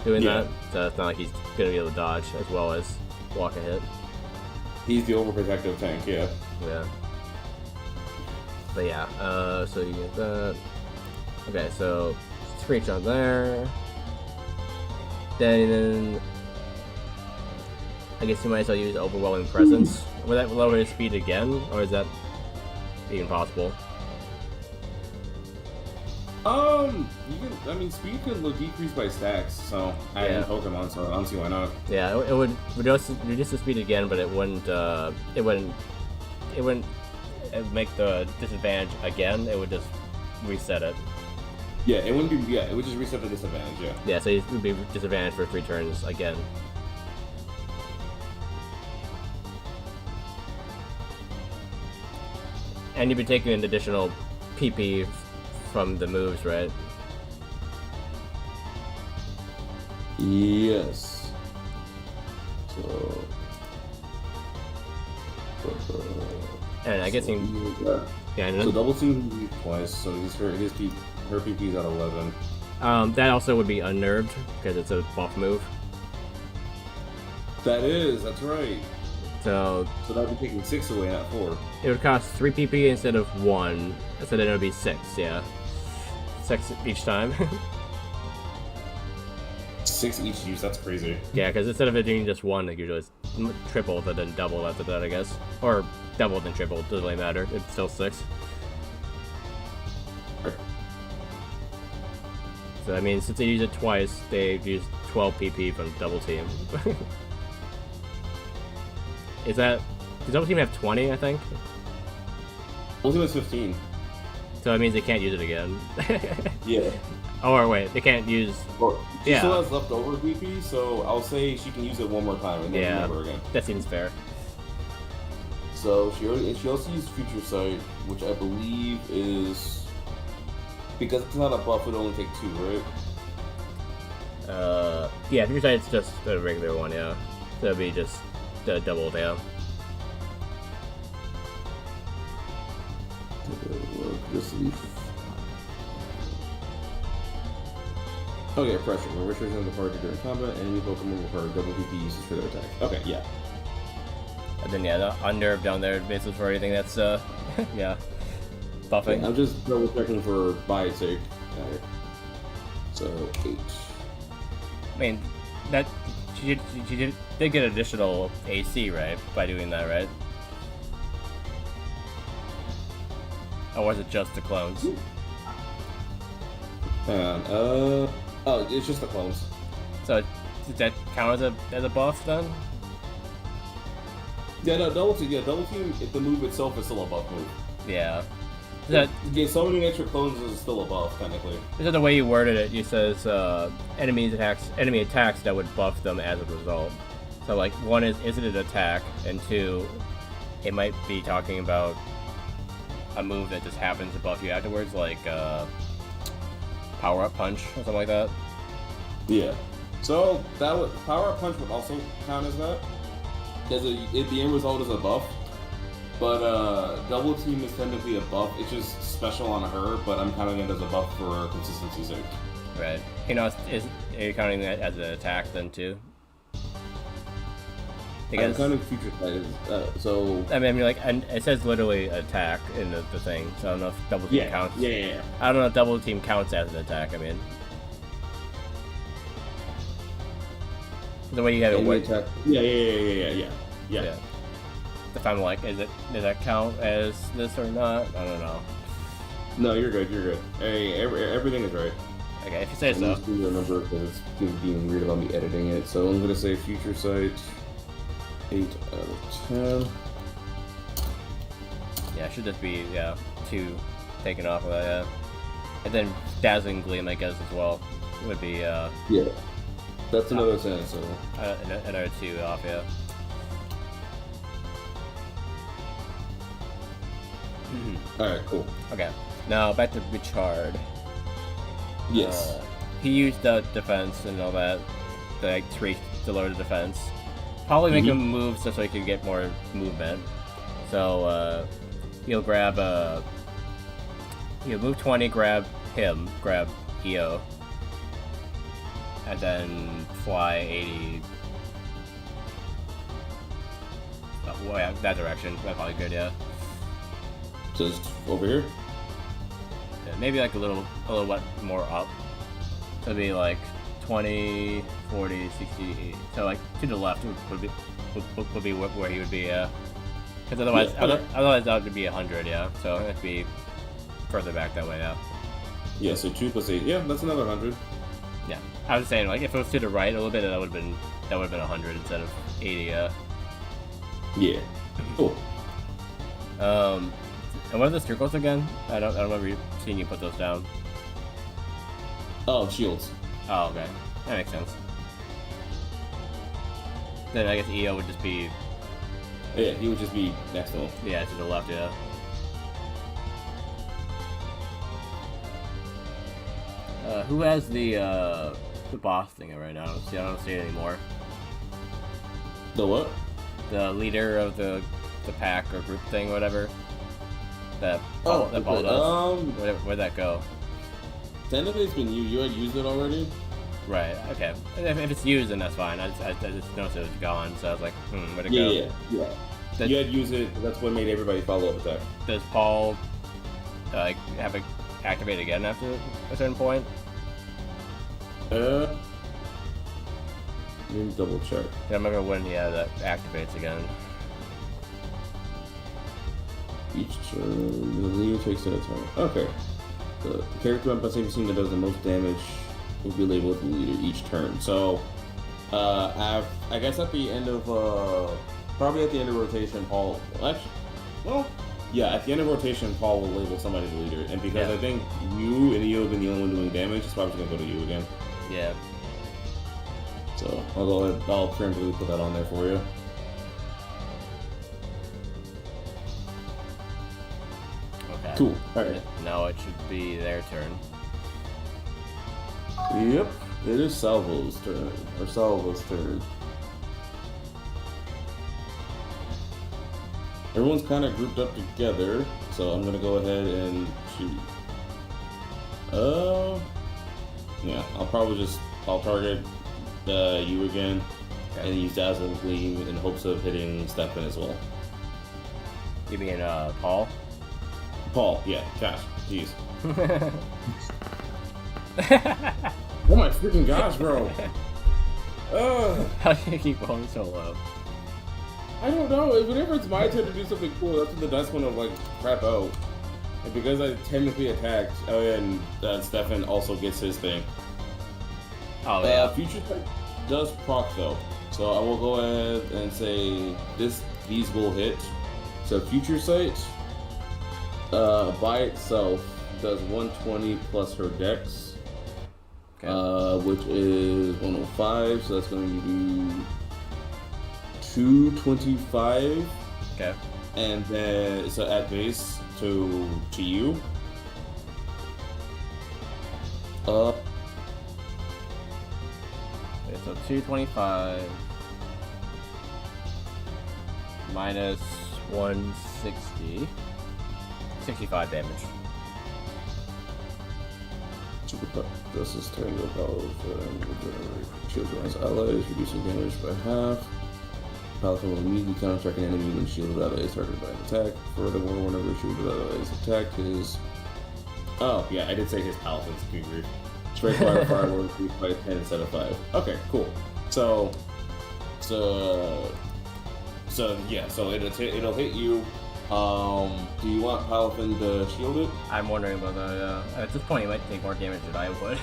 doing Yeah. that. So it's not like he's gonna be able to dodge as well as block a hit. He's the overprotective tank, yeah. Yeah. But yeah, so you get that. Okay, so screech on there. Then I guess you might as well use overwhelming presence. Will that lower his speed again, or is that even possible? You can. I mean, speed can decrease by stacks. So I Yeah. have Pokemon, so I don't see why not. Yeah, it would reduce the speed again, but it wouldn't make the disadvantage again. It would just reset it. Yeah, it wouldn't be. Yeah, it would just reset the disadvantage. Yeah. Yeah, so it would be disadvantage for 3 turns again. And you'd be taking an additional PP from the moves, right? Yes. So. And I guess he, yeah, and So double team can be twice. So her PP is at 11. that also would be unnerved because it's a buff move. That's right. So So that would be taking 6 away, not 4. it would cost 3 PP instead of 1. So then it would be 6, yeah. 6 each time. 6 each use. That's crazy. Yeah, because instead of it being just 1, like usually it's triple, but then double after that, I guess. Or double then triple, doesn't really matter. It's still 6. So I mean, since they use it twice, they've used 12 PP from double team. Does double team have 20, I think? Ultimate's 15. So that means they can't use it again. Yeah. Or wait, they can't use... Well, she Yeah. still has leftover PP, so I'll say she can use it one more time and then Yeah. never again. That seems fair. So she also used Future Sight, which I believe is because it's not a buff. It only take 2, right? Yeah, if you're saying it's just a regular one, yeah. So it'd be just double down. Okay, pressure. When restrictions on the party during combat, enemy Pokemon require double PP uses for their attack. Okay, yeah. And then yeah, the unnerved down there basically for anything that's yeah, buffing. I'm just double checking for by sake. Okay. So 8. I mean, that she did get additional AC, right, by doing that, right? Or was it just the clones? Hang on. Oh, it's just the clones. So does that count as a buff then? Yeah, no, double team. Yeah, double team. If the move itself is still a buff move. Yeah. Is that Yeah, summoning extra clones is still a buff technically. is that the way you worded it? You says enemy attacks that would buff them as a result. So like one is it an attack, and 2, it might be talking about a move that just happens to buff you afterwards, like power up punch or something like that. Yeah. So that would power up punch would also count as that. Because the end result is a buff. But double team is technically a buff. It's just special on her, but I'm counting it as a buff for consistency's sake. Right. You know, are you counting that as an attack then too? I'm counting Future Sight as so. I mean, like, and it says literally attack in the thing, so I don't know if double team counts. Yeah. I don't know if double team counts as an attack. I mean, the way you have it Enemy work. attack. Yeah. If I'm like, does that count as this or not? I don't know. No, you're good. Hey, everything is right. Okay, if you say I'm so. just going to remember because it's being weird about me editing it. So I'm gonna say Future Sight 8 out of 10. Yeah, it should just be 2 taken off of that. Yeah. And then Dazzling Gleam, I guess, as well would be Yeah, that's another 10. So another 2 off. Yeah. all right, cool. Okay. Now back to Richard. Yes. He used the defense and all that, the tweak to lower the defense. Probably make him move so he can get more movement. So he'll grab You move 20, grab him, grab EO, and then fly 80. Oh, well, yeah, that direction. That's probably good, yeah. Just over here. Yeah, maybe like a little bit more up. So it'd be like 20, 40, 60, 80. So like to the left would be where he would be, yeah. Because otherwise, Yeah, okay. otherwise that would be 100, yeah. So it'd be further back that way, yeah. Yeah, so 2 plus 8. Yeah, that's another 100. Yeah, I was saying like if it was to the right a little bit, that would have been 100 instead of 80. Yeah. Cool. And what are the circles again? I don't remember seeing you put those down. Oh, shields. Oh, okay, that makes sense. Then I guess EO would just be Yeah, he would just be next to him. to the left, yeah. Who has the boss thing right now? I don't see it anymore. The what? The leader of the pack or group thing, whatever. That ball does. Where'd that go? Technically, it's been you. You had used it already. Right. Okay. If it's used, then that's fine. I just noticed it was gone, so I was like, where'd it go? Yeah. You had used it. That's what made everybody follow up attack. Does Paul have it activate again after a certain point? Let me double check. I remember when that activates again. Each turn, the leader takes an attack. Okay. The character on same scene that does the most damage will be labeled the leader each turn. So, I guess at the end of probably at the end of rotation, Paul. Yeah, at the end of rotation, Paul will label somebody the leader, and because I think you and EO have been the only one doing damage, it's probably gonna go to you again. Yeah. So I'll go ahead. I'll preemptively put that on there for you. Okay. Cool. All right. Now it should be their turn. Yep. It is Salvo's turn. Or Salvo's turn. Everyone's kind of grouped up together, so I'm gonna go ahead and shoot. Yeah, I'll target you again, and use Dazzle Gleam in hopes of hitting Stefan as well. You mean Paul? Paul, yeah, gosh, jeez. Oh my freaking gosh, bro. How do you keep going so low? I don't know. Whenever it's my turn to do something cool, that's when the dice want to like crap out. And because I technically attacked, and Stefan also gets his thing. Oh yeah. Future Sight does proc though, so I will go ahead and say these will hit. So Future Sight, by itself does 120 plus her dex, which is 105. So that's going to do 225. Okay. And then so at base to you. Okay, so 225 minus 160. 65 damage. This is turn to power for shield around allies, reducing damage by half. Paladin will immediately counterattack an enemy when shielded ally is targeted by an attack. Furthermore, whenever a shielded ally is attacked, Oh, yeah, I did say his Paladin's Kugri. Straight fire, will increase by 10 instead of 5. Okay, cool. So it'll hit you. Do you want Paladin to shield it? I'm wondering about that. At this point, he might take more damage than I would.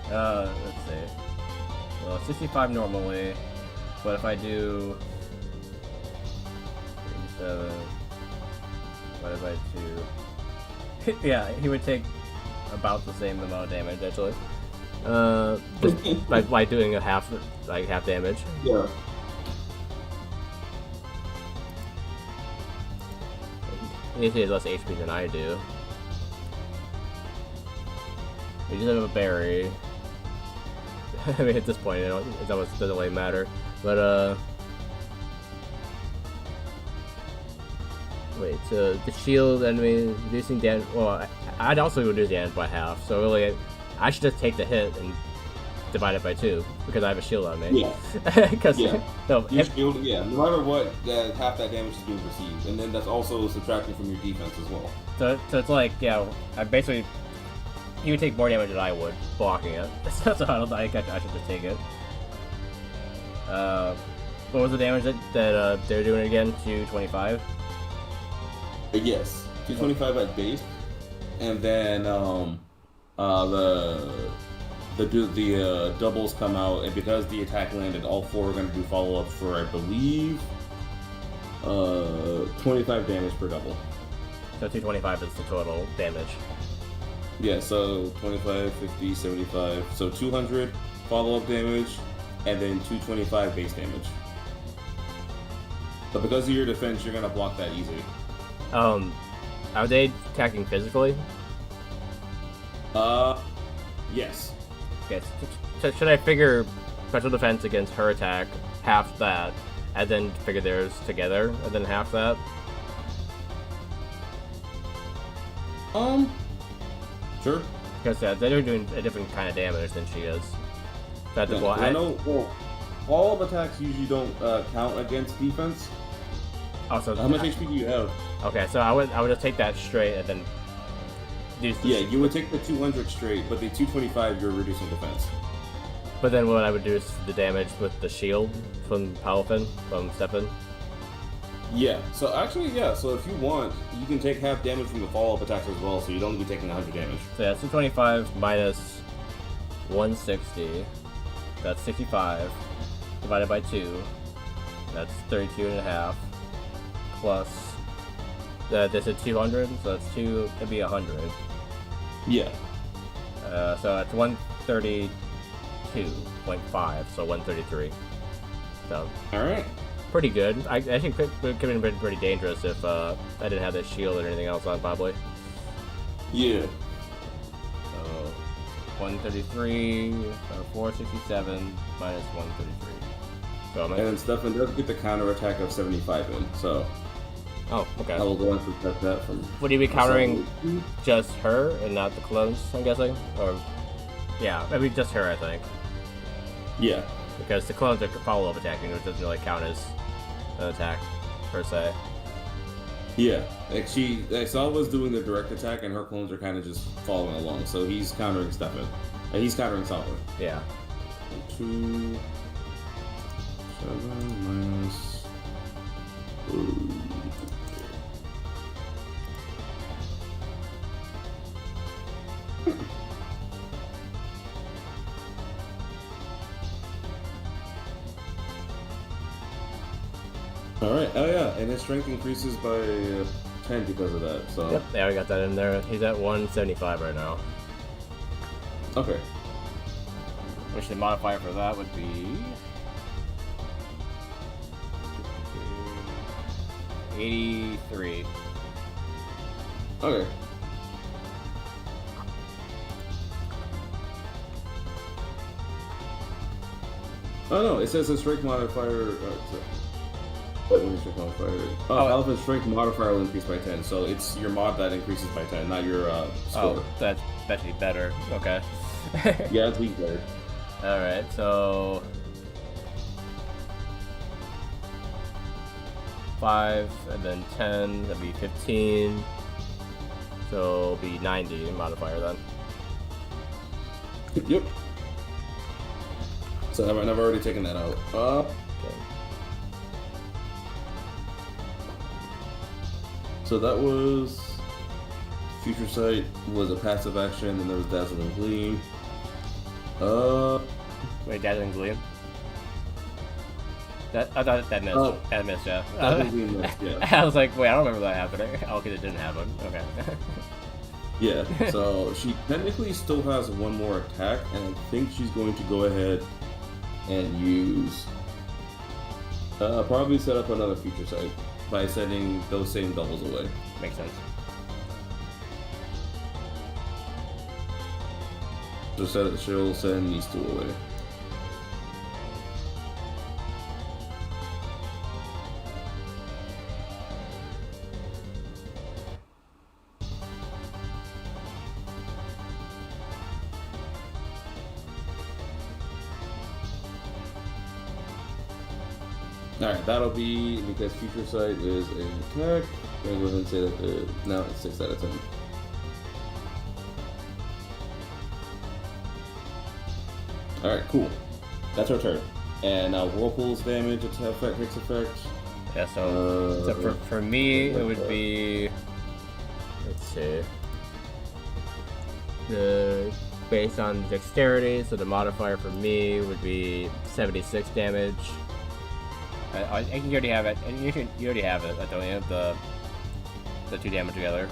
Let's see. Well, 65 normally, but if I do 37, what if I do? Yeah, he would take about the same amount of damage actually. Just by doing half damage. Yeah. He has less HP than I do. We just have a berry. I mean, at this point, it almost doesn't really matter. But wait, so the shield enemy reducing damage. Well, I'd also reduce damage by half. So really, I should just take the hit and divide it by 2 because I have a shield on me. Yeah. Because Yeah. no, Your shield, yeah. No matter what, half that damage is being received, and then that's also subtracting from your defense as well. so it's like I basically he would take more damage than I would blocking it. So I don't think I should just take it. What was the damage that they're doing again? 225. Yes, 225 at base, and then the doubles come out, and because the attack landed, all 4 are going to do follow up for, I believe, 25 damage per double. So 225 is the total damage. Yeah, so 25, 50, 75, so 200 follow up damage, and then 225 base damage. But because of your defense, you're going to block that easy. Are they attacking physically? Yes. Okay, so should I figure special defense against her attack, half that, and then figure theirs together, and then half that? Sure. Because they're doing a different kind of damage than she is. That Yeah, I know. Well, all of attacks usually don't count against defense. Also, How much HP do you have? okay, so I would just take that straight and then do. Yeah, you would take the 200 straight, but the 225 you're reducing defense. But then what I would do is the damage with the shield from Palafin, from Stefan. Yeah. So actually, yeah. So if you want, you can take half damage from the follow-up attacks as well, so you don't be taking 100 damage. So yeah, 225 minus 160. That's 65 divided by 2. That's 32 and a half. Plus this is 200, so that's 2. It'd be 100. Yeah. So that's 132.5. So 133. So All right. pretty good. I think it could have been pretty dangerous if I didn't have this shield or anything else on, probably. Yeah. So 133, 467 minus 133. So And then Stefan does get the counter attack of 75 in, so oh, okay. I will go and protect that from. Would you be countering just her and not the clones, I'm guessing? Or, yeah, maybe just her, I think. Yeah. Because the clones are follow-up attacking, which doesn't really count as an attack, per se. Yeah. Like Saw was doing the direct attack, and her clones are kind of just following along. So he's countering Stefan. He's countering Solomon. Yeah. 2, 7 minus. Alright, oh yeah, and his strength increases by 10 because of that, so. Yep, yeah, we got that in there. He's at 175 right now. Okay. Which the modifier for that would be 83. Okay. Oh no, it says a strength modifier. What is strength modifier? Oh, Elephant strength modifier will increase by 10, so it's your mod that increases by 10, not your score. Oh, that's actually better. Okay. Yeah, it's weak better. Alright, so 5 and then 10, that'd be 15. So it'll be 90 modifier then. Yep. So I've already taken that out. Okay. So that was Future Sight was a passive action, and there was Dazzling Gleam. Wait, Dazzling Gleam? I thought that missed. Oh. That missed, yeah. Dazzling Gleam missed, yeah. I was like, wait, I don't remember that happening. Oh, okay, it didn't happen. Okay. Yeah, so she technically still has one more attack, and I think she's going to go ahead and use probably set up another Future Sight by sending those same doubles away. Makes sense. So she'll send these 2 away. Alright, that'll be because Future Sight is an attack. I'm going to go ahead and say that now it's 6 out of 10. Alright, cool. That's our turn. And now Whirlpool's damage, its effect, Hicks effect. Yeah, so for me, it would be, let's see, based on dexterity, so the modifier for me would be 76 damage. I think you already have it. You already have it, don't you? The 2 damage together.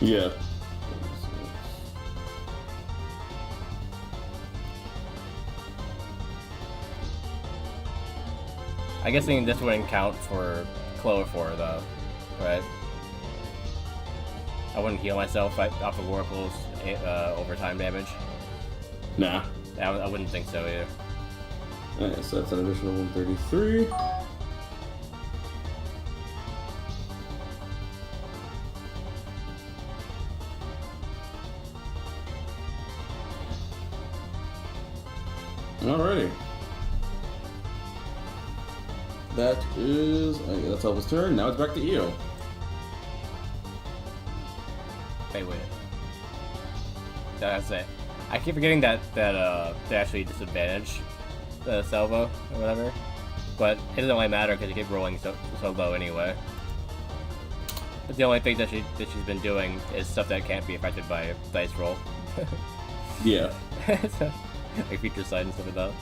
Yeah. I guess this wouldn't count for Chloroform, though, right? I wouldn't heal myself off of Whirlpool's overtime damage. Nah. I wouldn't think so either. Alright, so that's an additional 133. Alrighty. That's Elva's turn. Now it's back to Io. Wait. That's it. I keep forgetting that they actually disadvantage the salvo or whatever, but it doesn't really matter because you keep rolling so low anyway. But the only thing that she's been doing is stuff that can't be affected by dice roll. Yeah. Like feature side and stuff like that.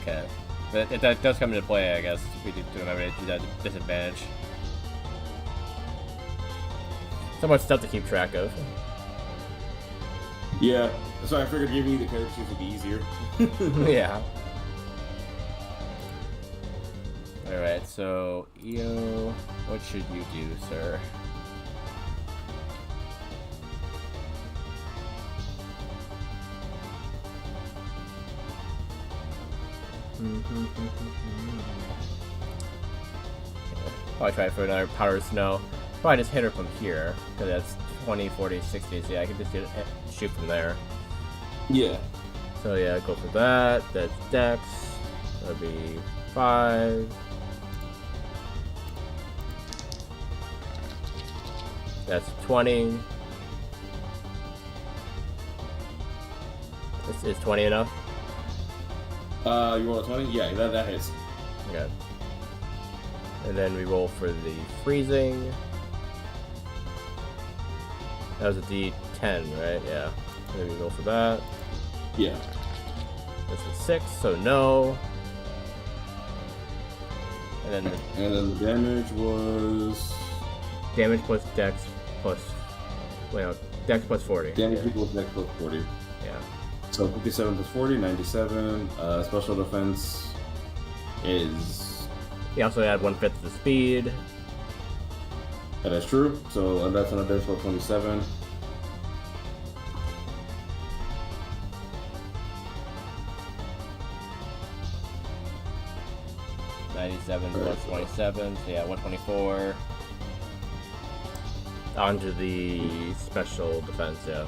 Okay. But that does come into play, I guess. We need to remember to do that disadvantage. So much stuff to keep track of. Yeah. So I figured giving you the character sheets would be easier. Yeah. Alright, so Io, what should you do, sir? Probably try for another Powder Snow. Probably just hit her from here, because that's 20, 40, 60, so yeah, I can just shoot from there. Yeah. So yeah, go for that. That's Dex. That'll be 5. That's 20. Is 20 enough? You roll a 20? Yeah, that hits. Okay. And then we roll for the freezing. That was a D10, right? Yeah. And then we roll for that. Yeah. That's a 6, so no. And then the damage was... damage plus Dex plus... wait, no, Dex plus 40. Damage equals Dex plus 40. Yeah. So 57 plus 40, 97. Special defense is... He also had 1/5 of the speed. That is true. So that's an additional 27. Plus 27, so yeah, 124. Onto the special defense, yeah.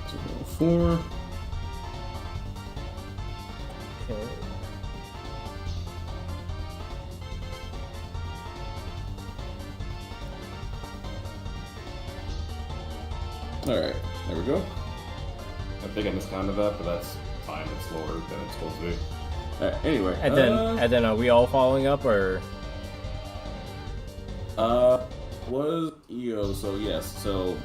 So 4. Okay. Alright, there we go. I think I miscounted that, but that's fine. It's lower than it's supposed to be. Alright, anyway. And then are we all following up, or? Was Io, so yes, so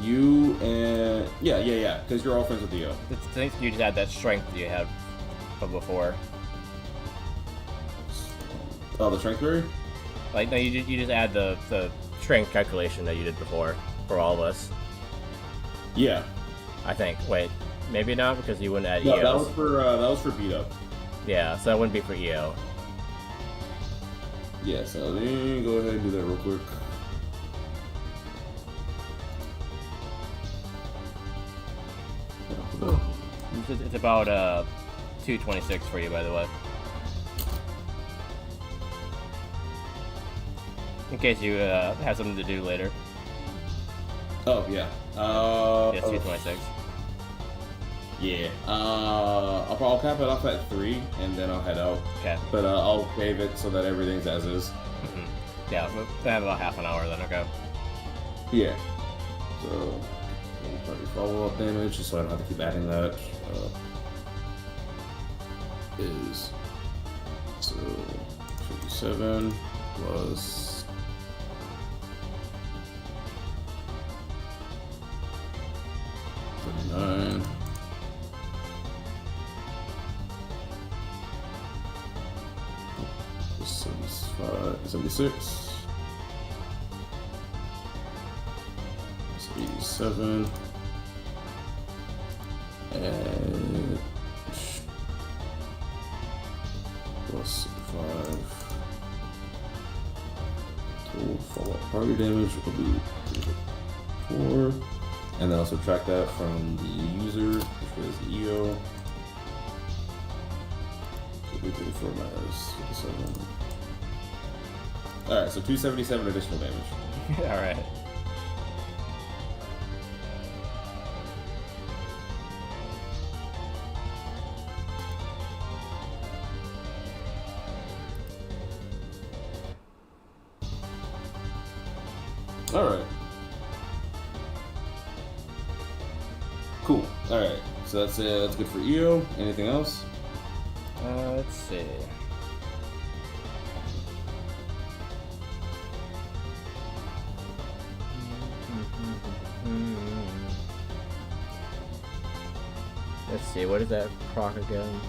you and yeah, because you're all friends with Io. I think you just had that strength that you had from before. Oh, the strength berry? Like, no, you just add the strength calculation that you did before for all of us. Yeah. I think. Wait, maybe not, because you wouldn't add No, EOs. that was for beat up. Yeah, so that wouldn't be for EO. Yeah, so let me go ahead and do that real quick. It's about 226 for you, by the way. in case you have something to do later. Oh yeah. Yes, 226. Yeah. I'll cap it off at 3, and then I'll head out. Okay. But I'll save it so that everything's as is. Yeah, we'll have about half an hour then. Okay. Yeah. So, probably follow-up damage, just so I don't have to keep adding that. Is so 57 plus 39. Plus 75, 76. 87 and plus 5 total follow-up party damage will be 4, and then I'll subtract that from the user, which was the EO. So 34 minus 57. Alright, so 277 additional damage. Alright. Alright. Cool. Alright. So that's good for EO. Anything else? Let's see. Let's see, what is that proc again?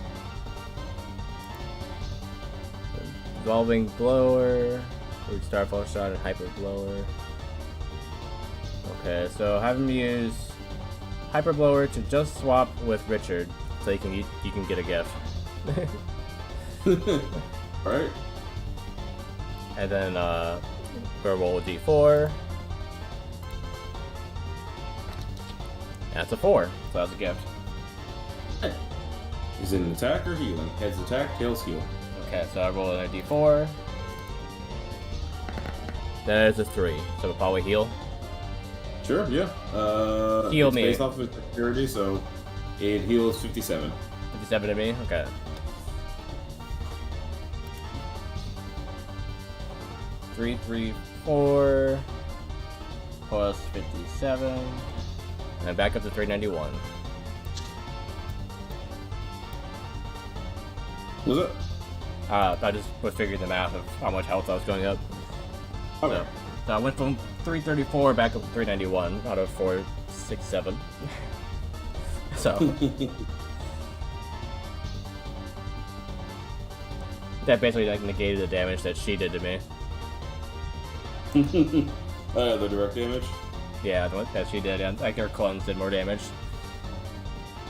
Revolving blower, starfall shot, and hyper blower. Okay, so have him use hyper blower to just swap with Richard, so you can get a gift. Alright. And then go roll a d4. That's a 4, so that's a gift. Is it an attack or healing? Heads attack, tails heal. Okay, so I roll another d4. That is a 3, so we'll probably heal. Sure, yeah. Heal it's me. based off of its security, so it heals 57. 57 to me? Okay. Three, 4 plus 57, and then back up to 391. Was it? I just was figuring the math of how much health I was going up. Okay. So I went from 334 back up to 391 out of 467. So that basically like negated the damage that she did to me. The direct damage? Yeah, the one that she did, and like her clones did more damage.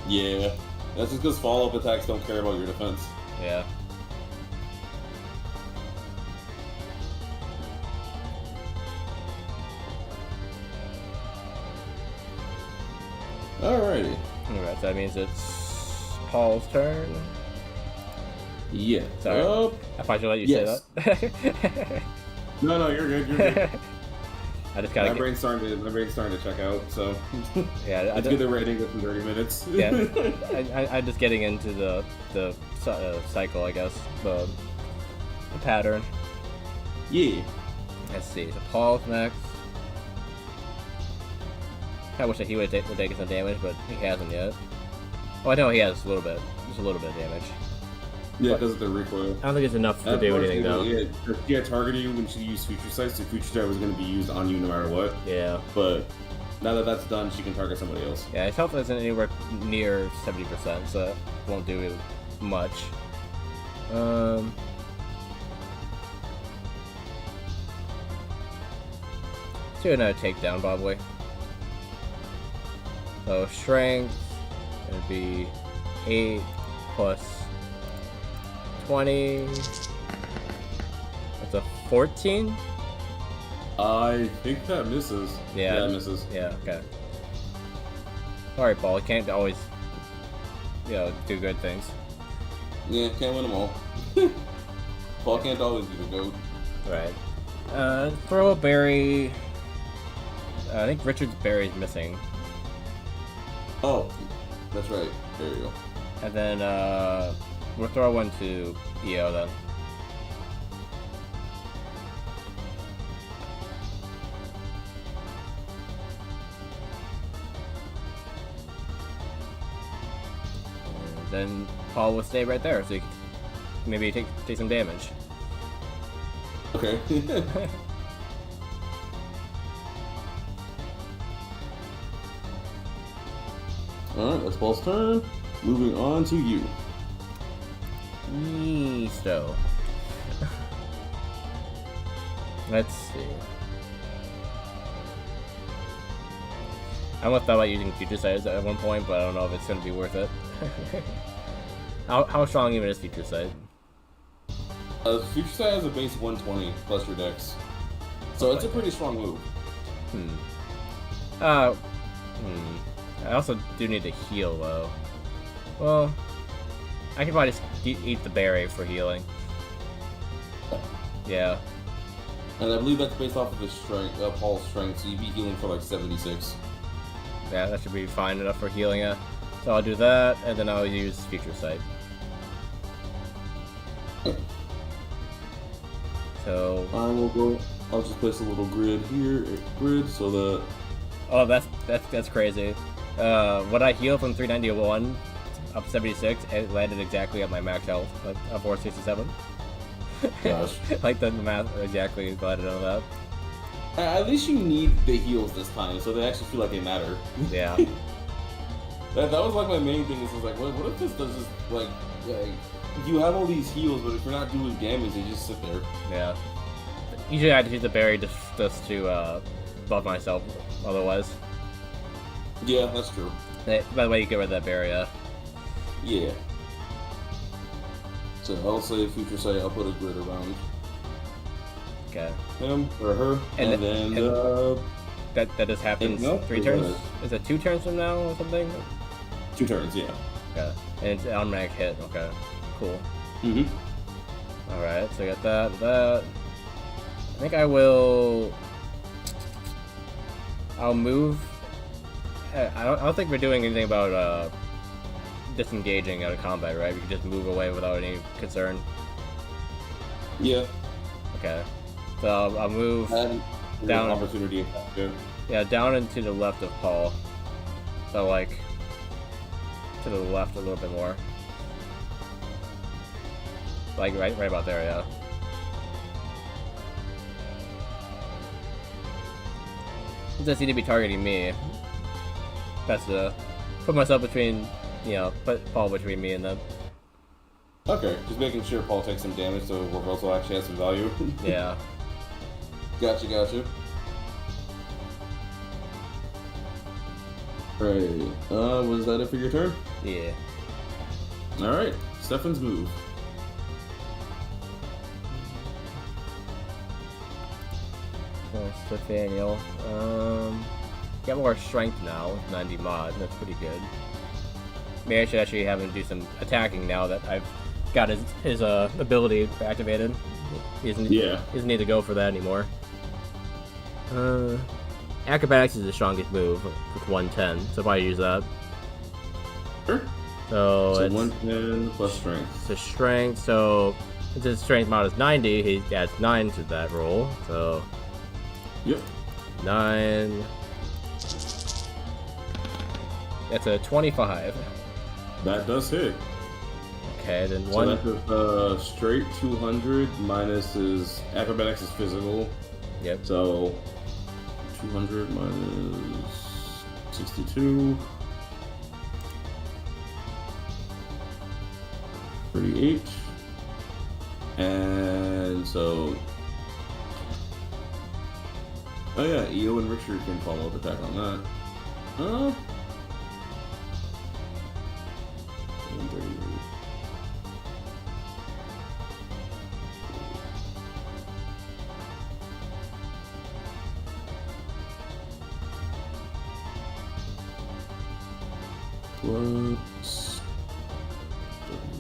Yeah. That's just because follow-up attacks don't care about your defense. Yeah. Alrighty. Alright, so that means it's Paul's turn. Yeah. Sorry. I thought you let you Yes. say that. No, you're good. You're good. I just gotta my brain's starting to check out, so yeah, it's good that we're hitting this in 30 minutes. yeah. I'm just getting into the cycle, I guess, the pattern. Yeah. Let's see. So Paul's next. I wish that he would take some damage, but he hasn't yet. Oh, I know he has a little bit, just a little bit of damage. Yeah, because of the recoil. I don't think it's enough to do anything though. Yeah, she had targeted you when she used Future Sight, so Future Sight was going to be used on you no matter what. Yeah. But now that that's done, she can target somebody else. Yeah, his health isn't anywhere near 70%, so it won't do much. Let's do another takedown, probably. So strength, it'd be 8 plus 20. That's a 14? I think that misses. Yeah. That misses. Yeah, okay. Sorry, Paul, you can't always, do good things. Yeah, can't win them all. Paul can't always be the GOAT. Right. Throw a berry. I think Richard's berry is missing. Oh, that's right. There you go. And then we'll throw one to EO then. And then Paul will stay right there, so you can maybe take some damage. Okay. Alright, that's Paul's turn. Moving on to you. So let's see. I almost thought about using future sight at one point, but I don't know if it's going to be worth it. How strong even is future sight? Future Sight has a base 120 plus your dex. So it's a pretty strong move. I also do need to heal though. Well, I could probably just eat the berry for healing. Yeah. And I believe that's based off of his strength, Paul's strength, so you'd be healing for like 76. Yeah, that should be fine enough for healing. So I'll do that, and then I'll use future sight. So I will go. I'll just place a little grid here, so that. Oh, that's crazy. When I heal from 391 up 76, it landed exactly at my max health, like 467. Gosh. Like the math exactly landed on that. At least you need the heals this time, so they actually feel like they matter. Yeah. that was like my main thing. Is like, what if this does just like you have all these heals, but if you're not doing damage, they just sit there. Yeah. Usually I use the berry just to buff myself. Otherwise. Yeah, that's true. By the way, you get rid of that berry. Yeah. So I'll say future sight. I'll put a grid around Okay. him or her, and then that just happens no, 3 turns. Is it 2 turns from now or something? 2 turns. Yeah. Okay. And it's an automatic hit. Okay. Cool. Mhm. All right. So I got that. I think I will. I'll move. I don't think we're doing anything about disengaging out of combat, right? We can just move away without any concern. Yeah. Okay. So I'll move down. Opportunity attack. Yeah. Yeah, down and to the left of Paul. So like to the left a little bit more. Like right about there, yeah. He doesn't seem to be targeting me. Best to put myself between, put Paul between me and them. Okay, just making sure Paul takes some damage so reversal actually has some value. Yeah. Gotcha. Right. Was that it for your turn? Yeah. Alright, Stefan's move. Nathaniel. Got more strength now with 90 mod. That's pretty good. Maybe I should actually have him do some attacking now that I've got his ability activated. He doesn't need to go for that anymore. Acrobatics is the strongest move with 110, so I'll probably use that. Sure. So it's 110 plus strength. It's strength, so since his strength mod is 90, he adds 9 to that roll. So Yep. 9. That's a 25. That does hit. Okay, then So one. that's a straight 200 minus his acrobatics is physical. Yep. So 200 minus 62. 38. And so. Oh yeah, EO and Richard can follow up attack on that. 138. Plus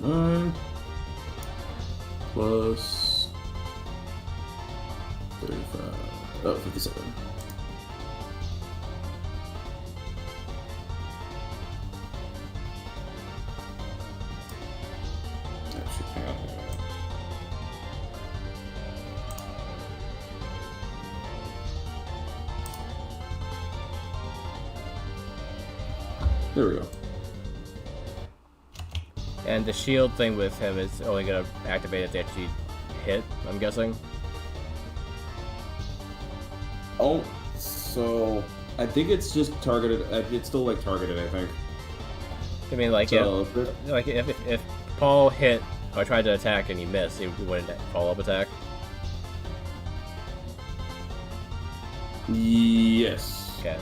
39 plus 35 Oh, 57. Actually, hang on. There we go. And the shield thing with him is only gonna activate if they actually hit, I'm guessing. Oh, so I think it's just targeted. It's still like targeted, I think. I mean, like, So, if Paul hit or tried to attack and he missed, he wouldn't follow-up attack. yes. Okay.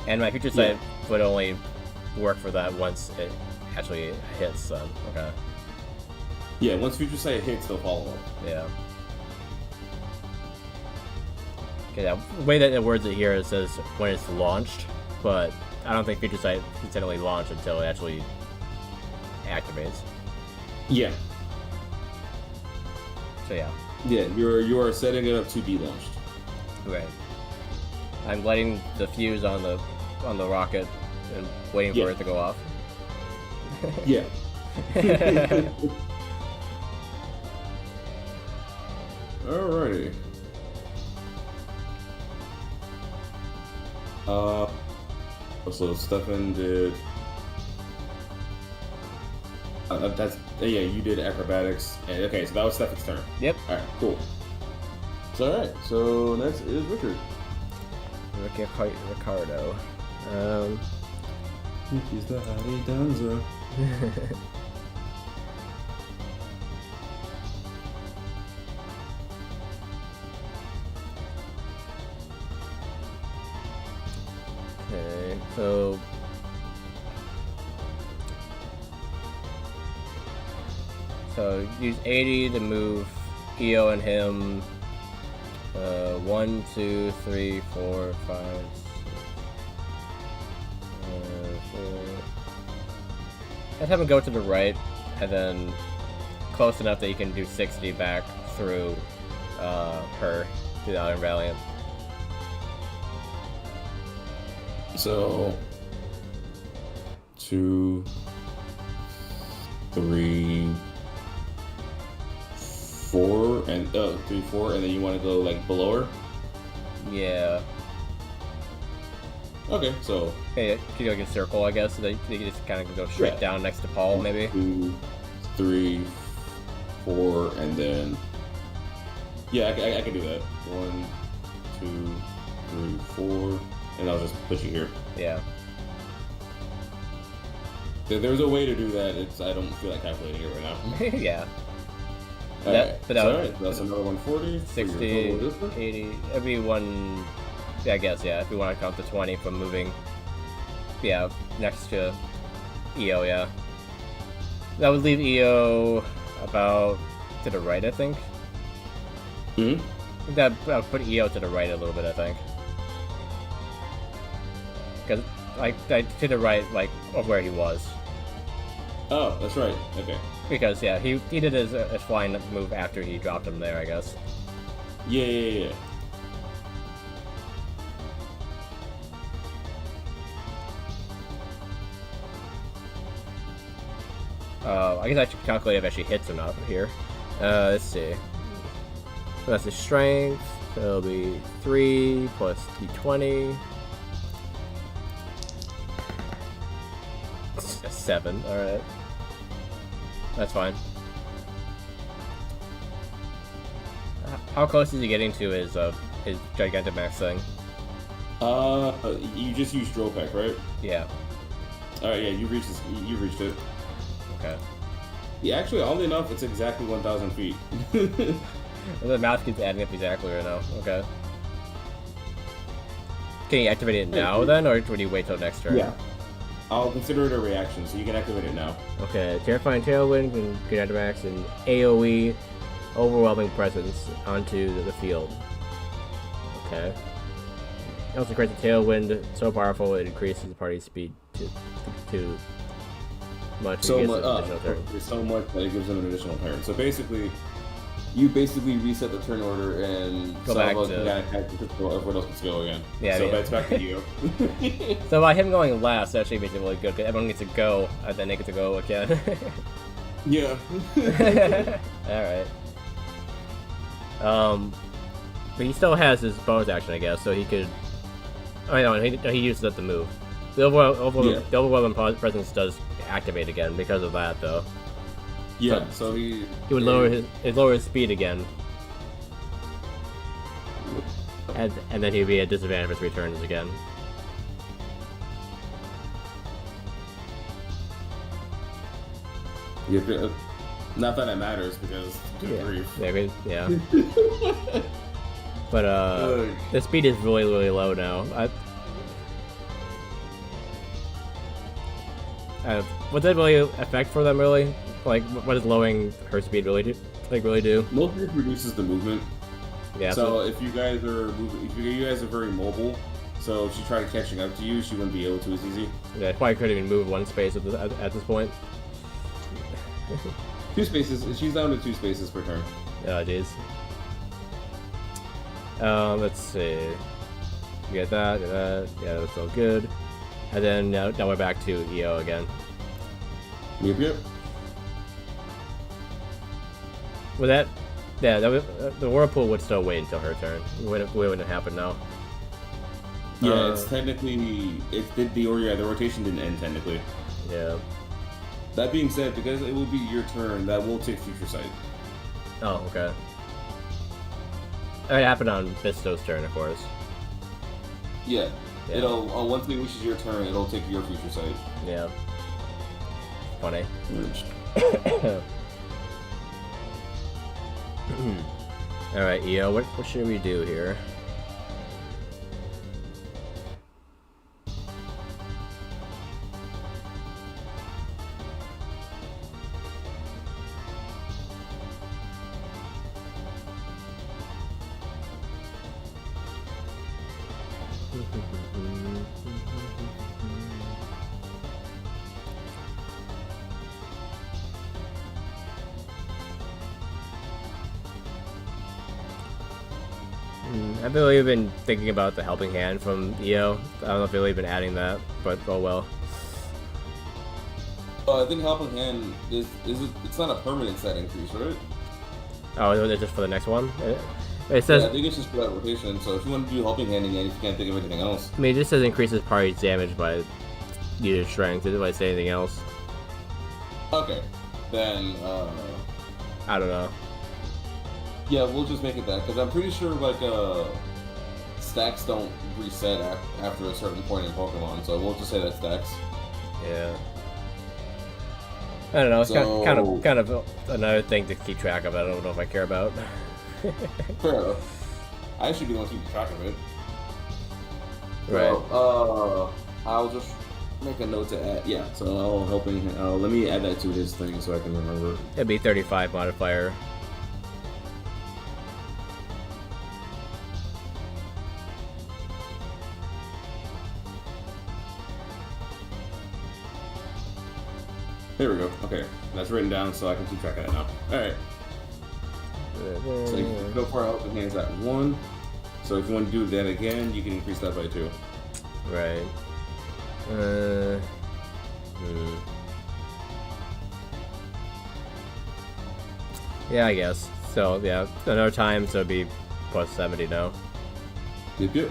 And my future sight would only work for that once it actually hits them. Okay. Yeah, once Future Sight hits, they'll follow up. Yeah. Okay, the way that it words it here, it says when it's launched, but I don't think Future Sight is technically launched until it actually activates. Yeah. So yeah. Yeah, you are setting it up to be launched. Right. I'm lighting the fuse on the rocket and waiting for it to go off. Yeah. Alrighty. So Stefan did. Yeah, you did acrobatics. And, okay, so that was Stefan's turn. Yep. All right, cool. So all right, so next is Richard. Ricardo. He's the Harry Danza. Okay, so use 80 to move EO and him. 1, 2, 3, 4, 5, 4. Let's have him go to the right, and then close enough that you can do 60 back through her to the other Valiant. So 2, 3, 4, and 3, 4, and then you want to go like below her. Yeah. Okay, so Okay, can you like a circle, I guess, so that you can just kind of go straight down next to Paul, maybe. 2, 3, 4, and then yeah, I can do that. 1, 2, 3, 4, and I'll just put you here. Yeah. There's a way to do that. I don't feel like calculating it right now. Yeah. Alright, But that would- that's another 140. for your 60, total distance. 80, it'd be one, yeah, I guess, yeah, if we want to count the 20 from moving, yeah, next to EO, yeah. That would leave EO about to the right, I think. Hmm. That would put EO to the right a little bit, I think. Because, like, to the right, like, of where he was. Oh, that's right. Okay. Because, yeah, he did his flying move after he dropped him there, I guess. Yeah. I guess I should calculate if it actually hits or not here. Let's see. So that's his strength. So it'll be 3 plus d20. 7. Alright. That's fine. How close is he getting to his Gigantamax thing? You just used Dropek, right? Yeah. Alright, yeah, you reached it. Okay. Yeah, actually, oddly enough, it's exactly 1,000 feet. The math keeps adding up exactly right now. Okay. Can you activate it now then, or would you wait till next turn? Yeah. I'll consider it a reaction, so you can activate it now. Okay, Terrifying Tailwind and Gigantamax and AoE Overwhelming Presence onto the field. Okay. It also creates a Tailwind so powerful it increases the party's speed to much. So and much, gets an additional turn. so much that it gives them an additional turn. So basically, you basically reset the turn order and Go back Salva to- can attack before everyone else gets to go again. Yeah, so yeah. that's back to you. So by him going last, actually makes it really good because everyone gets to go, and then they get to go again. Yeah. All right. But he still has his bonus action, I guess, so he could. Oh no, he uses it to move. The overwhelming presence does activate again because of that, though. Yeah. So he would lower his speed again, and then he'd be at disadvantage for 3 turns again. Not that it matters because good grief. Yeah. But the speed is really, really low now. What's that really affect for them, really? Like, what does lowering her speed really do? Mostly it reduces the movement. Yeah. So if you guys are very mobile, so if she tried catching up to you, she wouldn't be able to as easy. Yeah, probably couldn't even move 1 space at this point. 2 spaces. She's down to 2 spaces per turn. Oh, jeez. Let's see. You get that, yeah, that's all good. And then now we're back to EO again. Yep. With that, yeah, the whirlpool would still wait until her turn. It wouldn't happen now. Yeah, it's technically the rotation didn't end technically. Yeah. That being said, because it will be your turn, that will take Future Sight. Oh, okay. It happened on Bisto's turn, of course. Yeah. Yeah. It'll once it reaches your turn, it'll take your Future Sight. Yeah. Funny. Alright, EO, what should we do here? I've really been thinking about the helping hand from EO. I don't know if they've really been adding that, but oh well. I think Helping Hand it's not a permanent set increase, right? Oh, is it just for the next one? It says. Yeah, I think it's just for that rotation. So if you want to do Helping Hand again, if you can't think of anything else. I mean, it just says increases party's damage by user strength. Does it say anything else? Okay, then I don't know. yeah, we'll just make it that because I'm pretty sure stacks don't reset after a certain point in Pokemon, so we'll just say that stacks. Yeah. I don't know. It's So- kind of another thing to keep track of. I don't know if I care about. Fair enough. I should be the one keeping track of it. Right. So, I'll just make a note to add. Yeah. So I'll helping. Let me add that to his thing so I can remember. It'd be 35 modifier. There we go. Okay, that's written down so I can keep track of that now. All right. So you can go for helping hands at 1. So if you want to do that again, you can increase that by 2. Right. Yeah, I guess. So, yeah, another time, so it'd be plus 70 now. Yep.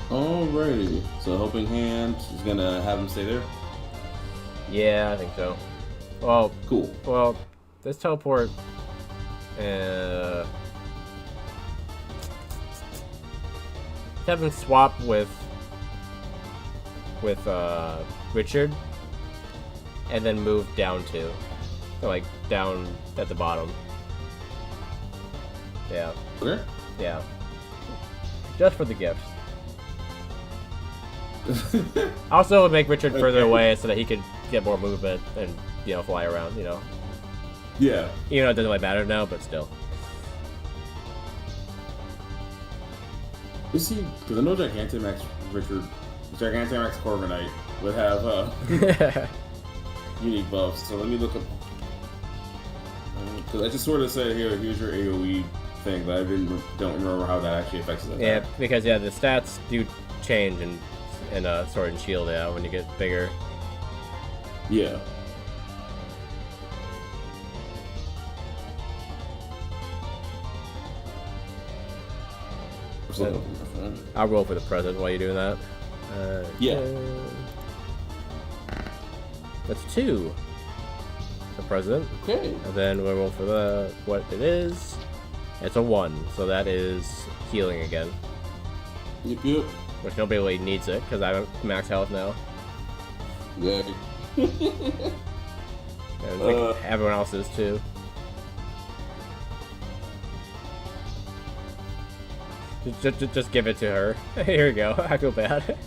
Alrighty. So helping hand is gonna have him stay there. Yeah, I think so. Well, Cool. this teleport, let's have him swap with Richard, and then move down to, like, down at the bottom. Yeah, Okay. yeah. Just for the gifts. Also, make Richard further away so that he could get more movement and, fly around, Yeah. Even though it doesn't really matter now, but still. Is he? Because I know Gigantamax Richard, Gigantamax Corviknight would have unique buffs. So let me look up. Because I just sort of said here, here's your AoE thing, but I don't remember how that actually affects the attack. Yeah, because the stats do change in Sword and Shield, yeah, when you get bigger. Yeah. I'll roll for the present while you're doing that. Yeah. That's 2. The present. Okay. And then we'll roll for what it is. It's a 1, so that is healing again. Yep. Which nobody really needs it, because I have max health now. Yeah. And I think everyone else is too. Just give it to her. Here we go. I feel bad.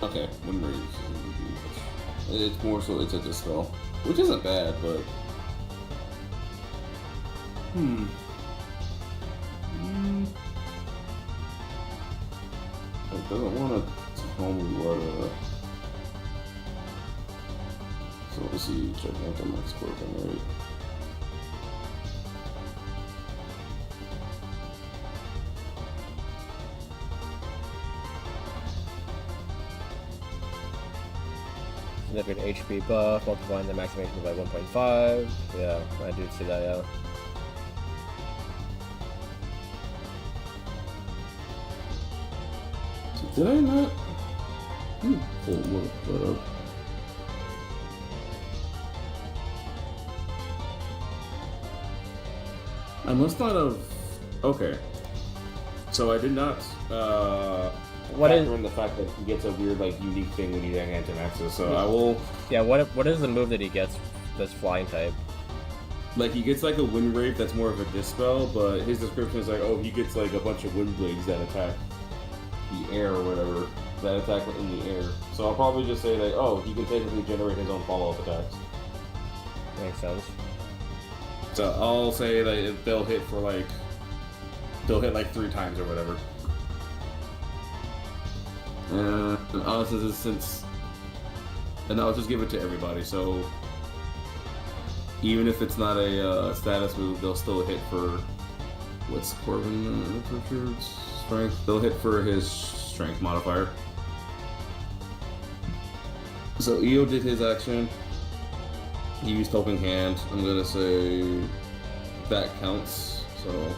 Okay, Mirai. It's more so it's a dispel, which isn't bad, but It doesn't want to tell me what. So let's see. Checking out the max score, right? Significant HP buff, multiplying the max HP by 1.5. Yeah, I do see that, yeah. So did I not? Look that up. I must not have. Okay. So I did not. What is factor in the fact that he gets a weird, like, unique thing when he's Antimaxes, so I will... Yeah, what is the move that he gets that's flying type? Like, he gets, like, a Wind Wraith that's more of a Dispel, but his description is like, oh, he gets, like, a bunch of Wind Blades that attack the air or whatever, that attack in the air. So I'll probably just say, like, oh, he can technically generate his own follow-up attacks. Makes sense. So I'll say that they'll hit for, like... They'll hit, like, 3 times or whatever. And I'll just give it to everybody. So even if it's not a status move, they'll still hit for what's Corbin Richard's strength. They'll hit for his strength modifier. So EO did his action. He used Helping Hand. I'm gonna say that counts. So.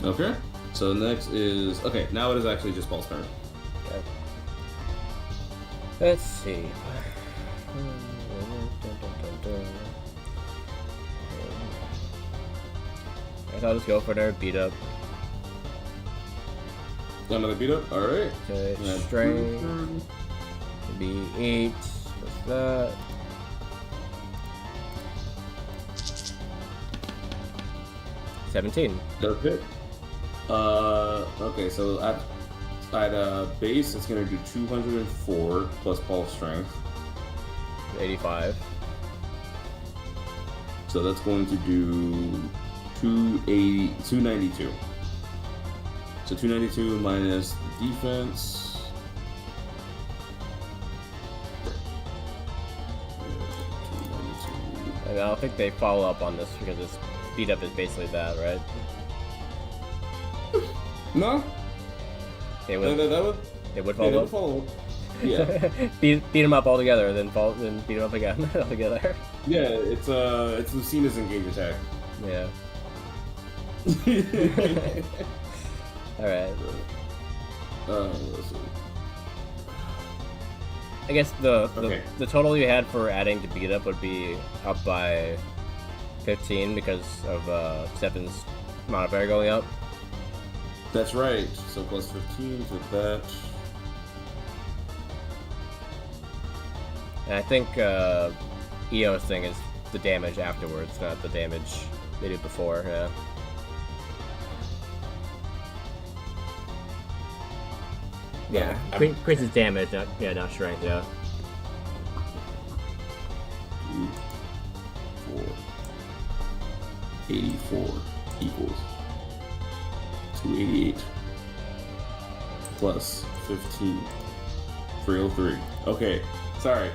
Okay, so next is... Okay, now it is actually just Paul's turn. Okay. Let's see. I guess I'll just go for their beat up. Another beat up? Alright. Okay, strength. Could be 8. What's that? $17. Okay. Okay, so at base, it's going to do 204 plus Paul's strength. 85. So that's going to do 292. So 292 minus the defense. I don't think they follow up on this because this beat up is basically that, right? No. They would. They would follow up. Yeah. beat them up all together, then beat them up again all together. Yeah, it's Lucina's engage attack. Yeah. Alright. Let's see. I guess the Okay. the total you had for adding to beat up would be up by 15 because of Stefan's modifier going up. That's right. So plus 15 to that. And I think EO's thing is the damage afterwards, not the damage they did before. Yeah. Yeah, increases damage, not strength. Yeah. 2, 4, 84 equals 288 plus 15, 303. Okay, sorry.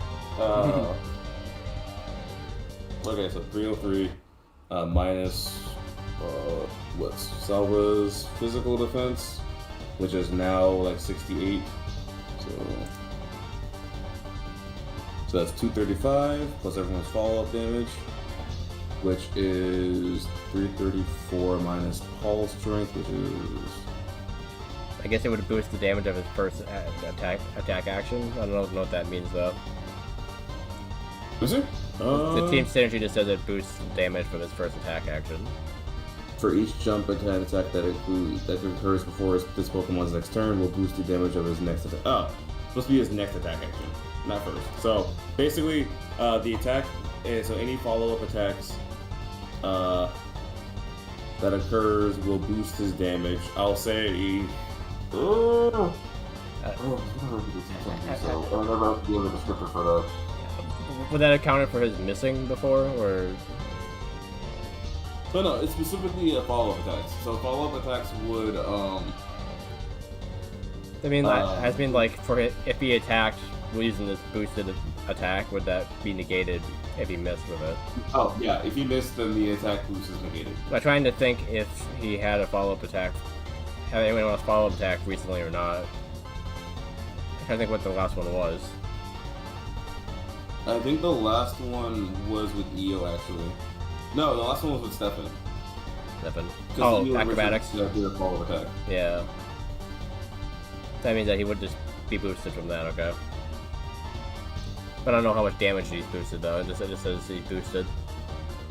Okay, so 303 minus what's Salva's physical defense, which is now like 68. So that's 235 plus everyone's follow-up damage, which is 334 minus Paul's strength, which is. I guess it would boost the damage of his first attack action. I don't know what that means though. Is it? The team synergy just says it boosts damage from his first attack action. For each jump attack that occurs before this Pokemon's next turn, will boost the damage of his next attack. Oh, supposed to be his next attack action, not first. So basically, the attack is so any follow-up attacks that occurs will boost his damage. I'll say. I never have to give a descriptor for that. Would that accounted for his missing before, or? No, it's specifically follow-up attacks. So follow-up attacks would I mean, like for if he attacked using this boosted attack, would that be negated if he missed with it? Oh yeah, if he missed, then the attack boost is negated. I'm trying to think if he had a follow-up attack, had anyone else follow-up attack recently or not. I'm trying to think what the last one was. I think the last one was with EO actually. No, the last one was with Stefan. Oh, acrobatics. Did a follow-up attack. Yeah. That means that he would just be boosted from that, okay. But I don't know how much damage he's boosted though, it just says he's boosted.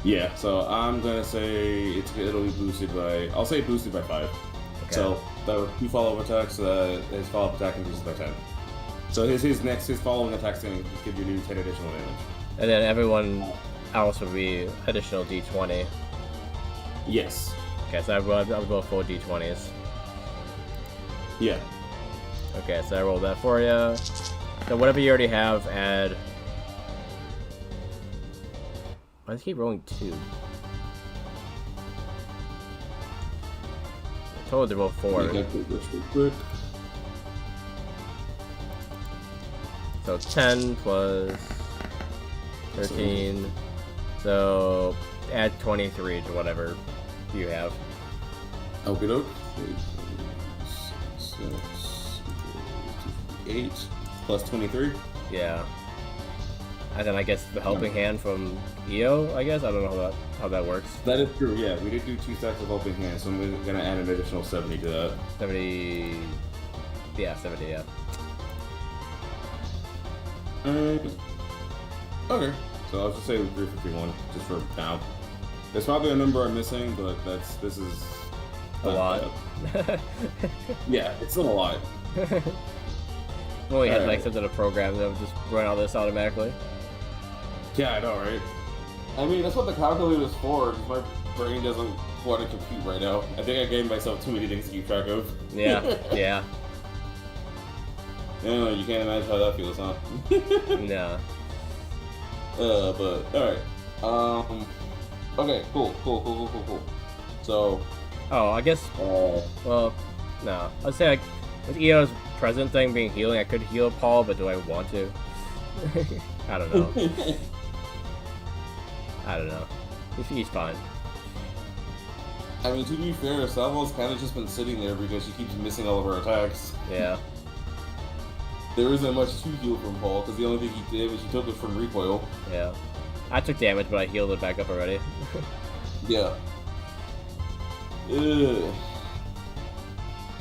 Yeah, so I'm gonna say it'll be boosted by, I'll say boosted by 5. Okay. So the 2 follow-up attacks, his follow-up attack increases by 10. So his following attack's gonna give you 10 additional damage. And then everyone else would be additional d20. Yes. Okay, so I'll go 4 d20s. Yeah. Okay, so I rolled that for you. So whatever you already have, add. Why does he keep rolling 2? I told you to roll 4. Quick. So 10 plus 13. So add 23 to whatever you have. Okie doke. 8 plus 23. Yeah. And then I guess the helping hand from EO, I guess? I don't know how that works. That is true, yeah. We did do 2 stacks of helping hands, so I'm going to add an additional 70 to that. 70. Yeah, 70, yeah. Okay. So I'll just say 351, just for now. There's probably a number I'm missing, but this is... A lot. Yeah, it's still a lot. Well, we had like something a program that would just run all this automatically. Yeah, I know, right? I mean, that's what the calculator is for, because my brain doesn't want to compute right now. I think I gave myself too many things to keep track of. Yeah, yeah. Yeah, you can't imagine how that feels, huh? No. But, alright. Okay, cool. So... Oh, I guess... well, no. I'd say, like, with EO's present thing being healing, I could heal Paul, but do I want to? I don't know. I don't know. He's fine. I mean, to be fair, Salvo's kind of just been sitting there because she keeps missing all of her attacks. Yeah. There isn't much to heal from Paul, because the only thing he did was he took it from recoil. Yeah. I took damage, but I healed it back up already. Yeah. Ugh.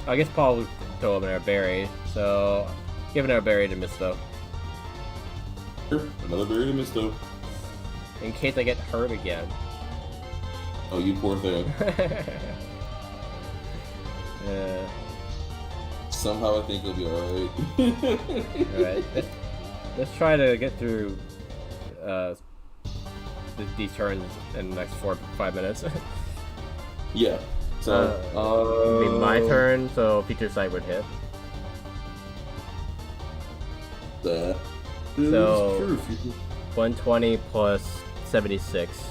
I guess Paul would throw him in our berry, so give an air berry to Misto. Another berry to Misto. In case I get hurt again. Oh, you poor thing. Somehow I think you'll be alright. Alright, let's try to get through these turns in the next 4 to 5 minutes. Yeah. So, I mean, my turn, so feature sight would hit. That So- is true. Future. 120 plus 76.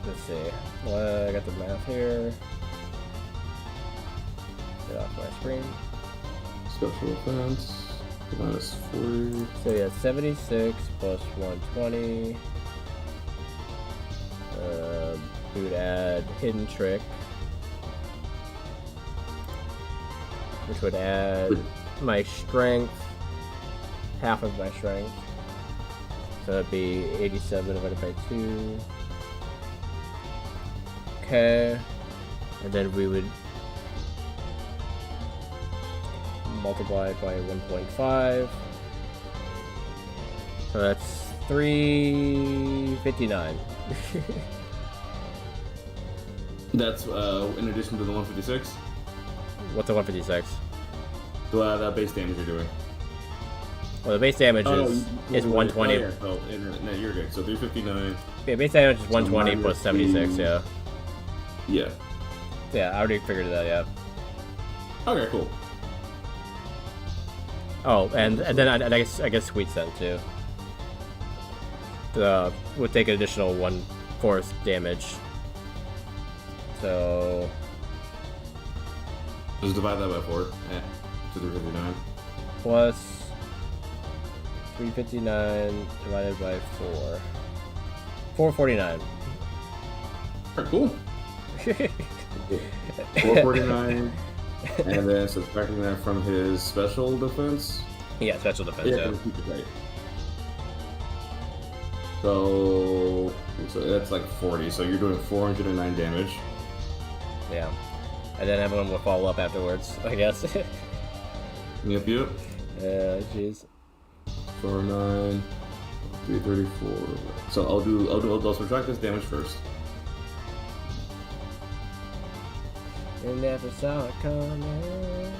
Let's see. I got the math here. Get off my screen. Special offense. Minus 40. So yeah, 76 plus 120. We would add hidden trick, which would add my strength, half of my strength. So that'd be 87 divided by 2. Okay, and then we would multiply it by 1.5. So that's 359. That's in addition to the 156. What's the 156? That base damage you're doing. Well, the base damage is 120. Oh, yeah. Oh, no, you're good. So 359. Yeah, base damage is 120 minus plus 76. the- Yeah. Yeah. Yeah, I already figured that. Yeah. Okay, cool. Oh, and then I guess sweet scent too. Would take an additional 1/4 damage. So Just divide that by 4. To 359. plus 359 divided by 4. 449. Alright, cool. 449. And then subtracting that from his special defense. Yeah, special defense. Yeah. keep it right. So that's like 40. So you're doing 409 damage. Yeah. And then everyone will follow up afterwards, I guess. Yep. Jeez. 409, 334. So I'll subtract this damage first. You never saw it coming.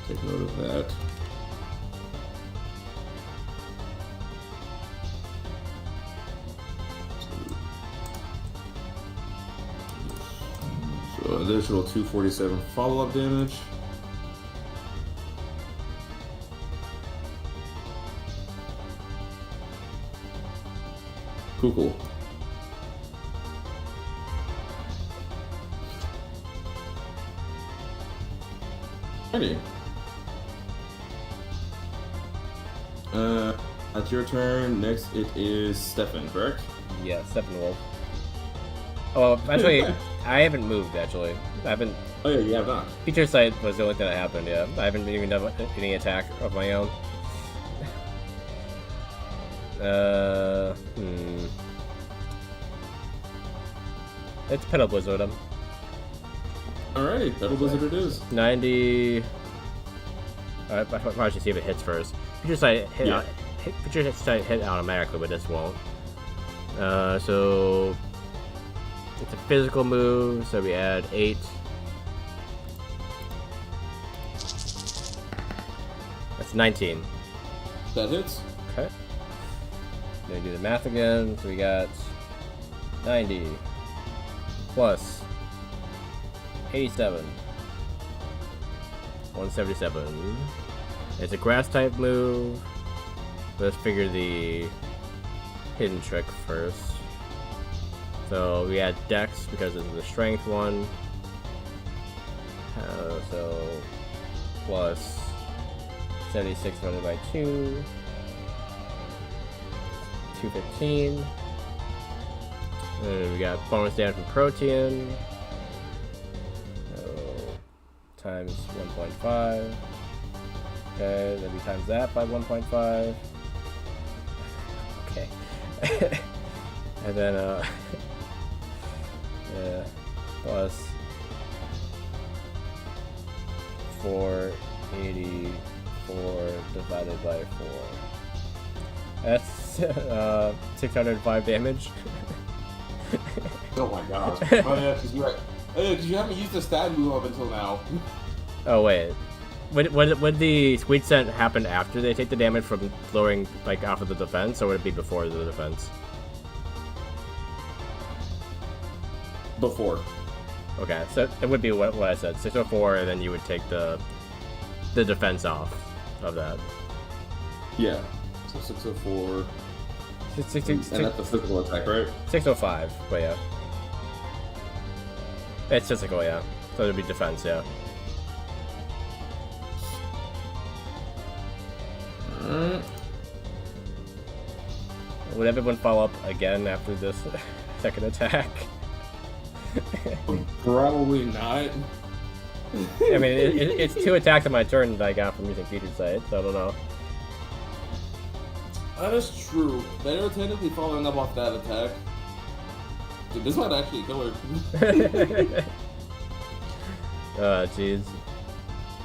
Take note of that. So additional 247 follow-up damage. Cool. Alrighty. That's your turn. Next, it is Stefan, correct? Yeah, Steppenwolf. Oh, actually, I haven't moved, actually. I haven't... Oh yeah, you have not. Feature sight was the only thing that happened, yeah. I haven't even done any attack of my own. It's Petal Blizzard him. Alright, Battle Blizzard it is. 90... I probably should see if it hits first. Feature sight hit, Yeah. Feature sight hit automatically, but this won't. So... It's a physical move, so we add 8. That's 19. That hits. Okay. Then we do the math again. So we got 90 plus 87. 177. It's a grass type move. Let's figure the hidden trick first. So we add Dex because it's the strength one. So plus 76 divided by 2. 215. And we got bonus damage from Protean. So times 1.5. Okay, then we times that by 1.5. Okay. And then, yeah, plus 484 divided by 4. That's 605 damage. Oh my gosh. Oh yeah, because you haven't used the stab move up until now. Oh wait, would the squeak scent happen after they take the damage from lowering like off of the defense, or would it be before the defense? Before. Okay, so it would be what I said, 604, and then you would take the defense off of that. Yeah. So 604. And that's the physical attack, right? 605, but yeah. It's physical, yeah. So it'd be defense, yeah. Would everyone follow up again after this second attack? Probably not. I mean, it's 2 attacks on my turn that I got from using Featured Sight, so I don't know. That is true. They were technically following up off that attack. Dude, this might actually kill her. Oh, jeez.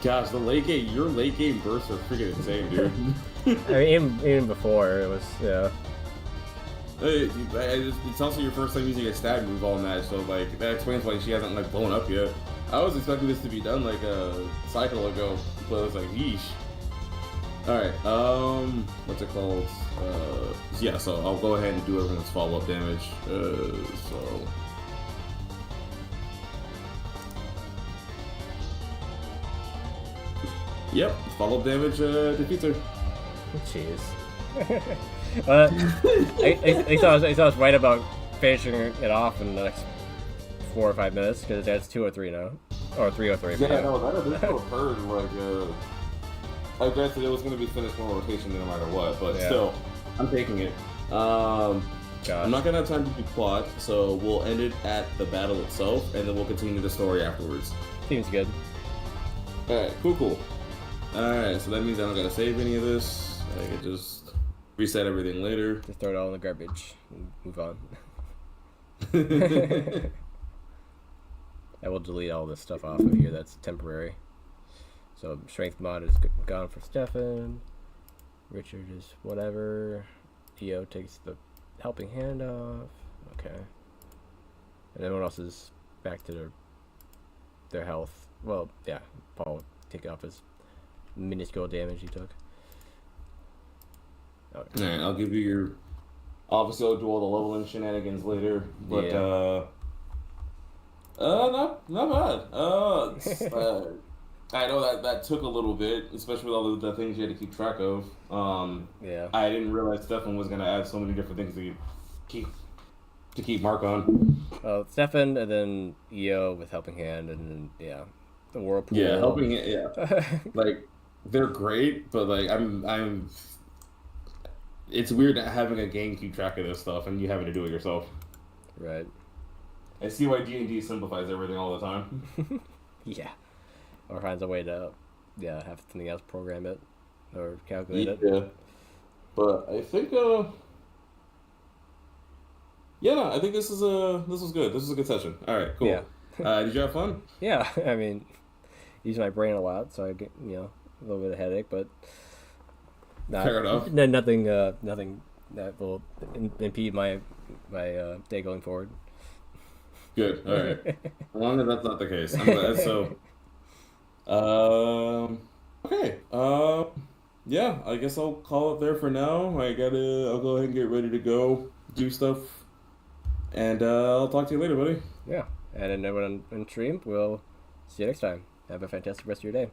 Gosh, your late game bursts are freaking insane, dude. I mean, even before, it was, yeah. It's also your first time using a stab move all match, so like that explains why she hasn't like blown up yet. I was expecting this to be done like a cycle ago, but I was like, yeesh. Alright, what's it called? Yeah, so I'll go ahead and do everyone's follow-up damage. Yep, follow-up damage defeats her. Jeez. At least I was right about finishing it off in the next 4 or 5 minutes, because that's 203 now. Or 303. Yeah, no, that additional occurred, like, I guess it was going to be finished one rotation no matter what, but Yeah. still. I'm taking it. I'm not gonna have time to do plot, so we'll end it at the battle itself, and then we'll continue the story afterwards. Seems good. Alright, cool. Alright, so that means I don't gotta save any of this. I can just reset everything later. Just throw it all in the garbage and move on. I will delete all this stuff off of here that's temporary. So strength mod is gone for Stefan. Richard is whatever. EO takes the helping hand off. Okay. And everyone else is back to their health. Well, yeah. Paul will take off his minuscule damage he took. Okay. Alright, I'll give you your... Obviously, I'll do all the leveling shenanigans later, but, Yeah. Not bad. I know that took a little bit, especially with all the things you had to keep track of. Yeah. I didn't realize Stefan was gonna add so many different things to keep mark on. Stefan, and then EO with helping hand, and then, yeah, the whirlpool. yeah, helping it, yeah. Like, they're great, but, like, I'm... It's weird having a game keep track of this stuff, and you having to do it yourself. Right. I see why D&D simplifies everything all the time. Yeah. Or finds a way to, have something else program it or calculate it. Yeah. But I think, I think this was good. This was a good session. All right, cool. Yeah. Did you have fun? Yeah, I mean, use my brain a lot, so I get, a little bit of headache, but Fair enough. nothing that will impede my day going forward. Good, alright. As long as that's not the case. I'm glad, so... Okay. Yeah, I guess I'll call it there for now. I'll go ahead and get ready to go do stuff. And I'll talk to you later, buddy. Yeah, and then everyone on stream, we'll see you next time. Have a fantastic rest of your day.